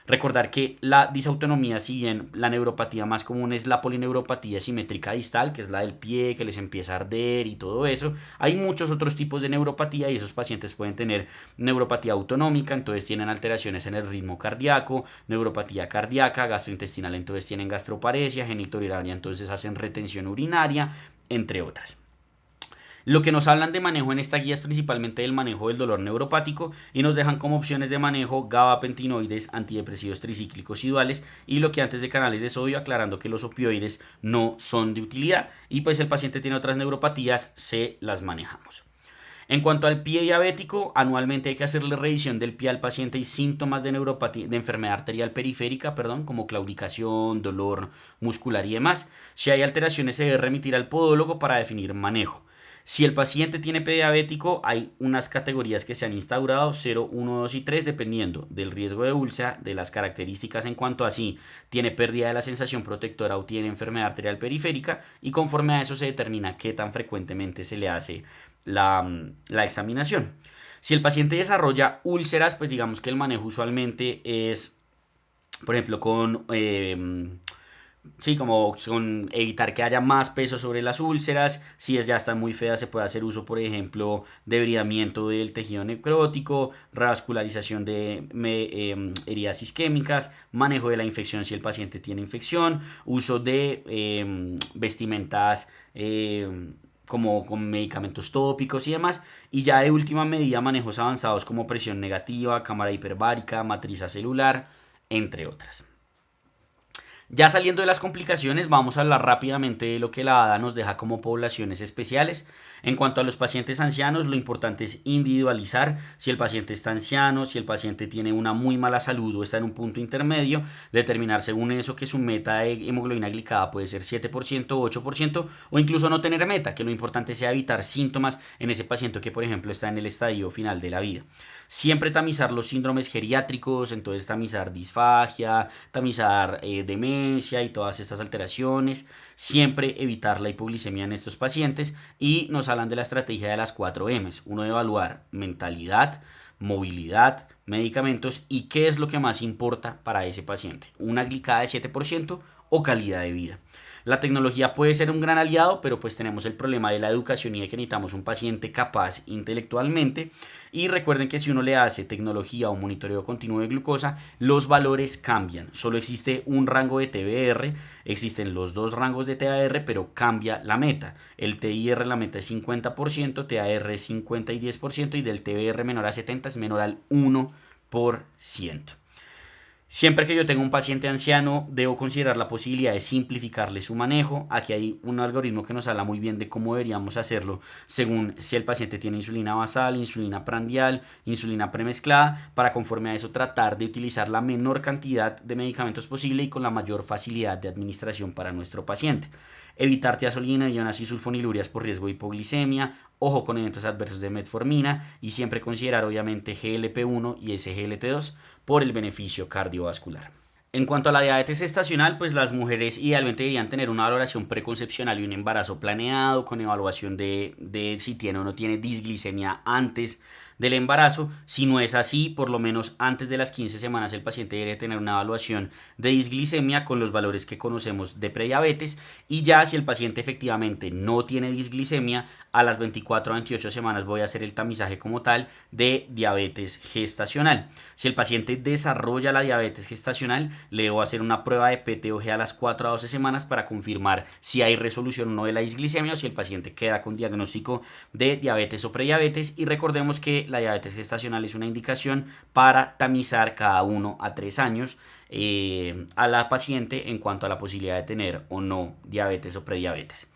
Recordar que la disautonomía, si bien la neuropatía más común es la polineuropatía simétrica distal, que es la del pie, que les empieza a arder y todo eso, hay muchos otros tipos de neuropatía y esos pacientes pueden tener neuropatía autonómica, entonces tienen alteraciones en el ritmo cardíaco, neuropatía cardíaca, gastrointestinal, entonces tienen gastroparesia, genitourinaria, entonces hacen retención urinaria, entre otras. Lo que nos hablan de manejo en esta guía es principalmente del manejo del dolor neuropático y nos dejan como opciones de manejo gabapentinoides, antidepresivos tricíclicos y duales y bloqueantes de canales de sodio, aclarando que los opioides no son de utilidad y pues si el paciente tiene otras neuropatías se las manejamos. En cuanto al pie diabético, anualmente hay que hacerle revisión del pie al paciente y síntomas de neuropatía, de enfermedad arterial periférica, perdón, como claudicación, dolor muscular y demás. Si hay alteraciones se debe remitir al podólogo para definir manejo. Si el paciente tiene pie diabético, hay unas categorías que se han instaurado, 0, 1, 2 y 3, dependiendo del riesgo de úlcera, de las características en cuanto a si tiene pérdida de la sensación protectora o tiene enfermedad arterial periférica, y conforme a eso se determina qué tan frecuentemente se le hace la examinación. Si el paciente desarrolla úlceras, pues digamos que el manejo usualmente es, por ejemplo, sí, como con evitar que haya más peso sobre las úlceras. Si ya están muy feas, se puede hacer uso, por ejemplo, de bridamiento del tejido necrótico, revascularización de heridas isquémicas, manejo de la infección si el paciente tiene infección, uso de vestimentas como con medicamentos tópicos y demás. Y ya de última medida, manejos avanzados como presión negativa, cámara hiperbárica, matriz celular, entre otras. Ya saliendo de las complicaciones, vamos a hablar rápidamente de lo que la ADA nos deja como poblaciones especiales. En cuanto a los pacientes ancianos, lo importante es individualizar si el paciente está anciano, si el paciente tiene una muy mala salud o está en un punto intermedio, determinar según eso que su meta de hemoglobina glicada puede ser 7%, 8% o incluso no tener meta, que lo importante sea evitar síntomas en ese paciente que por ejemplo está en el estadio final de la vida. Siempre tamizar los síndromes geriátricos, entonces tamizar disfagia, tamizar demencia y todas estas alteraciones. Siempre evitar la hipoglicemia en estos pacientes y nos hablan de la estrategia de las 4 M's. Uno, evaluar mentalidad, movilidad, medicamentos y qué es lo que más importa para ese paciente. Una glicada de 7% o calidad de vida. La tecnología puede ser un gran aliado, pero pues tenemos el problema de la educación y de que necesitamos un paciente capaz intelectualmente. Y recuerden que si uno le hace tecnología o monitoreo continuo de glucosa, los valores cambian. Solo existe un rango de TBR, existen los dos rangos de TAR, pero cambia la meta. El TIR, la meta es 50%, TAR es 50 y 10% y del TBR menor a 70 es menor al 1%. Siempre que yo tenga un paciente anciano, debo considerar la posibilidad de simplificarle su manejo. Aquí hay un algoritmo que nos habla muy bien de cómo deberíamos hacerlo según si el paciente tiene insulina basal, insulina prandial, insulina premezclada, para conforme a eso tratar de utilizar la menor cantidad de medicamentos posible y con la mayor facilidad de administración para nuestro paciente. Evitar tiazolina, ionas y sulfonilurias por riesgo de hipoglicemia, ojo con eventos adversos de metformina y siempre considerar obviamente GLP-1 y SGLT2 por el beneficio cardiovascular. En cuanto a la diabetes gestacional, pues las mujeres idealmente deberían tener una valoración preconcepcional y un embarazo planeado con evaluación de si tiene o no tiene disglicemia antes del embarazo. Si no es así, por lo menos antes de las 15 semanas el paciente debe tener una evaluación de disglicemia con los valores que conocemos de prediabetes y ya si el paciente efectivamente no tiene disglicemia, a las 24 a 28 semanas voy a hacer el tamizaje como tal de diabetes gestacional. Si el paciente desarrolla la diabetes gestacional, le debo hacer una prueba de PTOG a las 4 a 12 semanas para confirmar si hay resolución o no de la disglicemia o si el paciente queda con diagnóstico de diabetes o prediabetes. Y recordemos que la diabetes gestacional es una indicación para tamizar cada 1 a 3 años a la paciente en cuanto a la posibilidad de tener o no diabetes o prediabetes.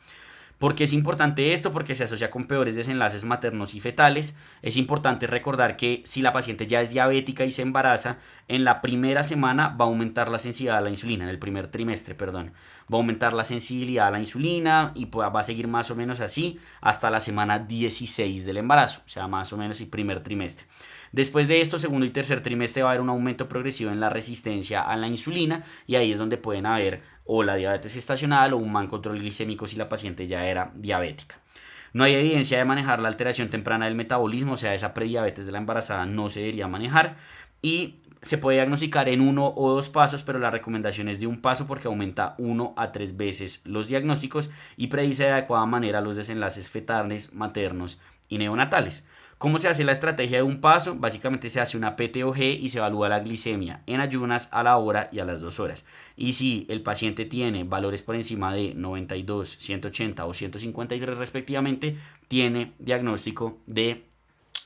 ¿Por qué es importante esto? Porque se asocia con peores desenlaces maternos y fetales. Es importante recordar que si la paciente ya es diabética y se embaraza, en la primera semana va a aumentar la sensibilidad a la insulina, en el primer trimestre, perdón. Va a aumentar la sensibilidad a la insulina y va a seguir más o menos así hasta la semana 16 del embarazo, o sea, más o menos el primer trimestre. Después de esto, segundo y tercer trimestre va a haber un aumento progresivo en la resistencia a la insulina y ahí es donde pueden haber o la diabetes gestacional o un mal control glicémico si la paciente ya era diabética. No hay evidencia de manejar la alteración temprana del metabolismo, o sea, esa prediabetes de la embarazada no se debería manejar y se puede diagnosticar en 1 o 2 pasos, pero la recomendación es de un paso porque aumenta 1 a 3 veces los diagnósticos y predice de adecuada manera los desenlaces fetales, maternos y neonatales. ¿Cómo se hace la estrategia de un paso? Básicamente se hace una PTOG y se evalúa la glicemia en ayunas, a la hora y a las 2 horas. Y si el paciente tiene valores por encima de 92, 180 o 153 respectivamente, tiene diagnóstico de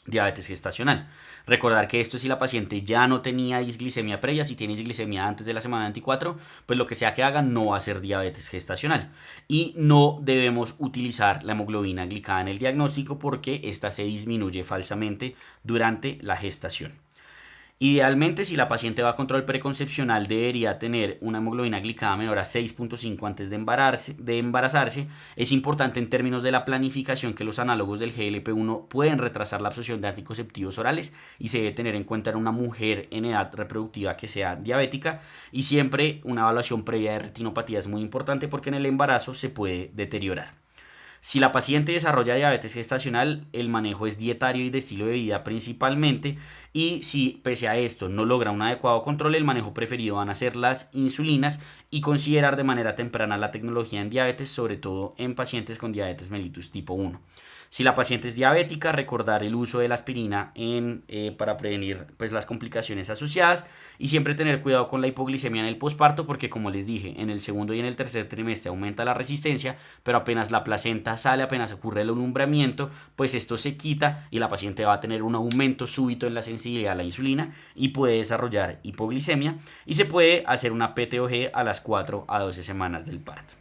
diabetes gestacional. Recordar que esto, si la paciente ya no tenía disglicemia previa, si tiene disglicemia antes de la semana 24, pues lo que sea que hagan no va a ser diabetes gestacional. Y no debemos utilizar la hemoglobina glicada en el diagnóstico porque esta se disminuye falsamente durante la gestación. Idealmente, si la paciente va a control preconcepcional, debería tener una hemoglobina glicada menor a 6.5 antes de embarazarse. Es importante en términos de la planificación que los análogos del GLP-1 pueden retrasar la absorción de anticonceptivos orales y se debe tener en cuenta en una mujer en edad reproductiva que sea diabética. Y siempre una evaluación previa de retinopatía es muy importante porque en el embarazo se puede deteriorar. Si la paciente desarrolla diabetes gestacional, el manejo es dietario y de estilo de vida principalmente. Y si pese a esto no logra un adecuado control, el manejo preferido van a ser las insulinas y considerar de manera temprana la tecnología en diabetes, sobre todo en pacientes con diabetes mellitus tipo 1. Si la paciente es diabética, recordar el uso de la aspirina para prevenir pues, las complicaciones asociadas y siempre tener cuidado con la hipoglicemia en el posparto porque como les dije, en el segundo y en el tercer trimestre aumenta la resistencia, pero apenas la placenta sale, apenas ocurre el alumbramiento, pues esto se quita y la paciente va a tener un aumento súbito en la sensibilidad a la insulina y puede desarrollar hipoglicemia y se puede hacer una PTOG a las 4 a 12 semanas del parto.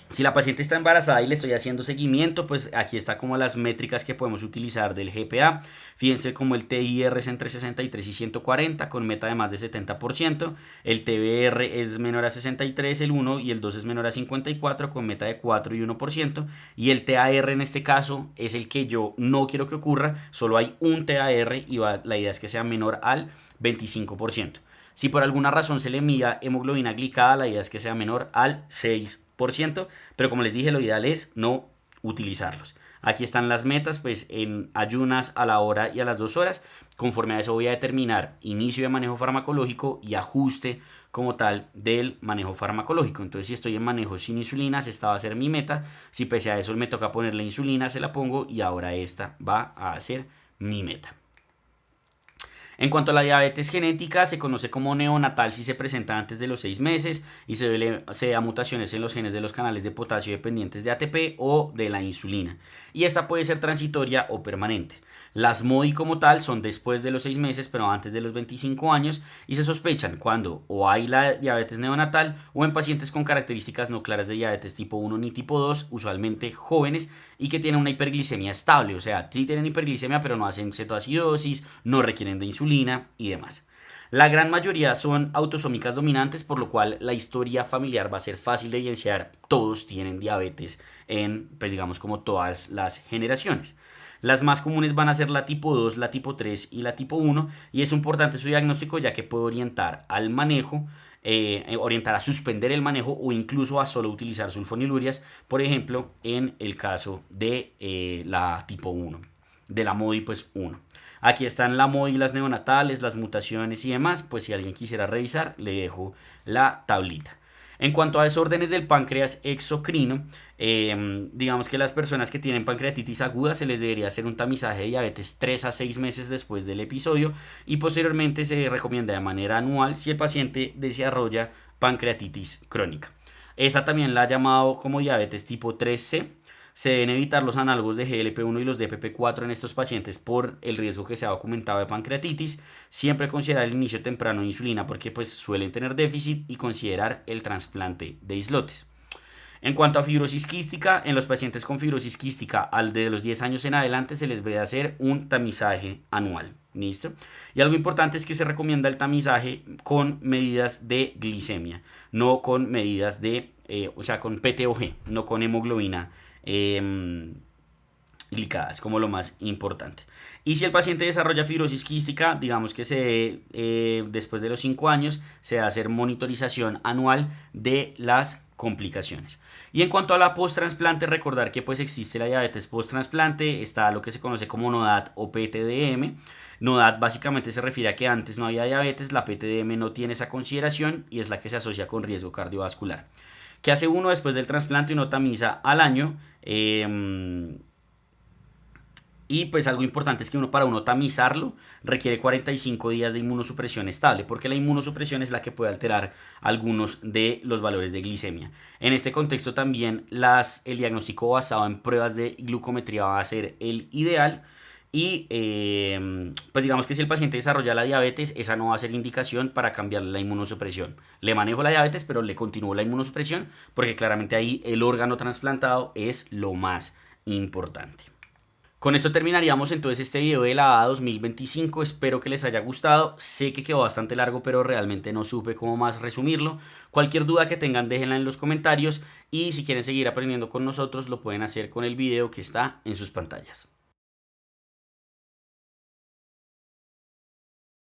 Si la paciente está embarazada y le estoy haciendo seguimiento, pues aquí está como las métricas que podemos utilizar del GPA. Fíjense como el TIR es entre 63 y 140 con meta de más de 70%. El TBR es menor a 63, el 1 y el 2 es menor a 54 con meta de 4 y 1%. Y el TAR en este caso es el que yo no quiero que ocurra. Solo hay un TAR y la idea es que sea menor al 25%. Si por alguna razón se le mide hemoglobina glicada, la idea es que sea menor al 6%, pero como les dije, lo ideal es no utilizarlos. Aquí están las metas, pues en ayunas, a la hora y a las 2 horas. Conforme a eso voy a determinar inicio de manejo farmacológico y ajuste como tal del manejo farmacológico. Entonces, si estoy en manejo sin insulinas, esta va a ser mi meta. Si pese a eso me toca poner la insulina, se la pongo y ahora esta va a ser mi meta. En cuanto a la diabetes genética, se conoce como neonatal si se presenta antes de los 6 meses y se da mutaciones en los genes de los canales de potasio dependientes de ATP o de la insulina. Y esta puede ser transitoria o permanente. Las MODY como tal son después de los 6 meses, pero antes de los 25 años y se sospechan cuando o hay la diabetes neonatal o en pacientes con características no claras de diabetes tipo 1 ni tipo 2, usualmente jóvenes y que tienen una hiperglicemia estable, o sea, sí tienen hiperglicemia pero no hacen cetoacidosis, no requieren de insulina y demás. La gran mayoría son autosómicas dominantes, por lo cual la historia familiar va a ser fácil de evidenciar. Todos tienen diabetes en, pues digamos, como todas las generaciones. Las más comunes van a ser la tipo 2, la tipo 3 y la tipo 1 y es importante su diagnóstico ya que puede orientar al manejo, orientar a suspender el manejo o incluso a solo utilizar sulfonilurias, por ejemplo, en el caso de la tipo 1, de la MODY pues 1. Aquí están la MODY, las neonatales, las mutaciones y demás, pues si alguien quisiera revisar, le dejo la tablita. En cuanto a desórdenes del páncreas exocrino, digamos que las personas que tienen pancreatitis aguda se les debería hacer un tamizaje de diabetes 3 a 6 meses después del episodio y posteriormente se recomienda de manera anual si el paciente desarrolla pancreatitis crónica. Esta también la ha llamado como diabetes tipo 3C. Se deben evitar los análogos de GLP-1 y los DPP-4 en estos pacientes por el riesgo que se ha documentado de pancreatitis. Siempre considerar el inicio temprano de insulina porque pues suelen tener déficit y considerar el trasplante de islotes. En cuanto a fibrosis quística, en los pacientes con fibrosis quística al de los 10 años en adelante se les debe hacer un tamizaje anual. ¿Listo? Y algo importante es que se recomienda el tamizaje con medidas de glicemia, no con medidas de, o sea, con PTOG, no con hemoglobina glicada, es como lo más importante. Y si el paciente desarrolla fibrosis quística, digamos que después de los 5 años se va a hacer monitorización anual de las complicaciones. Y en cuanto a la post-trasplante, recordar que pues existe la diabetes post-trasplante, está lo que se conoce como NODAT o PTDM. NODAT básicamente se refiere a que antes no había diabetes, la PTDM no tiene esa consideración y es la que se asocia con riesgo cardiovascular. ¿Qué hace uno después del trasplante? Uno tamiza al año Y pues algo importante es que para uno tamizarlo requiere 45 días de inmunosupresión estable, porque la inmunosupresión es la que puede alterar algunos de los valores de glicemia. En este contexto también el diagnóstico basado en pruebas de glucometría va a ser el ideal. Y pues digamos que si el paciente desarrolla la diabetes, esa no va a ser indicación para cambiarle la inmunosupresión. Le manejo la diabetes, pero le continúo la inmunosupresión, porque claramente ahí el órgano trasplantado es lo más importante. Con esto terminaríamos entonces este video de la A 2025. Espero que les haya gustado. Sé que quedó bastante largo, pero realmente no supe cómo más resumirlo. Cualquier duda que tengan, déjenla en los comentarios. Y si quieren seguir aprendiendo con nosotros, lo pueden hacer con el video que está en sus pantallas.